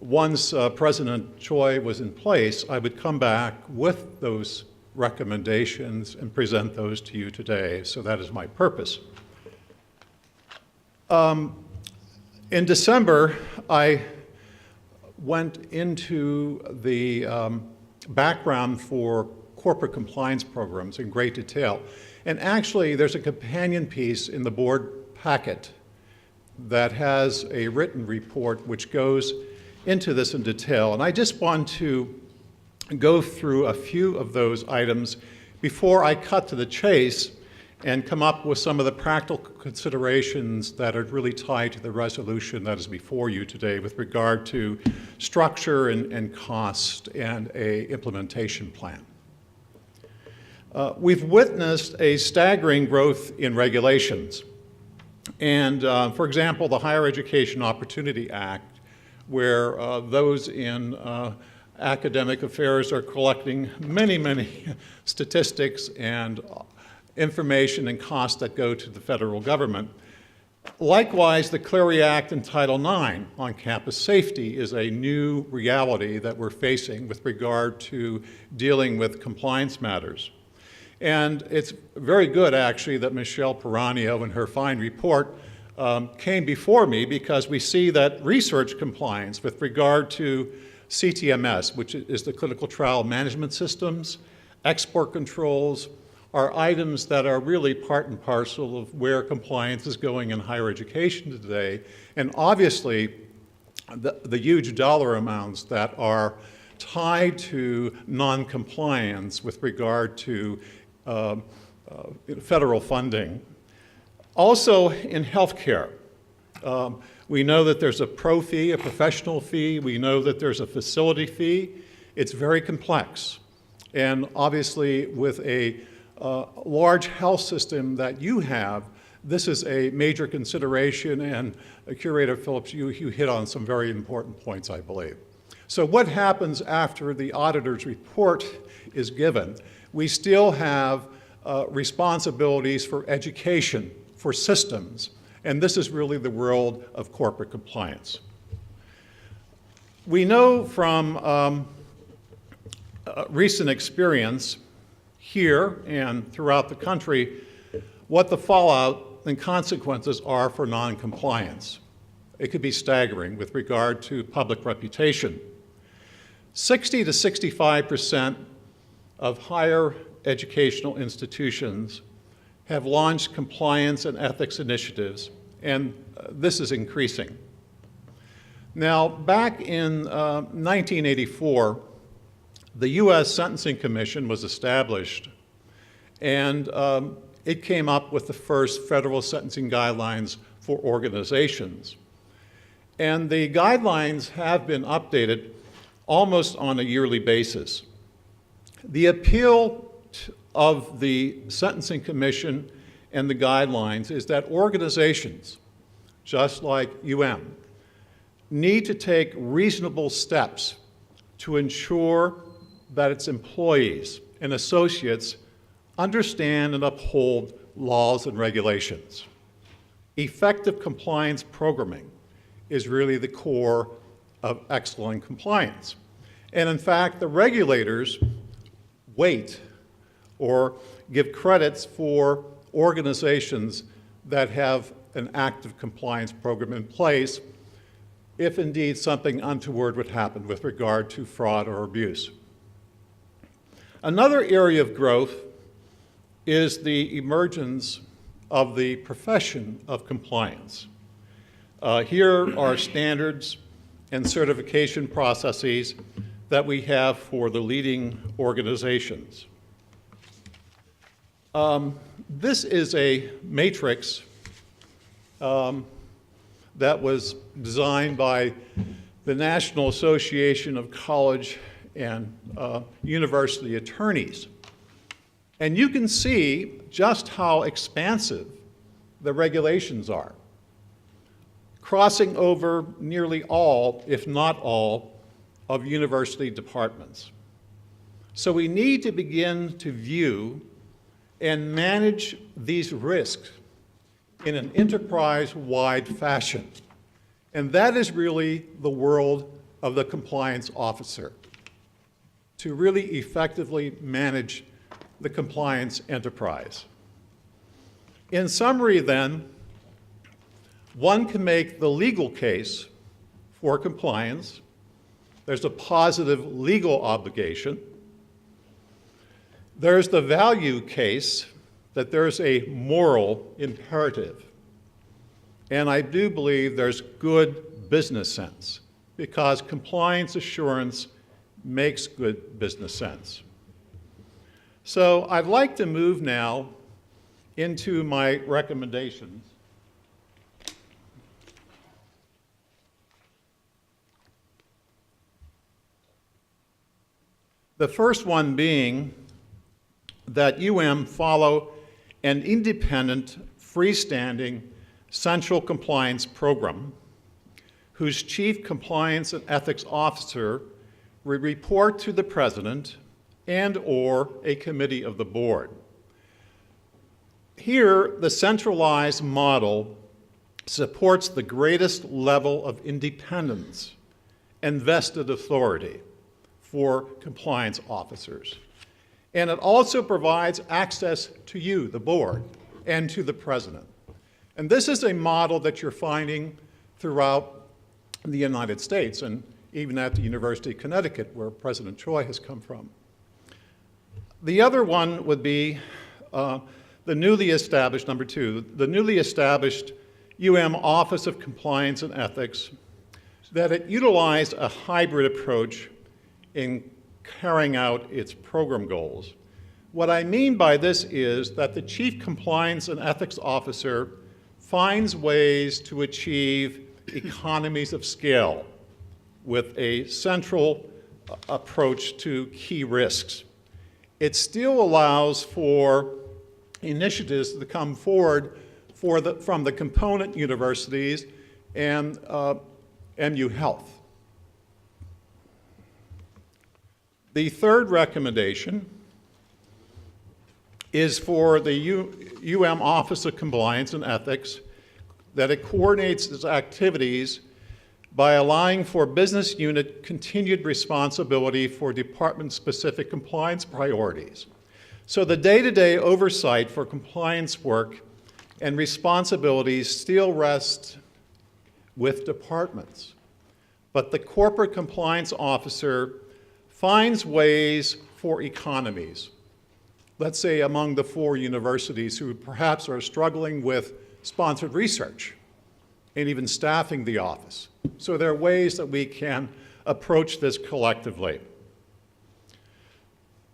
once President Choi was in place, I would come back with those recommendations and present those to you today. So that is my purpose. In December, I went into the background for corporate compliance programs in great detail. And actually, there's a companion piece in the board packet that has a written report which goes into this in detail. And I just want to go through a few of those items before I cut to the chase and come up with some of the practical considerations that are really tied to the resolution that is before you today with regard to structure and cost and an implementation plan. We've witnessed a staggering growth in regulations. And for example, the Higher Education Opportunity Act, where those in academic affairs are collecting many statistics and information and costs that go to the federal government. Likewise, the Clery Act and Title IX on campus safety is a new reality that we're facing with regard to dealing with compliance matters. And it's very good, actually, that Michelle Peranio in her fine report came before me, because we see that research compliance with regard to CTMS, which is the clinical trial management systems, export controls, are items that are really part and parcel of where compliance is going in higher education today. And obviously, the huge dollar amounts that are tied to non-compliance with regard to federal funding. Also in healthcare, we know that there's a pro fee, a professional fee. We know that there's a facility fee. It's very complex. And obviously with a large health system that you have, this is a major consideration, and Curator Phillips, you hit on some very important points, I believe. So what happens after the auditor's report is given? We still have responsibilities for education, for systems, and this is really the world of corporate compliance. We know from recent experience here and throughout the country what the fallout and consequences are for non-compliance. It could be staggering with regard to public reputation. 60 to 65% of higher educational institutions have launched compliance and ethics initiatives, and this is increasing. Now, back in 1984, the U.S. Sentencing Commission was established, and it came up with the first federal sentencing guidelines for organizations. And the guidelines have been updated almost on a yearly basis. The appeal of the Sentencing Commission and the guidelines is that organizations, just like need to take reasonable steps to ensure that its employees and associates understand and uphold laws and regulations. Effective compliance programming is really the core of excellent compliance. And in fact, the regulators wait or give credits for organizations that have an active compliance program in place if indeed something untoward would happen with regard to fraud or abuse. Another area of growth is the emergence of the profession of compliance. Here are standards and certification processes that we have for the leading organizations. This is a matrix that was designed by the National Association of College and University Attorneys. And you can see just how expansive the regulations are, crossing over nearly all, if not all, of university departments. So we need to begin to view and manage these risks in an enterprise-wide fashion. And that is really the world of the compliance officer, to really effectively manage the compliance enterprise. In summary, then, one can make the legal case for compliance. There's a positive legal obligation. There's the value case that there's a moral imperative. And I do believe there's good business sense, because compliance assurance makes good business sense. So I'd like to move now into my recommendations. The first one being that follow an independent, freestanding, central compliance program whose chief compliance and ethics officer will report to the president and/or a committee of the board. Here, the centralized model supports the greatest level of independence and vested authority for compliance officers. And it also provides access to you, the board, and to the president. And this is a model that you're finding throughout the United States, and even at the University of Connecticut, where President Choi has come from. The other one would be the newly established, number two, the newly established Office of Compliance and Ethics, that it utilized a hybrid approach in carrying out its program goals. What I mean by this is that the Chief Compliance and Ethics Officer finds ways to achieve economies of scale with a central approach to key risks. It still allows for initiatives to come forward from the component universities and MU Health. The third recommendation is for the UM Office of Compliance and Ethics, that it coordinates its activities by allowing for business unit continued responsibility for department-specific compliance priorities. So the day-to-day oversight for compliance work and responsibilities still rest with departments. But the corporate compliance officer finds ways for economies. Let's say among the 4 universities who perhaps are struggling with sponsored research and even staffing the office. So there are ways that we can approach this collectively.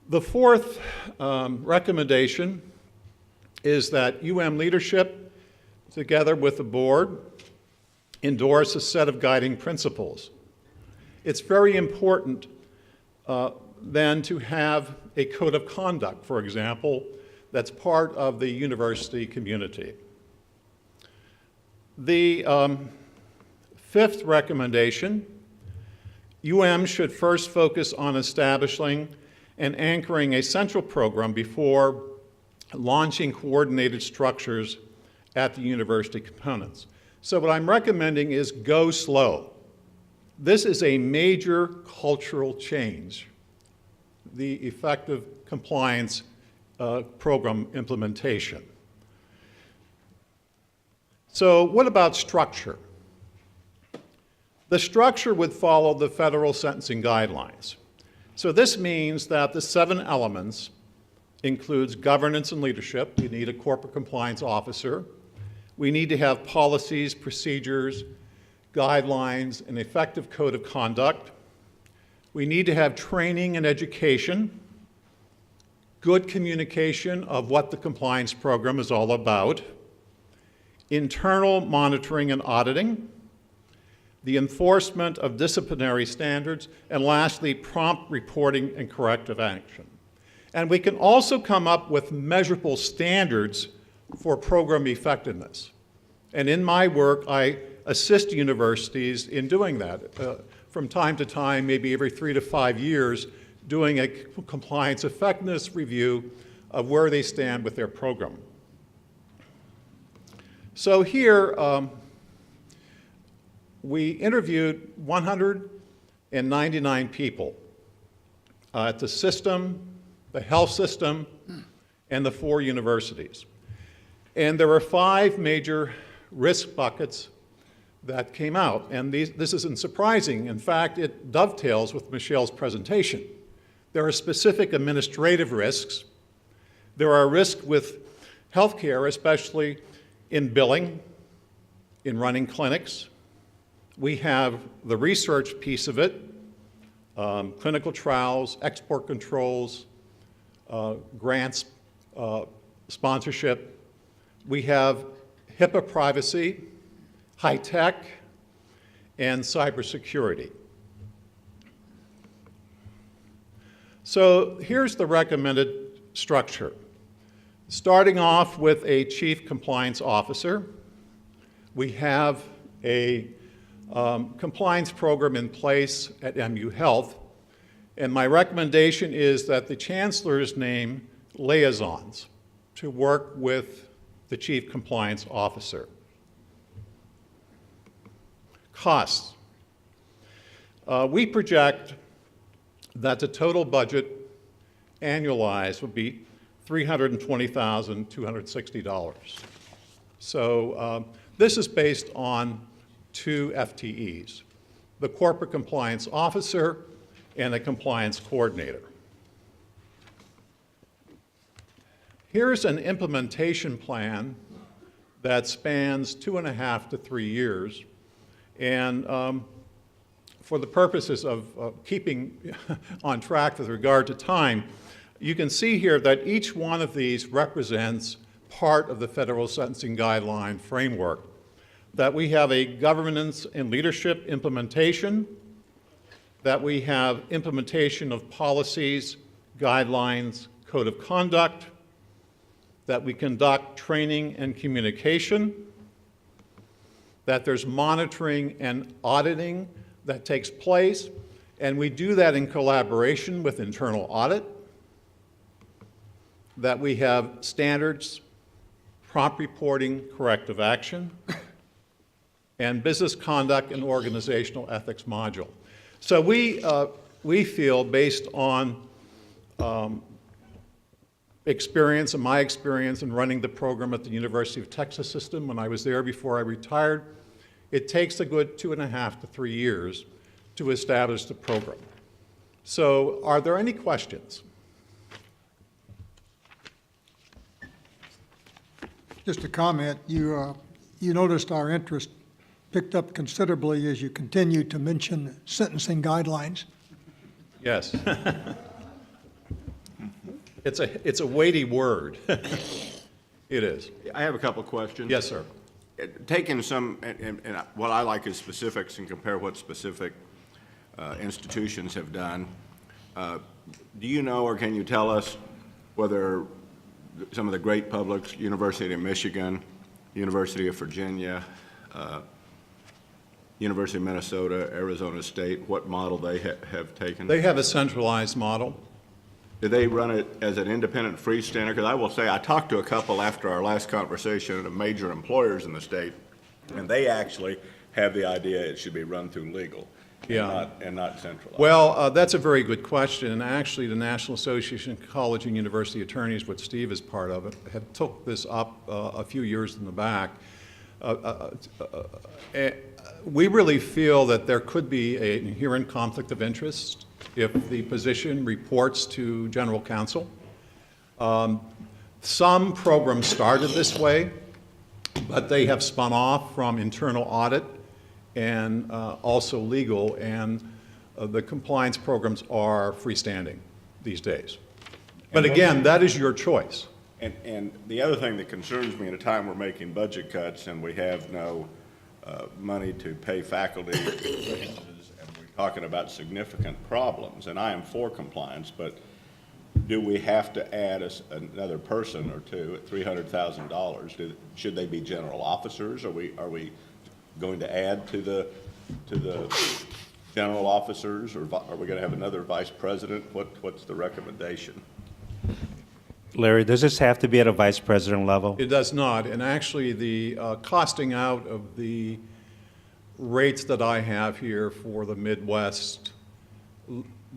The fourth recommendation is that UM leadership, together with the board, endorse a set of guiding principles. It's very important then to have a code of conduct, for example, that's part of the university community. The fifth recommendation, UM should first focus on establishing and anchoring a central program before launching coordinated structures at the university components. So what I'm recommending is go slow. This is a major cultural change, the effective compliance program implementation. So what about structure? The structure would follow the federal sentencing guidelines. So this means that the 7 elements includes governance and leadership. You need a corporate compliance officer. We need to have policies, procedures, guidelines, an effective code of conduct. We need to have training and education, good communication of what the compliance program is all about, internal monitoring and auditing, the enforcement of disciplinary standards, and lastly, prompt reporting and corrective action. And we can also come up with measurable standards for program effectiveness. And in my work, I assist universities in doing that. From time to time, maybe every 3 to 5 years, doing a compliance effectiveness review of where they stand with their program. So here, we interviewed 199 people at the system, the health system, and the 4 universities. And there were 5 major risk buckets that came out. And this isn't surprising. In fact, it dovetails with Michelle's presentation. There are specific administrative risks. There are risks with healthcare, especially in billing, in running clinics. We have the research piece of it, clinical trials, export controls, grants, sponsorship. We have HIPAA privacy, high tech, and cybersecurity. So here's the recommended structure. Starting off with a chief compliance officer, we have a compliance program in place at MU Health, and my recommendation is that the chancellors name liaisons to work with the chief compliance officer. Costs. We project that the total budget annualized would be $320,260. So this is based on 2 FTEs, the corporate compliance officer and a compliance coordinator. Here's an implementation plan that spans 2.5 to 3 years. And for the purposes of keeping on track with regard to time, you can see here that each one of these represents part of the federal sentencing guideline framework, that we have a governance and leadership implementation, that we have implementation of policies, guidelines, code of conduct, that we conduct training and communication, that there's monitoring and auditing that takes place, and we do that in collaboration with internal audit, that we have standards, prompt reporting, corrective action, and business conduct and organizational ethics module. So we feel, based on experience and my experience in running the program at the University of Texas System when I was there before I retired, it takes a good 2.5 to 3 years to establish the program. So are there any questions? Just a comment, you noticed our interest picked up considerably as you continued to mention sentencing guidelines. Yes. It's a weighty word. It is. I have a couple of questions. Yes, sir. Taking some, and what I like is specifics and compare what specific institutions have done. Do you know, or can you tell us whether some of the great publics, University of Michigan, University of Virginia, University of Minnesota, Arizona State, what model they have taken? They have a centralized model. Do they run it as an independent freestander? Because I will say, I talked to a couple after our last conversation of major employers in the state, and they actually have the idea it should be run through legal and not centralized. Well, that's a very good question, and actually the National Association of College and University Attorneys, which Steve is part of, it have took this up a few years in the back. We really feel that there could be an inherent conflict of interest if the position reports to general counsel. Some programs started this way, but they have spun off from internal audit and also legal, and the compliance programs are freestanding these days. But again, that is your choice. And the other thing that concerns me at a time we're making budget cuts and we have no money to pay faculty, and we're talking about significant problems, and I am for compliance, but do we have to add another person or two at $300,000? Should they be general officers? Are we going to add to the general officers, or are we going to have another vice president? What's the recommendation? Larry, does this have to be at a vice president level? It does not, and actually the costing out of the rates that I have here for the Midwest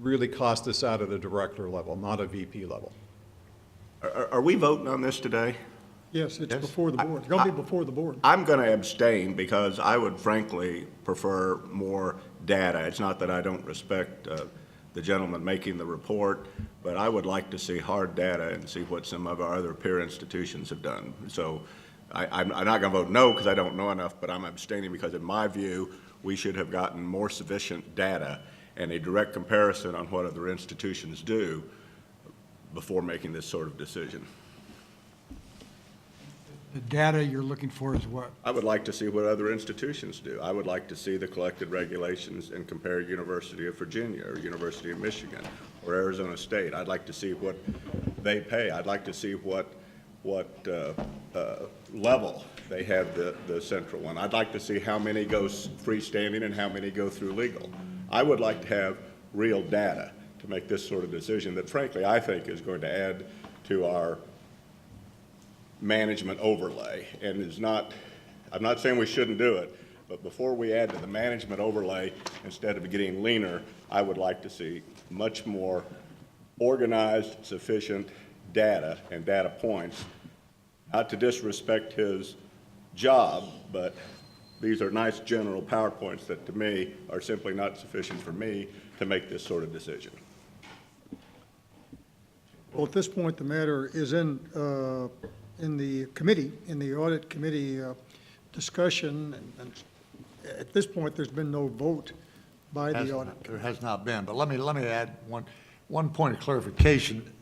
really cost us out at a director level, not a VP level. Are we voting on this today? Yes, it's before the board. It's going to be before the board. I'm going to abstain because I would frankly prefer more data. It's not that I don't respect the gentleman making the report, but I would like to see hard data and see what some of our other peer institutions have done. So I'm not going to vote no because I don't know enough, but I'm abstaining because in my view, we should have gotten more sufficient data and a direct comparison on what other institutions do before making this sort of decision. The data you're looking for is what? I would like to see what other institutions do. I would like to see the collected regulations and compare University of Virginia or University of Michigan or Arizona State. I'd like to see what they pay. I'd like to see what level they have the central one. I'd like to see how many go freestanding and how many go through legal. I would like to have real data to make this sort of decision that frankly I think is going to add to our management overlay, and is not, I'm not saying we shouldn't do it, but before we add to the management overlay, instead of getting leaner, I would like to see much more organized, sufficient data and data points, not to disrespect his job, but these are nice general PowerPoints that to me are simply not sufficient for me to make this sort of decision. Well, at this point, the matter is in the committee, in the audit committee discussion, and at this point, there's been no vote by the audit. There has not been, but let me add one point of clarification.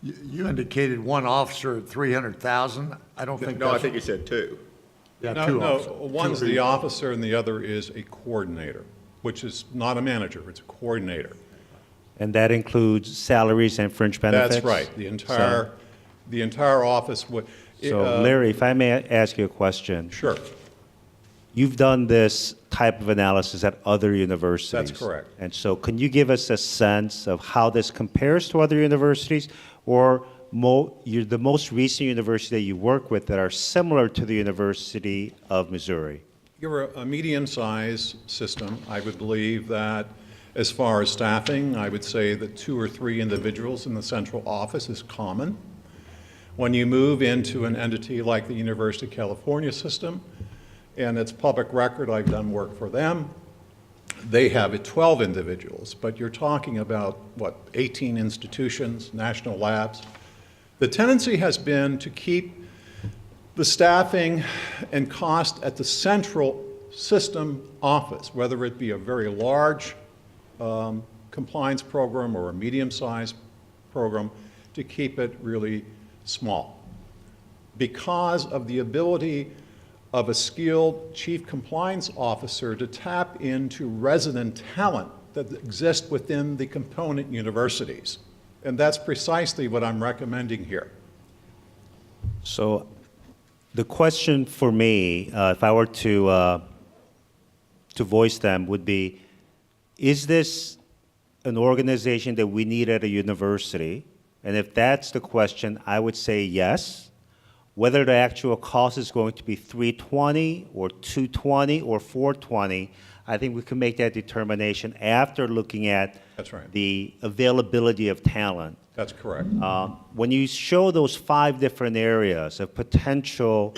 You indicated one officer at 300,000. I don't think. No, I think you said two. Yeah, No, two no, officers. one's the officer and the other is a coordinator, which is not a manager, it's a coordinator. And that includes salaries and fringe benefits? That's right. The entire The entire office would. So Larry, if I may ask you a question. Sure. You've done this type of analysis at other universities. That's correct. And so can you give us a sense of how this compares to other universities, or you're the most recent university that you work with that are similar to the University of Missouri? You're a medium-sized system. I would believe that as far as staffing, I would say that 2 or 3 individuals in the central office is common. When you move into an entity like the University of California system, and it's public record, I've done work for them, they have 12 individuals, but you're talking about, 18 institutions, national labs. The tendency has been to keep the staffing and cost at the central system office, whether it be a very large compliance program or a medium-sized program, to keep it really small. Because of the ability of a skilled chief compliance officer to tap into resident talent that exists within the component universities. And that's precisely what I'm recommending here. So the question for me, if I were to voice them, would be, is this an organization that we need at a university? And if that's the question, I would say yes. Whether the actual cost is going to be $320 or $220 or $420, I think we can make that determination after looking at That's right. the availability of talent. That's correct. When you show those 5 different areas of potential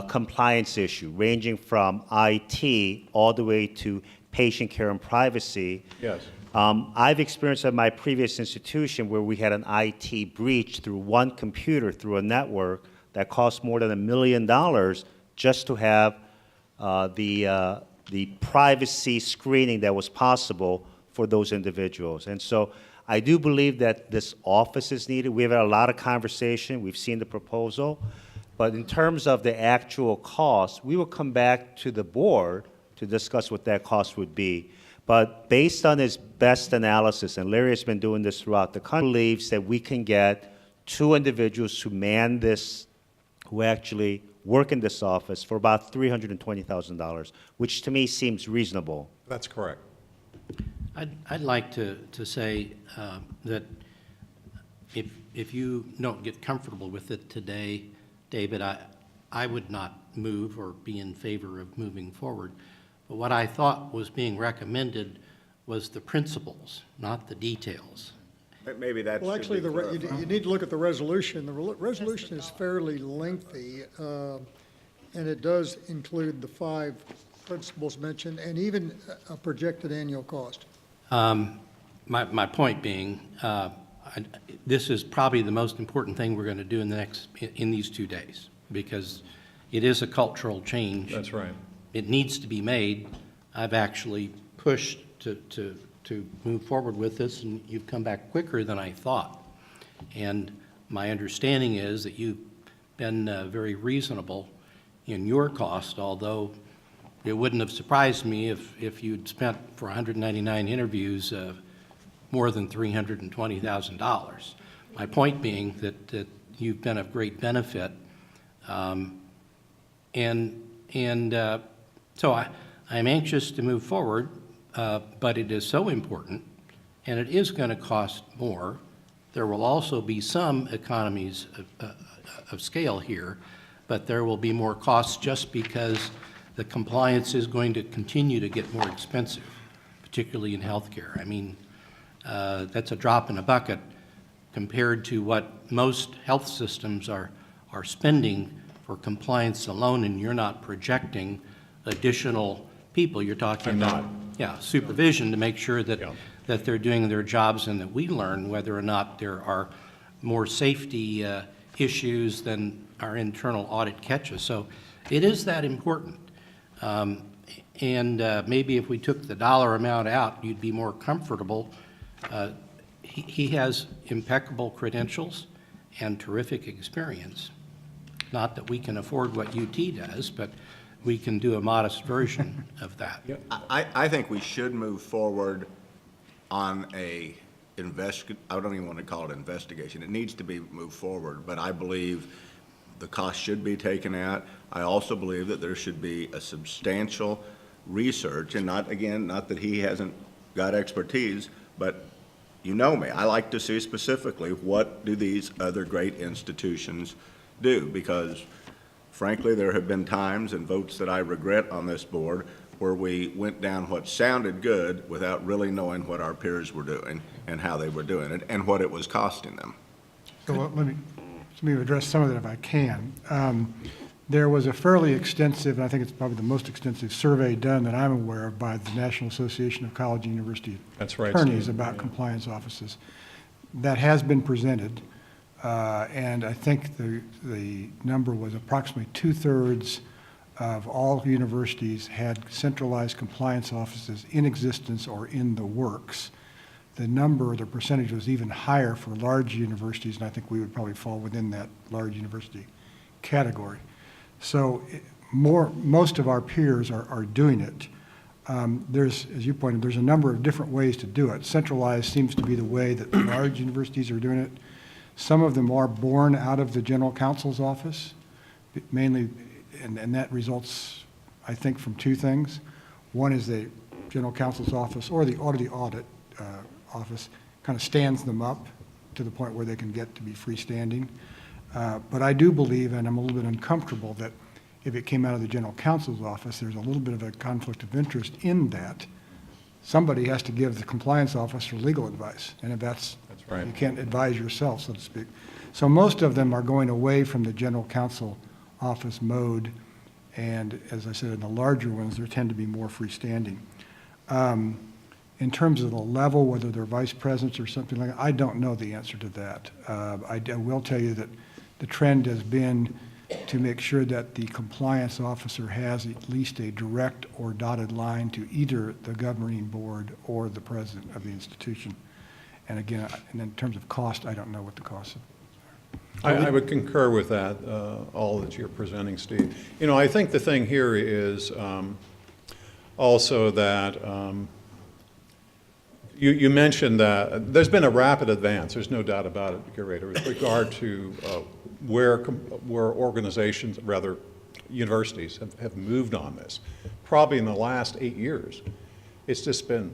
compliance issue, ranging from IT all the way to patient care and privacy, Yes. I've experienced at my previous institution where we had an IT breach through one computer, through a network, that cost more than $1 million just to have the privacy screening that was possible for those individuals. And so I do believe that this office is needed. We've had a lot of conversation. We've seen the proposal. But in terms of the actual cost, we will come back to the board to discuss what that cost would be. But based on his best analysis, and Larry has been doing this throughout the country, believes that we can get 2 individuals who man this, who actually work in this office for about $320,000, which to me seems reasonable. That's correct. I'd like to say that if you don't get comfortable with it today, David, I would not move or be in favor of moving forward. But what I thought was being recommended was the principles, not the details. Maybe that Well, should actually, be clarified. you need to look at the resolution. The resolution is fairly lengthy, and it does include the 5 principles mentioned, and even a projected annual cost. My point being, this is probably the most important thing we're going to do in these 2 days, because it is a cultural change. That's right. It needs to be made. I've actually pushed to move forward with this, and you've come back quicker than I thought. And my understanding is that you've been very reasonable in your cost, although it wouldn't have surprised me if you'd spent, for 199 interviews, more than $320,000. My point being that you've been of great benefit. So I'm anxious to move forward, but it is so important, and it is going to cost more. There will also be some economies of scale here, but there will be more costs just because the compliance is going to continue to get more expensive, particularly in healthcare. I mean, that's a drop in a bucket compared to what most health systems are spending for compliance alone, and you're not projecting additional people. You're talking about supervision to make sure that that they're doing their jobs, and that we learn whether or not there are more safety issues than our internal audit catches. So it is that important. Maybe if we took the dollar amount out, you'd be more comfortable. He has impeccable credentials and terrific experience. Not that we can afford what UT does, but we can do a modest version of that. I think we should move forward on a I don't even want to call it investigation. It needs to be moved forward, but I believe the cost should be taken out. I also believe that there should be a substantial research, and not that he hasn't got expertise, but you know me, I like to see specifically what do these other great institutions do, because frankly, there have been times and votes that I regret on this board where we went down what sounded good without really knowing what our peers were doing and how they were doing it and what it was costing them. So let me address some of that if I can. There was a fairly extensive, and I think it's probably the most extensive survey done that I'm aware of by the National Association of College and University That's right, Attorneys Steve. about compliance offices. That has been presented, and I think the number was approximately 2/3 of all universities had centralized compliance offices in existence or in the works. The percentage was even higher for large universities, and I think we would probably fall within that large university category. So most of our peers are doing it. As you pointed, there's a number of different ways to do it. Centralized seems to be the way that the large universities are doing it. Some of them are born out of the general counsel's office, mainly, and that results, I think, from two things. One is the general counsel's office or the audit office kind of stands them up to the point where they can get to be freestanding. But I do believe, and I'm a little bit uncomfortable, that if it came out of the general counsel's office, there's a little bit of a conflict of interest in that. Somebody has to give the compliance officer legal advice, and if that's right. You can't advise yourself, so to speak. So most of them are going away from the general counsel office mode, and as I said, in the larger ones, there tend to be more freestanding. In terms of the level, whether they're vice presidents or something like that, I don't know the answer to that. I will tell you that the trend has been to make sure that the compliance officer has at least a direct or dotted line to either the governing board or the president of the institution. And again, and in terms of cost, I don't know what the cost are. I would concur with that, all that you're presenting, Steve. You know, I think the thing here is also that you mentioned that there's been a rapid advance, there's no doubt about it, Curator, with regard to where organizations, rather universities, have moved on this. Probably in the last 8 years. It's just been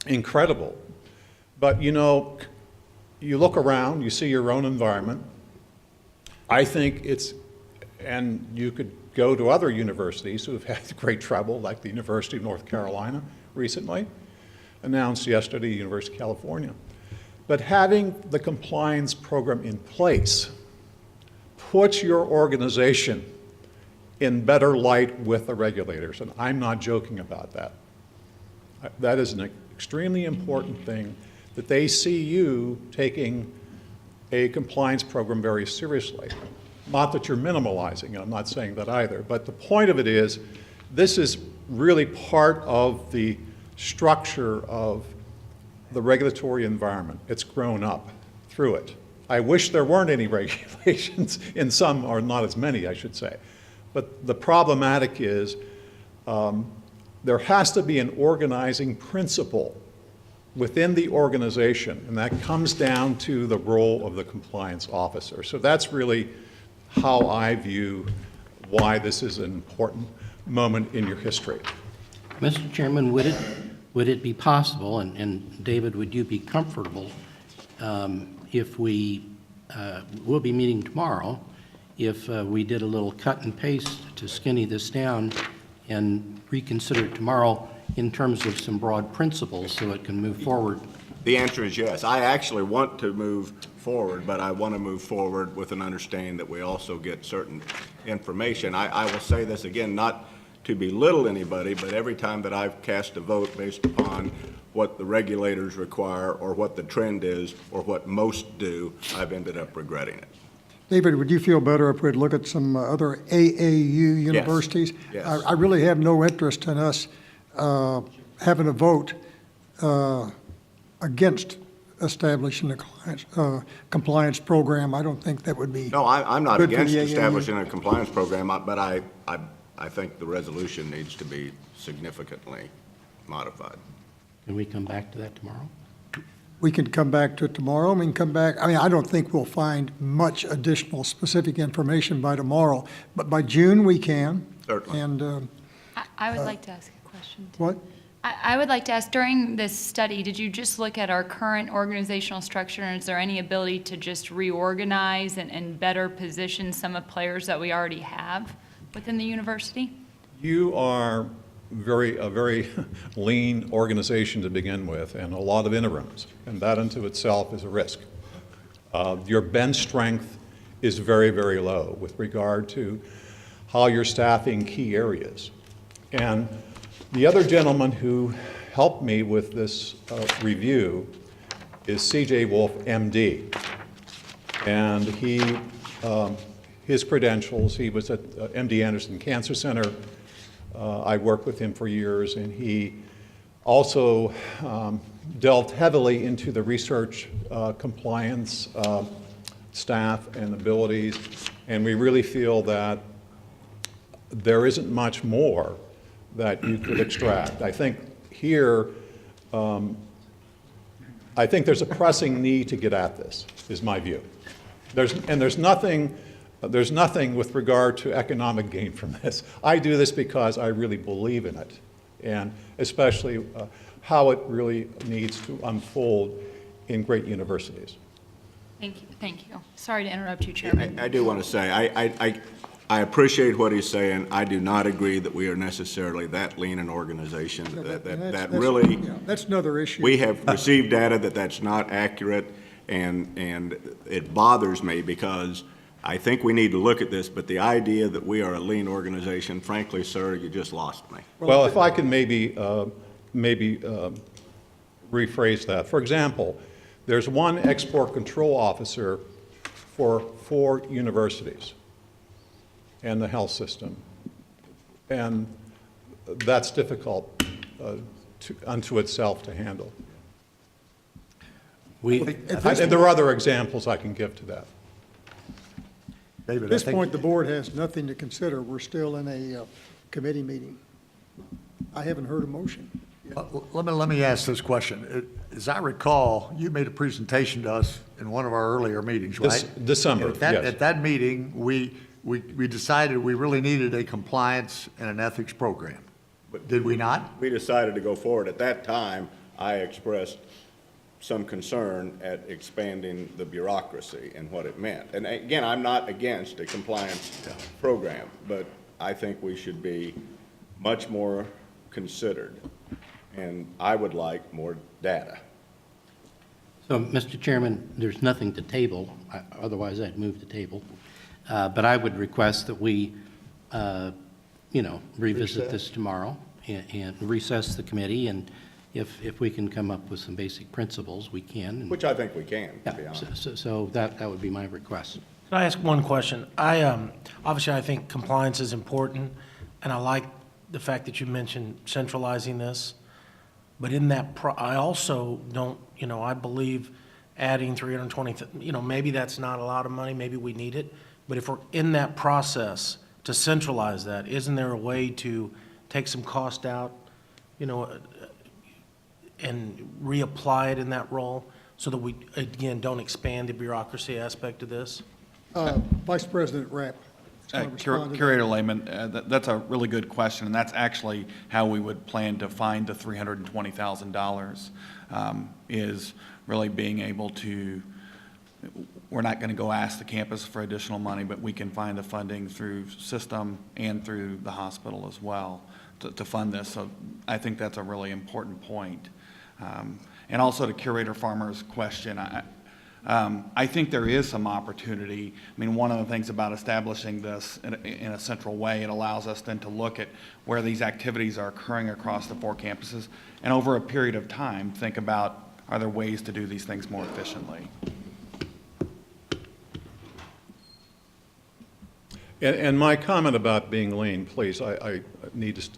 incredible. But you know, you look around, you see your own environment. I think and you could go to other universities who have had great trouble, like the University of North Carolina recently, announced yesterday, University of California. But having the compliance program in place puts your organization in better light with the regulators, and I'm not joking about that. That is an extremely important thing, that they see you taking a compliance program very seriously. Not that you're minimalizing it, I'm not saying that either, but the point of it is, this is really part of the structure of the regulatory environment. It's grown up through it. I wish there weren't any regulations in some, or not as many, I should say. But the problematic is there has to be an organizing principle within the organization, and that comes down to the role of the compliance officer. So that's really how I view why this is an important moment in your history. Mr. Chairman, would it be possible, and David, would you be comfortable if we'll be meeting tomorrow, if we did a little cut and paste to skinny this down and reconsider it tomorrow in terms of some broad principles so it can move forward? The answer is yes. I actually want to move forward, but I want to move forward with an understanding that we also get certain information. I will say this again, not to belittle anybody, but every time that I've cast a vote based upon what the regulators require or what the trend is or what most do, I've ended up regretting it. David, would you feel better if we'd look at some other AAU universities? Yes. I really have no interest in us having a vote against establishing a compliance program. I don't think that would be. No, I'm not good for against the AAU. establishing a compliance program, but I think the resolution needs to be significantly modified. Can we come back to that tomorrow? we can come back to it tomorrow. We can come back, I mean, I don't think we'll find much additional specific information by tomorrow, but by June we can. Certainly. And, I would like to ask a question. what? I would like to ask, during this study, did you just look at our current organizational structure, and is there any ability to just reorganize and better position some of the players that we already have within the university? You are a very lean organization to begin with, and a lot of interims, and that unto itself is a risk. Your bench strength is very, very low with regard to how you're staffing key areas. And the other gentleman who helped me with this review is C.J. Wolf, M.D. And his credentials, he was at M.D. Anderson Cancer Center. I worked with him for years, and he also delved heavily into the research compliance staff and abilities, and we really feel that there isn't much more that you could extract. I think here, I think there's a pressing need to get at this, is my view. There's nothing with regard to economic gain from this. I do this because I really believe in it, and especially how it really needs to unfold in great universities. Thank you, thank you. Sorry to interrupt you, Chairman. I do want to say, I appreciate what he's saying. I do not agree that we are necessarily that lean an organization, that really. Yeah, that's another issue. We have received data that's not accurate, and it bothers me because I think we need to look at this, but the idea that we are a lean organization, frankly, sir, you just lost me. Well, if I can maybe rephrase that. For example, there's one export control officer for 4 universities and the health system. And that's difficult unto itself to handle. And there are other examples I can give to that. At this point, the board has nothing to consider. We're still in a committee meeting. I haven't heard a motion. Let me ask this question. As I recall, you made a presentation to us in one of our earlier meetings, right? December, yes. At that meeting, we decided we really needed a compliance and an ethics program. Did we not? We decided to go forward. At that time, I expressed some concern at expanding the bureaucracy and what it meant. And again, I'm not against a compliance program, but I think we should be much more considered. And I would like more data. So, Mr. Chairman, there's nothing to table, otherwise I'd move the table. But I would request that we, revisit this tomorrow and recess the committee, and if we can come up with some basic principles, we can. Which I think we can, to be Yeah, honest. so that would be my request. Can I ask one question? Obviously, I think compliance is important, and I like the fact that you mentioned centralizing this. But in that, I also don't, I believe adding 320, maybe that's not a lot of money, maybe we need it. But if we're in that process to centralize that, isn't there a way to take some cost out, and reapply it in that role so that we, again, don't expand the bureaucracy aspect of this? Vice President Rapp. Curator Lehman, that's a really good question, and that's actually how we would plan to find the $320,000, is really being able to, we're not going to go ask the campus for additional money, but we can find the funding through system and through the hospital as well to fund this. So I think that's a really important point. And also to Curator Farmer's question, I think there is some opportunity. I mean, one of the things about establishing this in a central way, it allows us then to look at where these activities are occurring across the 4 campuses, and over a period of time, think about, are there ways to do these things more efficiently? And my comment about being lean, please, I need to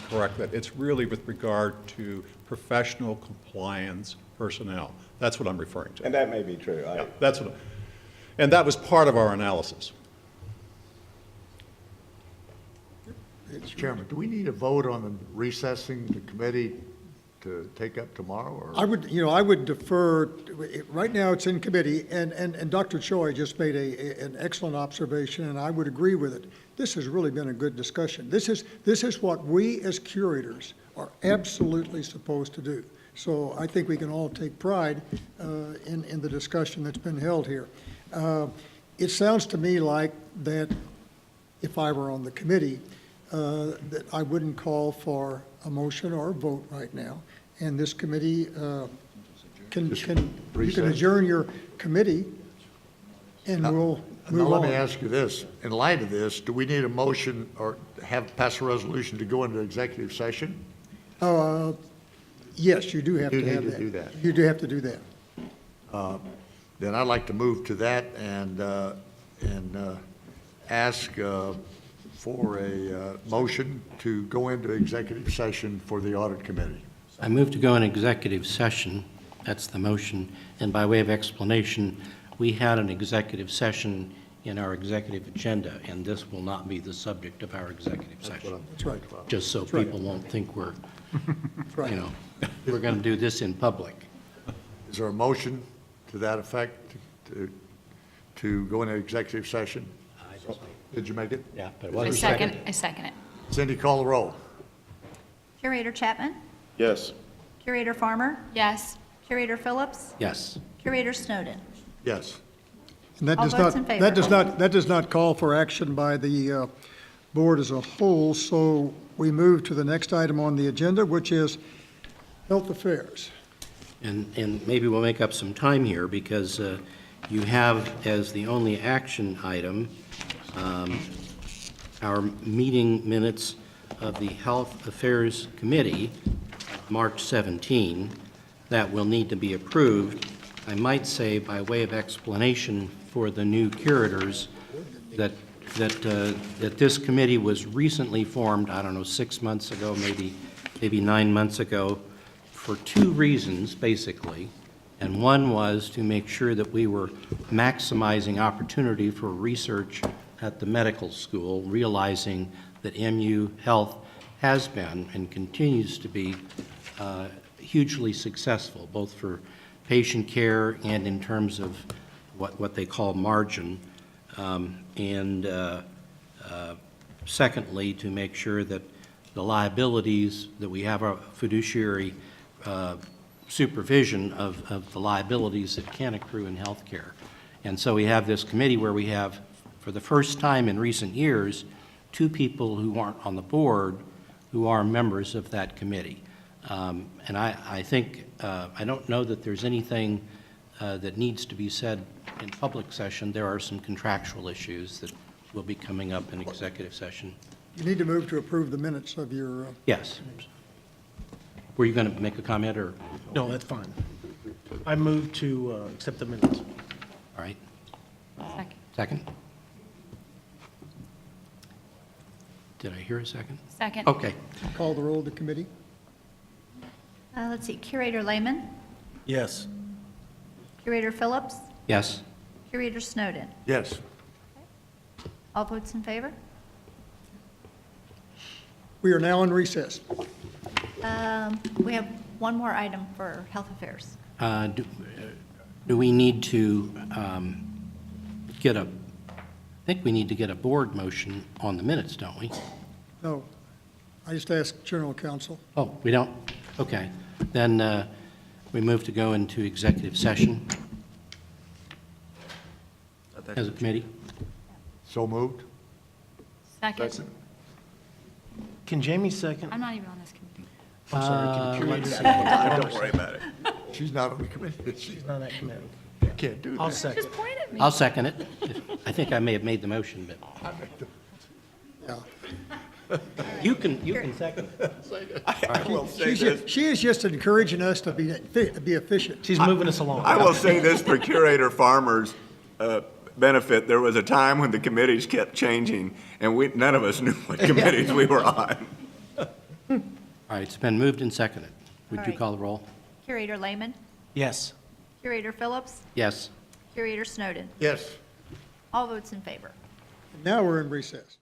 correct that. It's really with regard to professional compliance personnel. That's what I'm referring to. And that may be true. Yeah, and that was part of our analysis. Mr. Chairman, do we need a vote on the recessing the committee to take up tomorrow, or? I would defer, right now it's in committee, and Dr. Choi just made an excellent observation, and I would agree with it. This has really been a good discussion. This is what we as curators are absolutely supposed to do. So I think we can all take pride in the discussion that's been held here. It sounds to me like that if I were on the committee, that I wouldn't call for a motion or a vote right now. And this committee you can adjourn your committee and we'll move on. Now, let me ask you this. In light of this, do we need a motion or pass a resolution to go into executive session? Yes, you do have to have that. You need to do that. You do have to do that. Then I'd like to move to that and ask for a motion to go into executive session for the audit committee. I move to go in executive session. That's the motion. And by way of explanation, we had an executive session in our executive agenda, and this will not be the subject of our executive session. That's right. Just so That's right. people won't think we're, Right. we're going to do this in public. Is there a motion to that effect to go into executive session? Did you make it? Yeah, but it I wasn't second it. Cindy, call the roll. Curator Chapman? Yes. Curator Farmer? Yes. Curator Phillips? Yes. Curator Snowden? Yes. And that All does votes in not, favor. that does not call for action by the board as a whole, so we move to the next item on the agenda, which is health affairs. And maybe we'll make up some time here because you have as the only action item our meeting minutes of the Health Affairs Committee, March 17, that will need to be approved. I might say by way of explanation for the new curators that this committee was recently formed, I don't know, 6 months ago, maybe 9 months ago, for two reasons, basically. And one was to make sure that we were maximizing opportunity for research at the medical school, realizing that MU Health has been and continues to be hugely successful, both for patient care and in terms of what they call margin. Secondly, to make sure that the liabilities, that we have a fiduciary supervision of the liabilities that can accrue in healthcare. And so we have this committee where we have, for the first time in recent years, two people who aren't on the board who are members of that committee. And I think, I don't know that there's anything that needs to be said in public session. There are some contractual issues that will be coming up in executive session. You need to move to approve the minutes of your... Yes. Were you going to make a comment, or? No, that's fine. I move to accept the minutes. All right. Second. Second? Did I hear a second? Second. Okay. Call the roll of the committee. Let's see, Curator Lehman? Yes. Curator Phillips? Yes. Curator Snowden? Yes. All votes in favor? We are now in recess. We have one more item for health affairs. Do we need to get I think we need to get a board motion on the minutes, don't we? No, I just asked General Counsel. Oh, we don't? Okay. Then we move to go into executive session as a committee. So moved? Second. Can Jamie second? I'm not even on this committee. I'm sorry, can the curator let's second? Don't worry about it. She's not on the committee. She's not on that committee. You can't do that. I'll second. Just point at me. I'll second it. I think I may have made the motion, but Yeah. you can second it. I will say this. She is just encouraging us to be efficient. She's moving us along. I will say this for Curator Farmer's benefit. There was a time when the committees kept changing, and none of us knew what committees we were on. All right, it's been moved and seconded. Would All you right. call the roll? Curator Lehman? Yes. Curator Phillips? Yes. Curator Snowden? Yes. All votes in favor. Now we're in recess.